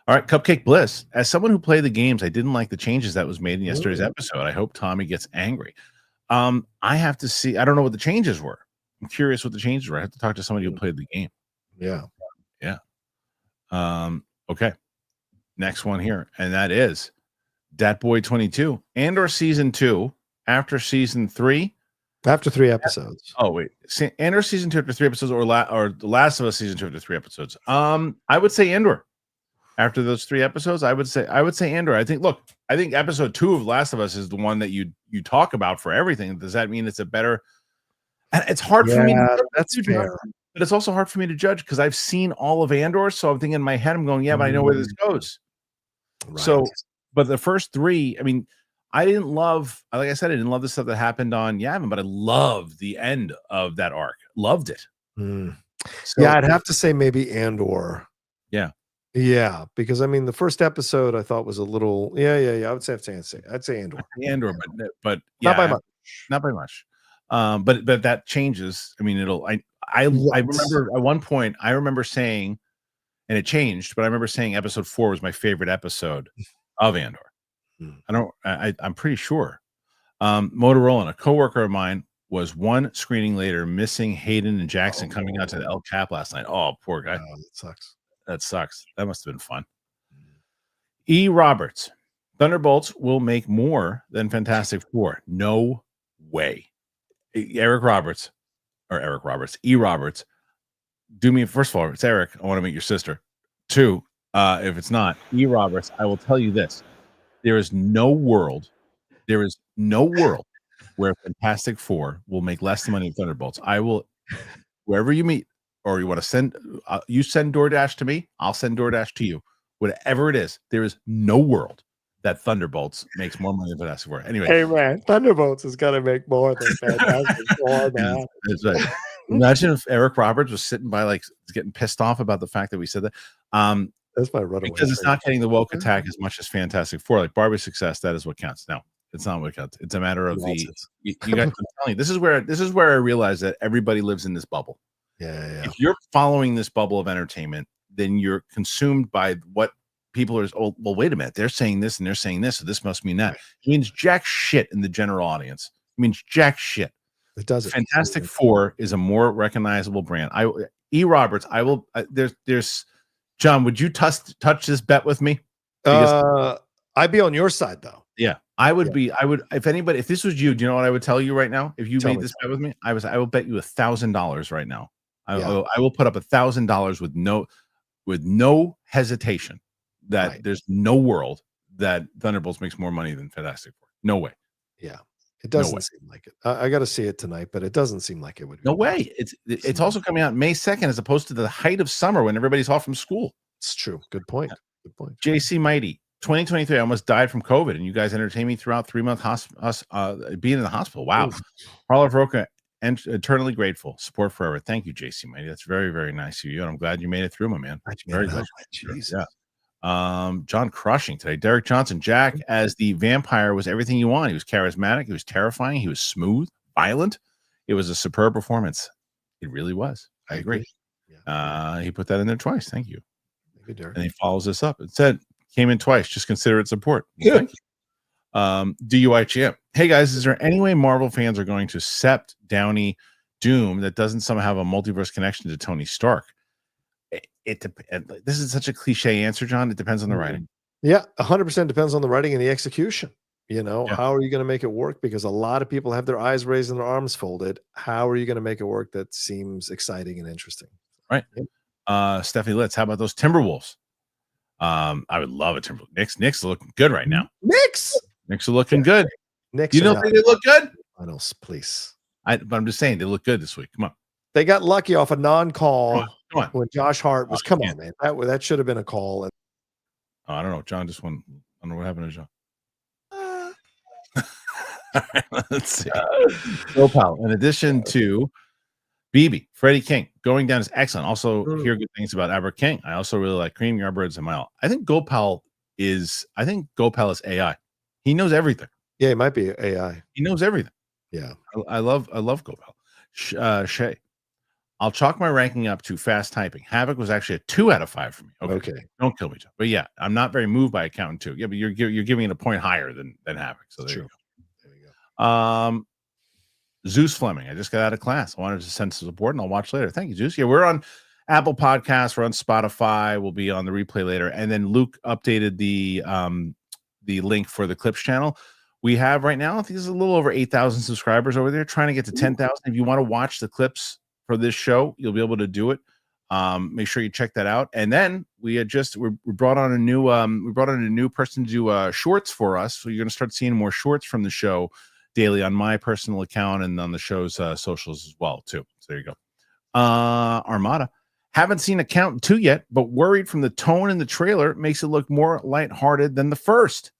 All right, Cupcake Bliss. As someone who played the games, I didn't like the changes that was made in yesterday's episode. I hope Tommy gets angry. I have to see. I don't know what the changes were. I'm curious what the changes were. I have to talk to somebody who played the game. Yeah. Okay. Next one here, and that is Dat Boy 22. Andor season 2 after season 3. After 3 episodes. Oh wait, Andor season 2 after 3 episodes, or The Last of Us season 2 after 3 episodes. I would say Andor. After those 3 episodes, I would say Andor. I think episode 2 of Last of Us is the one that you talk about for everything. Does that mean it's a better? And it's hard for me. That's fair. But it's also hard for me to judge because I've seen all of Andor. So I'm thinking in my head, I'm going, but I know where this goes. Right. So, but the first 3, I mean, I didn't love, like I said, I didn't love the stuff that happened on Yavin, but I loved the end of that arc. Loved it. So, I'd have to say maybe Andor. Yeah, because I mean, the first episode I thought was a little, I would say I'd say Andor. Andor, but not by much. But that changes. I mean, I remember at one point I remember saying, and it changed, but I remember saying episode 4 was my favorite episode of Andor. I'm pretty sure. Motorola, a coworker of mine, was one screening later, missing Hayden and Jackson coming out to the El Cap last night. Oh, poor guy. That sucks. That must have been fun. E. Roberts. Thunderbolts will make more than Fantastic Four. No way. Eric Roberts. E. Roberts. Do me, first of all, it's Eric. I want to meet your sister. 2, if it's not, E. Roberts, I will tell you this. There is no world where Fantastic Four will make less than money than Thunderbolts. I will, wherever you meet, or you want to send, you send DoorDash to me, I'll send DoorDash to you. Whatever it is, there is no world that Thunderbolts makes more money than Fantastic Four. Anyway. Hey, man, Thunderbolts is going to make more than Fantastic Four, man. That's right. Imagine if Eric Roberts was sitting by, like, getting pissed off about the fact that we said that. That's my runaway. Because it's not getting the woke attack as much as Fantastic Four. Like Barbie's success, that is what counts. No, it's not what counts. It's a matter of you guys. I'm telling you, this is where I realize that everybody lives in this bubble. Yeah. If you're following this bubble of entertainment, then you're consumed by what people are. Oh, well, wait a minute. They're saying this and they're saying this, so this must mean that. It means jack shit in the general audience. It means jack shit. It does. Fantastic Four is a more recognizable brand. E. Roberts. I will. There's. John, would you touch this bet with me? I'd be on your side though. Yeah, I would be. I would, if this was you, do you know what I would tell you right now? If you made this bet with me, I will bet you $1,000 right now. I will put up $1,000 with no hesitation that there's no world that Thunderbolts makes more money than Fantastic Four. No way. Yeah. It doesn't seem like it. I got to see it tonight, but it doesn't seem like it would be. No way. It's also coming out May 2nd as opposed to the height of summer when everybody's off from school. It's true. Good point. Good point. JC Mighty, 2023, I almost died from COVID, and you guys entertained me throughout 3-month being in the hospital. Wow. Harloff Rocha, and eternally grateful. Support forever. Thank you, JC Mighty. That's very, very nice of you, and I'm glad you made it through, my man. Very good. Jesus. Yeah. John crushing today. Derek Johnson, Jack as the vampire was everything you want. He was charismatic. He was terrifying. He was smooth, violent. It was a superb performance. It really was. I agree. Yeah. He put that in there twice. Thank you. And he follows this up. It said, came in twice. Just consider it support. Thank you. DUI champ. Hey guys, is there any way Marvel fans are going to accept Downey Doom that doesn't somehow have a multiverse connection to Tony Stark? This is such a cliche answer, John. It depends on the writing. Yeah, 100% depends on the writing and the execution. How are you going to make it work? Because a lot of people have their eyes raised and their arms folded. How are you going to make it work that seems exciting and interesting? Right. Stephanie Litz, how about those Timberwolves? I would love a Timberwolves. Knicks are looking good right now. Knicks are looking good. Knicks, you don't think they look good? Finals, please. But I'm just saying they look good this week. Come on. They got lucky off a non-call Come on. when Josh Hart was. Come on, man. That should have been a call. I don't know. John just won. I don't know what happened to John. All right, let's see. Go Powell. In addition to BB, Freddie King going down is excellent. Also, hear good things about Albert King. I also really like Cream Yardbirds and Mile. I think Go Powell is AI. He knows everything. Yeah, he might be AI. He knows everything. Yeah, I love Go Powell. Shay, I'll chalk my ranking up to fast typing. Havoc was actually a 2 out of 5 for me. Okay. Don't kill me, John. But yeah, I'm not very moved by Accountant 2. Yeah, but you're giving it a point higher than Havoc. So there you go. Zeus Fleming, I just got out of class. I wanted to send some support, and I'll watch later. Thank you, Zeus. Yeah, we're on Apple Podcasts. We're on Spotify. We'll be on the replay later. And then Luke updated the link for the Clips channel. We have right now, I think there's a little over 8,000 subscribers over there, trying to get to 10,000. If you want to watch the clips for this show, you'll be able to do it. Make sure you check that out. And then we brought on a new person to do shorts for us. So you're going to start seeing more shorts from the show daily on my personal account and on the show's socials as well too. So there you go. Armada, haven't seen Accountant 2 yet, but worried from the tone in the trailer makes it look more lighthearted than the first.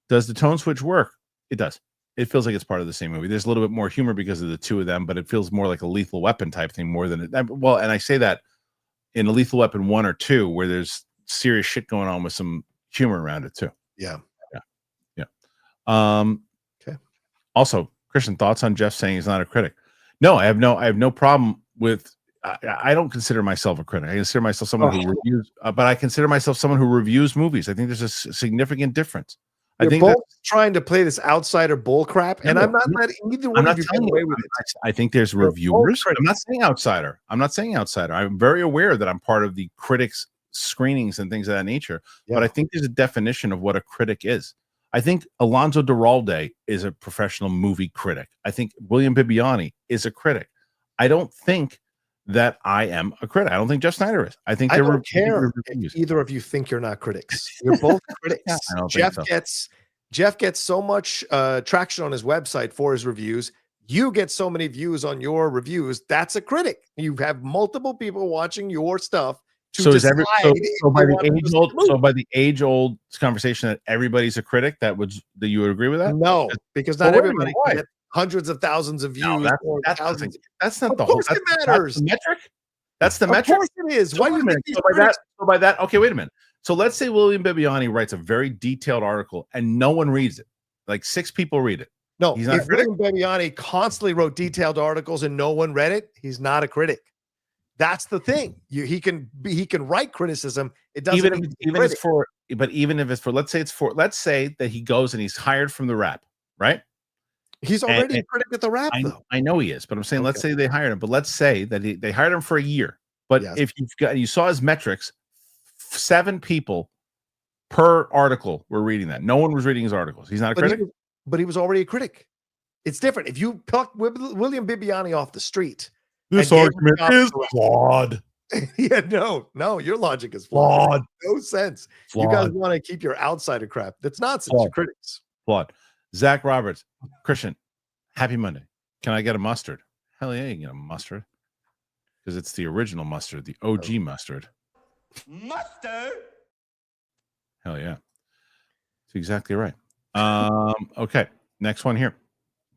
Does the tone switch work? It does. It feels like it's part of the same movie. There's a little bit more humor because of the two of them, but it feels more like a Lethal Weapon type thing more than and I say that in a Lethal Weapon 1 or 2 where there's serious shit going on with some humor around it too. Yeah. Okay. Also, Kristian, thoughts on Jeff saying he's not a critic? No, I have no problem with. I don't consider myself a critic. I consider myself someone who reviews, but I consider myself someone who reviews movies. I think there's a significant difference. I think both trying to play this outsider bull crap, and I'm not letting either one of you get away with it. I think there's reviewers. I'm not saying outsider. I'm very aware that I'm part of the critics' screenings and things of that nature. Yeah. But I think there's a definition of what a critic is. I think Alonso Duralde is a professional movie critic. I think William Bibbiani is a critic. I don't think that I am a critic. I don't think Jeff Snyder is. I think I don't care if either of you think you're not critics. You're both critics. Jeff gets so much traction on his website for his reviews. You get so many views on your reviews. That's a critic. You have multiple people watching your stuff. So by the age-old conversation that everybody's a critic, that you would agree with that? No, because not everybody can get hundreds of thousands of views. No, that's not the whole. It matters. That's the metric. That's the metric. Of course it is. Why do you think so by that? Okay, wait a minute. So let's say William Bibbiani writes a very detailed article and no one reads it. Like 6 people read it. No, if William Bibbiani constantly wrote detailed articles and no one read it, he's not a critic. That's the thing. He can write criticism. It doesn't even if it's for let's say that he goes and he's hired from the Wrap, right? He's already a critic at the Wrap, though. I know he is, but I'm saying let's say they hired him, but let's say that they hired him for a year. But if you saw his metrics, 7 people per article were reading that. No one was reading his articles. He's not a critic, but he was already a critic. It's different. If you pluck William Bibbiani off the street. This argument is flawed. Yeah, no, your logic is flawed. No sense. Flawed. You guys want to keep your outsider crap. That's nonsense. You're critics. Flawed. Zach Roberts, Kristian, happy Monday. Can I get a mustard? Hell yeah, you can get a mustard. Because it's the original mustard, the OG mustard. Mustard. Hell yeah. That's exactly right. Okay. Next one here.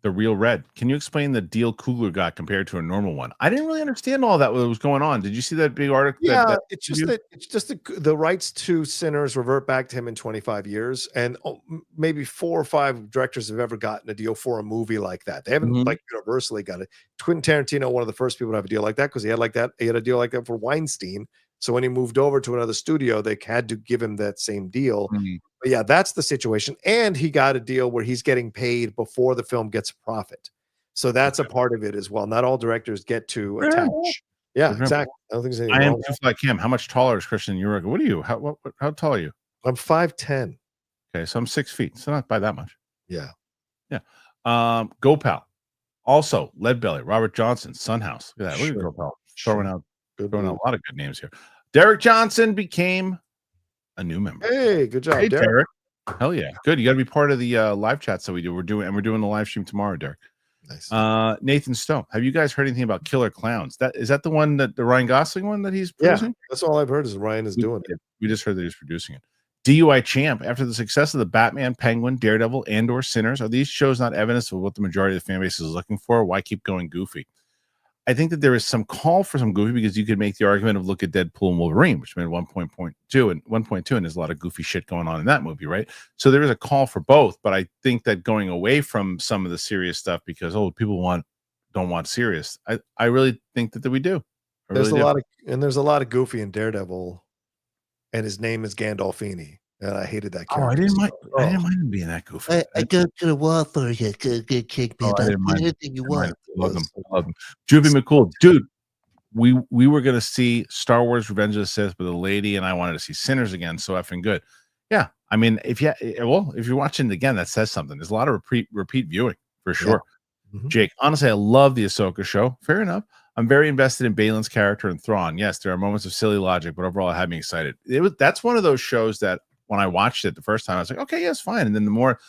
The Real Red. Can you explain the deal Coogler got compared to a normal one? I didn't really understand all that what was going on. Did you see that big article? Yeah, it's just the rights to Sinners revert back to him in 25 years, and maybe 4 or 5 directors have ever gotten a deal for a movie like that. They haven't like universally got it. Quentin Tarantino, one of the first people to have a deal like that, because he had a deal like that for Weinstein. So when he moved over to another studio, they had to give him that same deal. But yeah, that's the situation. And he got a deal where he's getting paid before the film gets a profit. So that's a part of it as well. Not all directors get to attach. Yeah, exactly. I don't think there's anything I am wrong. just like him. How much taller is Kristian and Rocha? What are you? How tall are you? I'm 5'10". Okay, so I'm 6 feet. So not by that much. Yeah. Yeah. GoPal. Also, Leadbelly, Robert Johnson, Sunhouse. Look at that. Look at GoPal. Throwing out a lot of good names here. Derek Johnson became a new member. Hey, good job, Hey, Derek. Hell yeah. Good. You got to be part of the live chats that we do. We're doing the live stream tomorrow, Derek. Nice. Nathan Stone. Have you guys heard anything about Killer Clowns? Is that the one that the Ryan Gosling one that he's producing? Yeah, that's all I've heard is Ryan is doing it. We just heard that he's producing it. DUI Champ. After the success of the Batman, Penguin, Daredevil, Andor, Sinners, are these shows not evidence of what the majority of the fan base is looking for? Why keep going goofy? I think that there is some call for some goofy because you could make the argument of look at Deadpool and Wolverine, which made 1.2 and 1.2, and there's a lot of goofy shit going on in that movie, right? So there is a call for both, but I think that going away from some of the serious stuff because people don't want serious. I really think that we do. There's a lot of goofy in Daredevil, and his name is Gandolfini. And I hated that character. I didn't mind him being that goofy. I go to the wall for you. Good kick me. Anything you want. Love him. Droopy McCool. Dude, we were going to see Star Wars Revenge of the Sith with a lady, and I wanted to see Sinners again. So effing good. Yeah. I mean, if you're watching it again, that says something. There's a lot of repeat viewing for sure. Yeah. Jake, honestly, I love the Ahsoka show. Fair enough. I'm very invested in Balin's character and Thrawn. Yes, there are moments of silly logic, but overall, it had me excited. That's one of those shows that when I watched it the first time, I was like, okay, yeah, it's fine. And then the more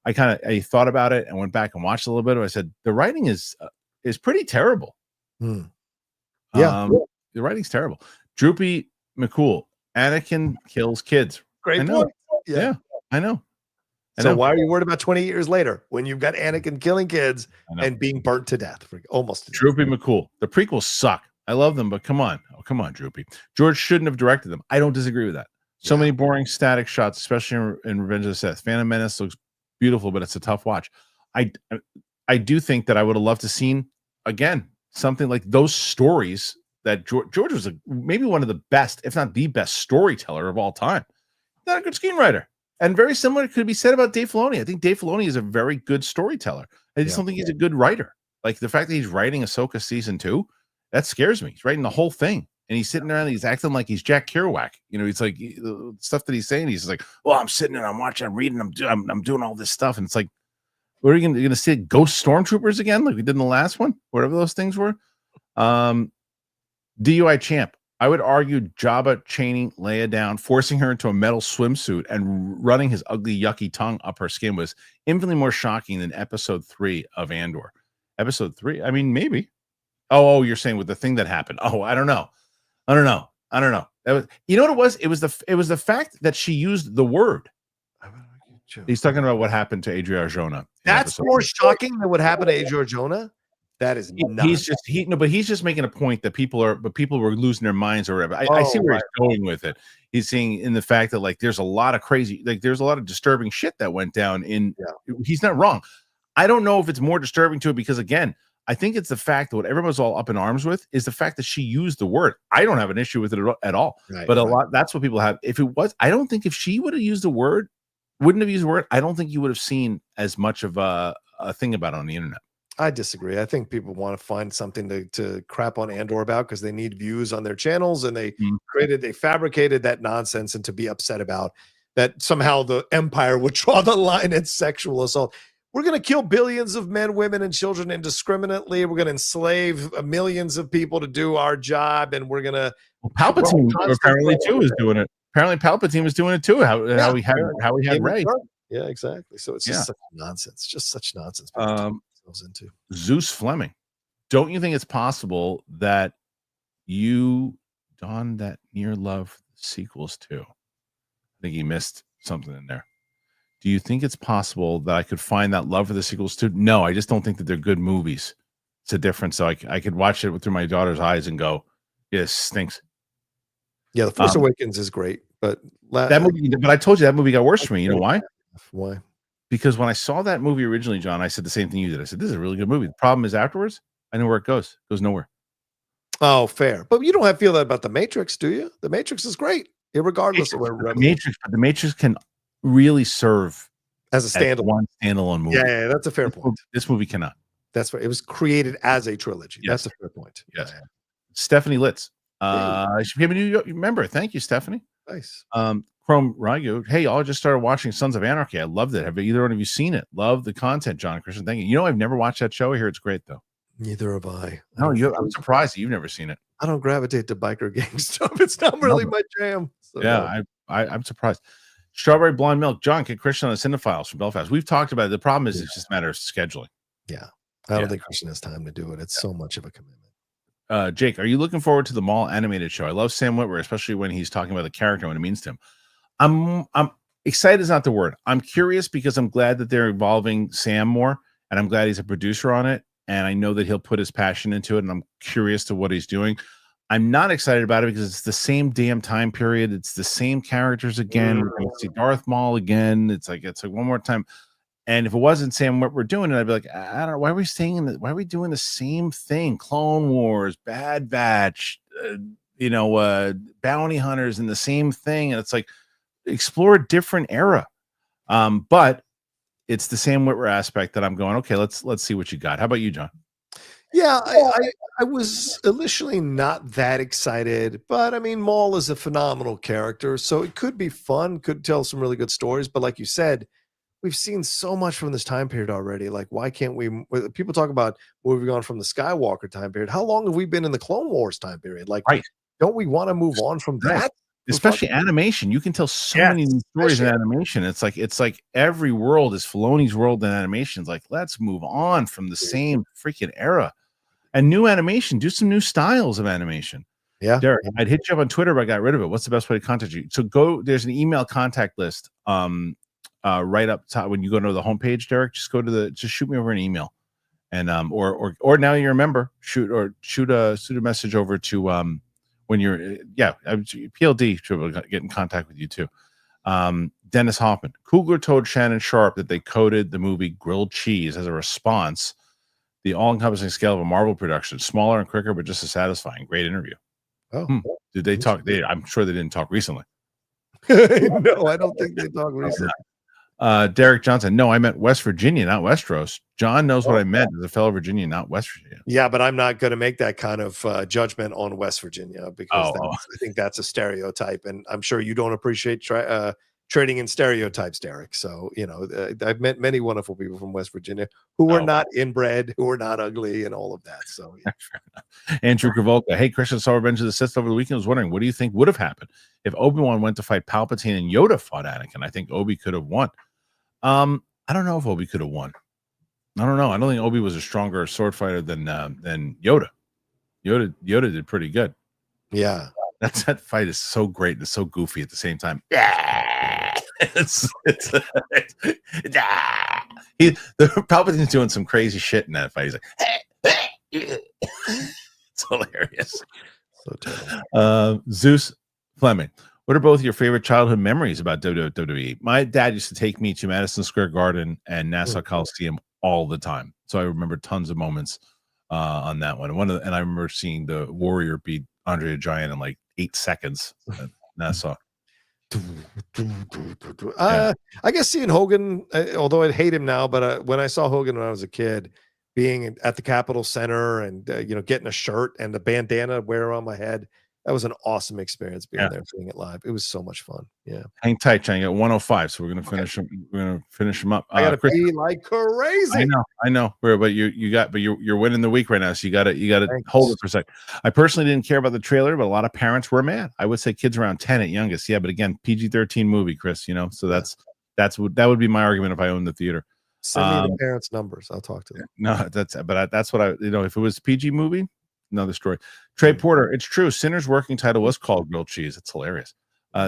I thought about it and went back and watched a little bit, I said, the writing is pretty terrible. Yeah. The writing's terrible. Droopy McCool, Anakin kills kids. Great point. Yeah, I know. So why are you worried about 20 years later when you've got Anakin killing kids and being burnt to death? Droopy McCool. The prequels suck. I love them, but come on. Oh, come on, Droopy. George shouldn't have directed them. I don't disagree with that. So many boring static shots, especially in Revenge of the Sith. Phantom Menace looks beautiful, but it's a tough watch. I do think that I would have loved to seen again something like those stories that George was maybe one of the best, if not the best storyteller of all time. Not a good screenwriter. And very similar could be said about Dave Filoni. I think Dave Filoni is a very good storyteller. I just don't think he's a good writer. Like the fact that he's writing Ahsoka season 2, that scares me. He's writing the whole thing. And he's sitting around, he's acting like he's Jack Kerouac. You know, he's like the stuff that he's saying. He's like, well, I'm sitting and I'm watching, I'm reading, I'm doing all this stuff. And it's like, what are you going to see ghost stormtroopers again? Like we did in the last one, whatever those things were. DUI Champ. I would argue Jabba chaining Leia down, forcing her into a metal swimsuit and running his ugly, yucky tongue up her skin was infinitely more shocking than episode 3 of Andor. Episode 3? I mean, maybe. Oh, you're saying with the thing that happened. Oh, I don't know. That was, you know what it was? It was the fact that she used the word. He's talking about what happened to Adria Arjona. That's more shocking than what happened to Adria Arjona. That is not. He's just making a point that people were losing their minds or whatever. I see where he's going with it. He's saying in the fact that like there's a lot of crazy, like there's a lot of disturbing shit that went down in. Yeah. He's not wrong. I don't know if it's more disturbing to it because again, I think it's the fact that what everyone's all up in arms with is the fact that she used the word. I don't have an issue with it at all. Right, but a lot that's what people have. If it was, I don't think if she would have used the word, wouldn't have used the word, I don't think you would have seen as much of a thing about it on the internet. I disagree. I think people want to find something to crap on Andor about because they need views on their channels, and they fabricated that nonsense and to be upset about that somehow the Empire would draw the line at sexual assault. We're going to kill billions of men, women, and children indiscriminately. We're going to enslave millions of people to do our job, and we're going to. Well, Palpatine apparently too is doing it. Apparently, Palpatine was doing it too. How we had Rey. Yeah, exactly. So it's just such nonsense. Just such nonsense. Into Zeus Fleming. Don't you think it's possible that you, Don, that near love sequels to. I think he missed something in there. Do you think it's possible that I could find that love for the sequels too? No, I just don't think that they're good movies. It's a difference. So I could watch it through my daughter's eyes and go, yeah, this stinks. Yeah, The Force Awakens is great, but that movie. But I told you that movie got worse for me. You know why? Why? Because when I saw that movie originally, John, I said the same thing you did. I said, this is a really good movie. The problem is afterwards, I know where it goes. It goes nowhere. Oh, fair. But you don't feel that about The Matrix, do you? The Matrix is great, regardless of where the Matrix can really serve as a standalone movie. Yeah, that's a fair point. This movie cannot. That's what it was created as a trilogy. Yes. That's a fair point. Yes. Yeah. Stephanie Litz. She became a new member. Thank you, Stephanie. Nice. Chrome Ragu. Hey, I just started watching Sons of Anarchy. I loved it. Have either one of you seen it? Love the content, John and Kristian. Thank you. You know, I've never watched that show. I hear it's great though. Neither have I. No, I'm surprised that you've never seen it. I don't gravitate to biker gang stuff. It's not really my jam. So yeah, I'm surprised. Strawberry Blonde Milk. John, get Kristian on the Cinephiles from Belfast. We've talked about it. The problem is it's just a matter of scheduling. Yeah. I don't think Kristian has time to do it. It's so much of a commitment. Jake, are you looking forward to the Mall animated show? I love Sam Witwer, especially when he's talking about the character and what it means to him. I'm excited is not the word. I'm curious because I'm glad that they're involving Sam more, and I'm glad he's a producer on it, and I know that he'll put his passion into it, and I'm curious to what he's doing. I'm not excited about it because it's the same damn time period. It's the same characters again. We're going to see Darth Maul again. It's like one more time. And if it wasn't Sam Witwer doing it, I'd be like, I don't know. Why are we staying why are we doing the same thing? Clone Wars, Bad Batch, Bounty Hunters, and the same thing. And it's like, explore a different era. But it's the Sam Witwer aspect that I'm going, okay, let's see what you got. How about you, John? Yeah, I was initially not that excited, but I mean, Maul is a phenomenal character, so it could be fun, could tell some really good stories. But like you said, we've seen so much from this time period already. Like, why can't we? People talk about moving on from the Skywalker time period. How long have we been in the Clone Wars time period? Like, don't we want to move on from that? Especially animation. You can tell so many new stories in animation. It's like every world is Filoni's world in animation. It's like, let's move on from the same freaking era. And new animation, do some new styles of animation. Yeah. Derek, I'd hit you up on Twitter, but I got rid of it. What's the best way to contact you? So there's an email contact list right up top when you go to the homepage, Derek. Just shoot me over an email. And or now you're a member, shoot a message over to when you're PLD should get in contact with you too. Dennis Hoffman. Coogler told Shannon Sharp that they coded the movie Grilled Cheese as a response. The all-encompassing scale of a Marvel production, smaller and quicker, but just as satisfying. Great interview. Oh, did they talk? I'm sure they didn't talk recently. No, I don't think they talked recently. Derek Johnson. No, I meant West Virginia, not Westeros. John knows what I meant as a fellow Virginian, not West Virginia. Yeah, but I'm not going to make that kind of judgment on West Virginia because I think that's a stereotype, and I'm sure you don't appreciate trading in stereotypes, Derek. So, I've met many wonderful people from West Virginia who were not inbred, who were not ugly, and all of that. So, yeah. Andrew Kravolka. Hey, Kristian saw Revenge of the Sith over the weekend. I was wondering, what do you think would have happened if Obi-Wan went to fight Palpatine and Yoda fought Anakin? I think Obi could have won. I don't know if Obi could have won. I don't know. I don't think Obi was a stronger sword fighter than Yoda. Yoda did pretty good. Yeah. That fight is so great and it's so goofy at the same time. Yeah. The Palpatine's doing some crazy shit in that fight. He's like, it's hilarious. So terrible. Zeus Fleming. What are both your favorite childhood memories about WWE? My dad used to take me to Madison Square Garden and Nassau Coliseum all the time. So I remember tons of moments on that one. And I remember seeing the Warrior beat Andre the Giant in like 8 seconds at Nassau. I guess seeing Hogan, although I hate him now, but when I saw Hogan when I was a kid, being at the Capitol Center and getting a shirt and the bandana wear on my head, that was an awesome experience being there, seeing it live. It was so much fun. Yeah. Hang tight, Chang. At 105, so we're gonna finish them. We're gonna finish them up. I gotta be like crazy. I know. But you're winning the week right now, so you gotta hold it for a sec. I personally didn't care about the trailer, but a lot of parents were mad. I would say kids around 10 at youngest. Yeah, but again, PG-13 movie, Chris. So that would be my argument if I owned the theater. Send me the parents' numbers. I'll talk to them. No, that's what if it was PG movie. Another story. Trey Porter, it's true. Sinner's working title was called Grilled Cheese. It's hilarious.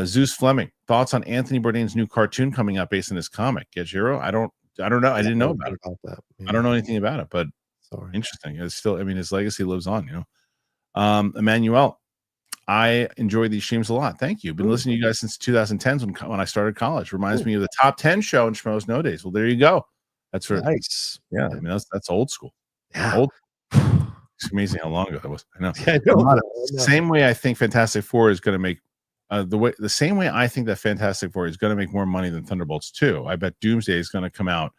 Zeus Fleming, thoughts on Anthony Bourdain's new cartoon coming out based on his comic? Get Giro? I don't know. I didn't know about it. that. Yeah. I don't know anything about it, but interesting. It's still, I mean, his legacy lives on, you know. Emmanuel, I enjoy these streams a lot. Thank you. Been listening to you guys since 2010s when I started college. Reminds me of the top 10 show in Schmoes No Days. Well, there you go. That's nice. Yeah, I mean that's old school. Yeah. Old. It's amazing how long ago that was. I know. Yeah, I know. Same way I think Fantastic Four is going to make the same way I think that Fantastic Four is going to make more money than Thunderbolts 2. I bet Doomsday is going to come out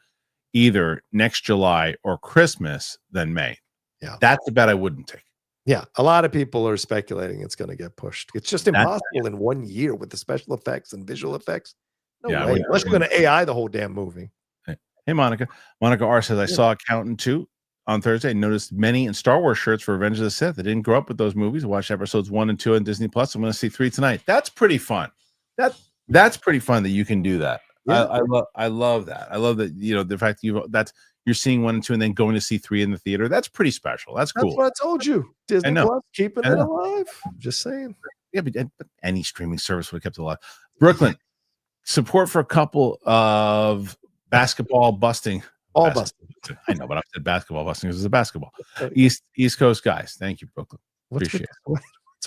either next July or Christmas than May. Yeah. That's a bet I wouldn't take. Yeah, a lot of people are speculating it's going to get pushed. It's just impossible in 1 year with the special effects and visual effects. No way. Unless you're going to AI the whole damn movie. Hey, Monica. Monica R says, I saw Accountant 2 on Thursday. Noticed many in Star Wars shirts for Avengers of the Sith. I didn't grow up with those movies. I watched episodes 1 and 2 on Disney Plus. I'm going to see 3 tonight. That's pretty fun. That's pretty fun that you can do that. Yeah. I love that. I love that, you know, the fact that you're seeing 1 and 2 and then going to see 3 in the theater. That's pretty special. That's cool. That's what I told you. Disney Plus keeping it alive. Just saying. Yeah, but any streaming service would have kept it alive. Brooklyn, support for a couple of basketball busting. Busting. I know, but I said basketball busting because it's a basketball. East Coast guys. Thank you, Brooklyn. Appreciate it. What's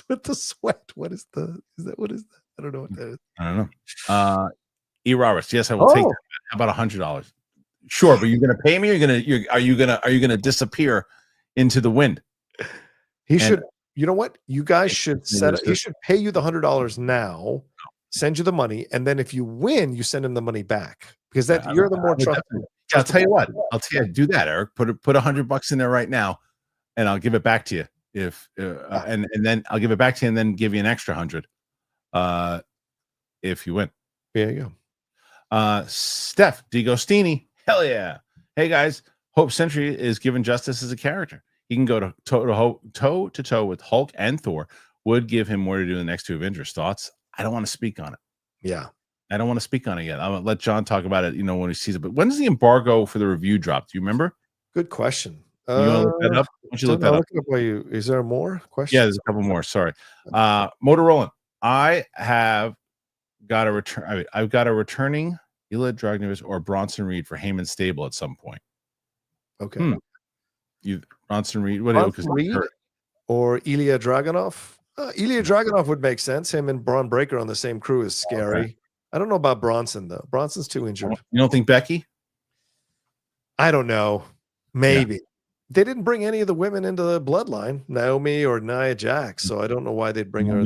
with the sweat? What is that? I don't know what that is. I don't know. E. Roberts. Yes, I will take that. How about $100? Sure, but you're going to pay me. Are you going to disappear into the wind? He should. You know what? You guys should set it. He should pay you the $100 now. Send you the money, and then if you win, you send him the money back because you're the more trustworthy. I'll tell you what. Do that, Eric. Put $100 in there right now, and I'll give it back to you. And then I'll give it back to you, and then give you an extra 100. If you win. There you go. Steph DiGostini. Hell yeah. Hey guys, Hope Sentry is given justice as a character. He can go toe to toe with Hulk and Thor. Would give him more to do in the next 2 Avengers. Thoughts? I don't want to speak on it. Yeah. I don't want to speak on it yet. I'll let John talk about it, you know, when he sees it. But when does the embargo for the review drop? Do you remember? Good question. You want to look that up? Why don't you look that up? Is there more questions? Yeah, there's a couple more. Sorry. Motorola. I have got a return. I've got a returning Ilya Dragunov or Bronson Reed for Heyman's stable at some point. Okay. You Bronson Reed. Bronson Reed or Ilya Dragunov? Ilya Dragunov would make sense. Him and Braun Breaker on the same crew is scary. Okay. I don't know about Bronson though. Bronson's too injured. You don't think Becky? I don't know. Maybe. Yeah. They didn't bring any of the women into the bloodline, Naomi or Nia Jax, so I don't know why they'd bring her.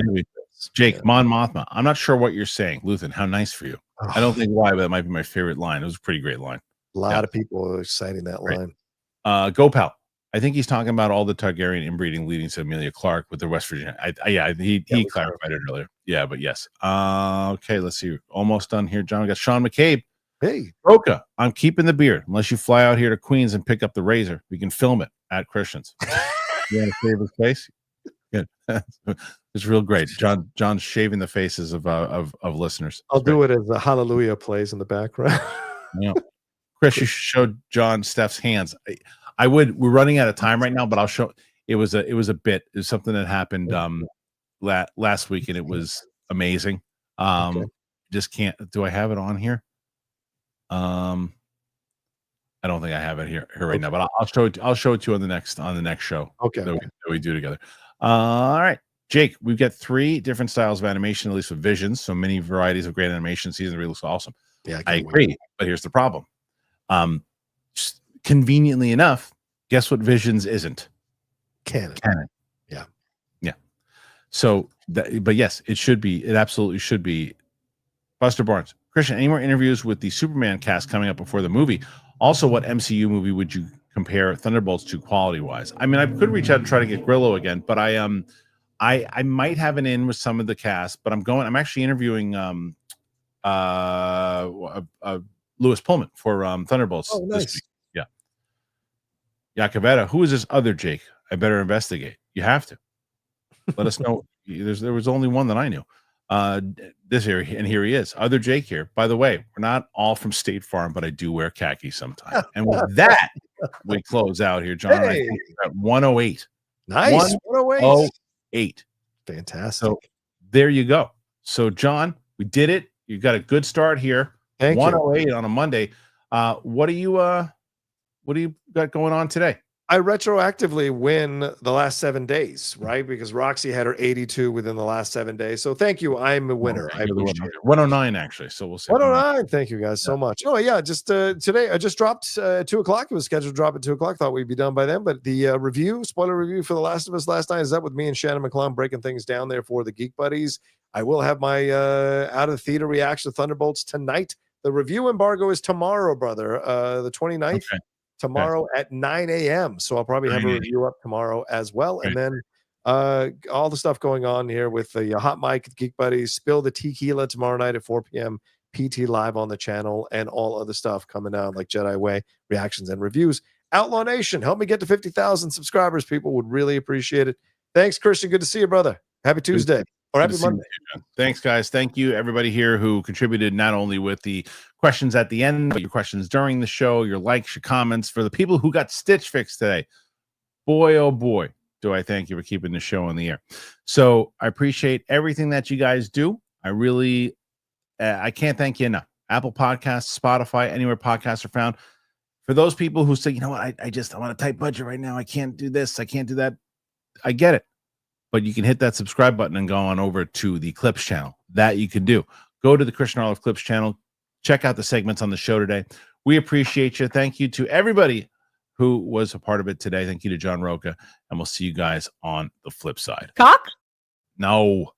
Jake, Mon Mothma. I'm not sure what you're saying, Luthen. How nice for you. I don't think why, but that might be my favorite line. It was a pretty great line. A lot of people are citing that line. Gopal. I think he's talking about all the Targaryen inbreeding leading to Amelia Clark with the West Virginia. He clarified it earlier. Yeah, but yes. Okay, let's see. Almost done here, John. We got Sean McCabe. Hey, Rocha, I'm keeping the beard unless you fly out here to Queens and pick up the razor. We can film it at Christian's. You want to shave his face? Good. It's real great. John's shaving the faces of listeners. I'll do it as the Hallelujah plays in the background. Yeah. Chris, you should show John Steph's hands. I would. We're running out of time right now, but I'll show. It was a bit. It was something that happened last week, and it was amazing. Just can't. Do I have it on here? I don't think I have it here right now, but I'll show it. I'll show it to you on the next show. Okay. That we do together. All right, Jake. We've got 3 different styles of animation, at least with Visions. So many varieties of great animation. Season 3 looks awesome. Yeah, I agree. But here's the problem. Conveniently enough, guess what Visions isn't? Canon. Yeah. So, but yes, it should be. It absolutely should be. Buster Barnes, Kristian, any more interviews with the Superman cast coming up before the movie? Also, what MCU movie would you compare Thunderbolts to quality-wise? I mean, I could reach out and try to get Grillo again, but I might have an in with some of the cast. But I'm actually interviewing Louis Pullman for Thunderbolts. Oh, nice. This week. Yeah. Yakavetta, who is this other Jake? I better investigate. You have to. Let us know. There was only one that I knew. This here, and here he is. Other Jake here. By the way, we're not all from State Farm, but I do wear khaki sometimes. And with that, we close out here, John. Hey. At 108. Nice. 108. Fantastic. So there you go. So, John, we did it. You got a good start here. Thank 108 you. on a Monday. What do you got going on today? I retroactively win the last 7 days, right? Because Roxy had her 82 within the last 7 days. So thank you. I'm a winner. I appreciate it. 109, actually. So we'll say 109. Thank you guys so much. Oh, yeah. Just today, I just dropped 2 o'clock. It was scheduled to drop at 2 o'clock. Thought we'd be done by then. But the spoiler review for The Last of Us last night is up with me and Shannon McClung breaking things down there for the Geek Buddies. I will have my out of the theater reaction to Thunderbolts tonight. The review embargo is tomorrow, brother, the 29th. Okay. Tomorrow at 9 a.m. So I'll probably have a review up tomorrow as well. And then all the stuff going on here with the Hot Mic, Geek Buddies, Spill the Tequila tomorrow night at 4 p.m. PT Live on the channel, and all other stuff coming out like Jedi Way, reactions and reviews. Outlaw Nation, help me get to 50,000 subscribers. People would really appreciate it. Thanks, Kristian. Good to see you, brother. Happy Tuesday. Or happy Monday. Thanks, guys. Thank you, everybody here who contributed not only with the questions at the end, but your questions during the show, your likes, your comments. For the people who got Stitch Fix today, boy, oh boy, do I thank you for keeping the show on the air. So I appreciate everything that you guys do. I really, I can't thank you enough. Apple Podcasts, Spotify, anywhere podcasts are found. For those people who say, you know what, I want a tight budget right now. I can't do this. I can't do that. I get it. But you can hit that subscribe button and go on over to the Clips channel. That you can do. Go to the Kristian Harloff Clips channel. Check out the segments on the show today. We appreciate you. Thank you to everybody who was a part of it today. Thank you to John Rocha. And we'll see you guys on the flip side. Cock? No.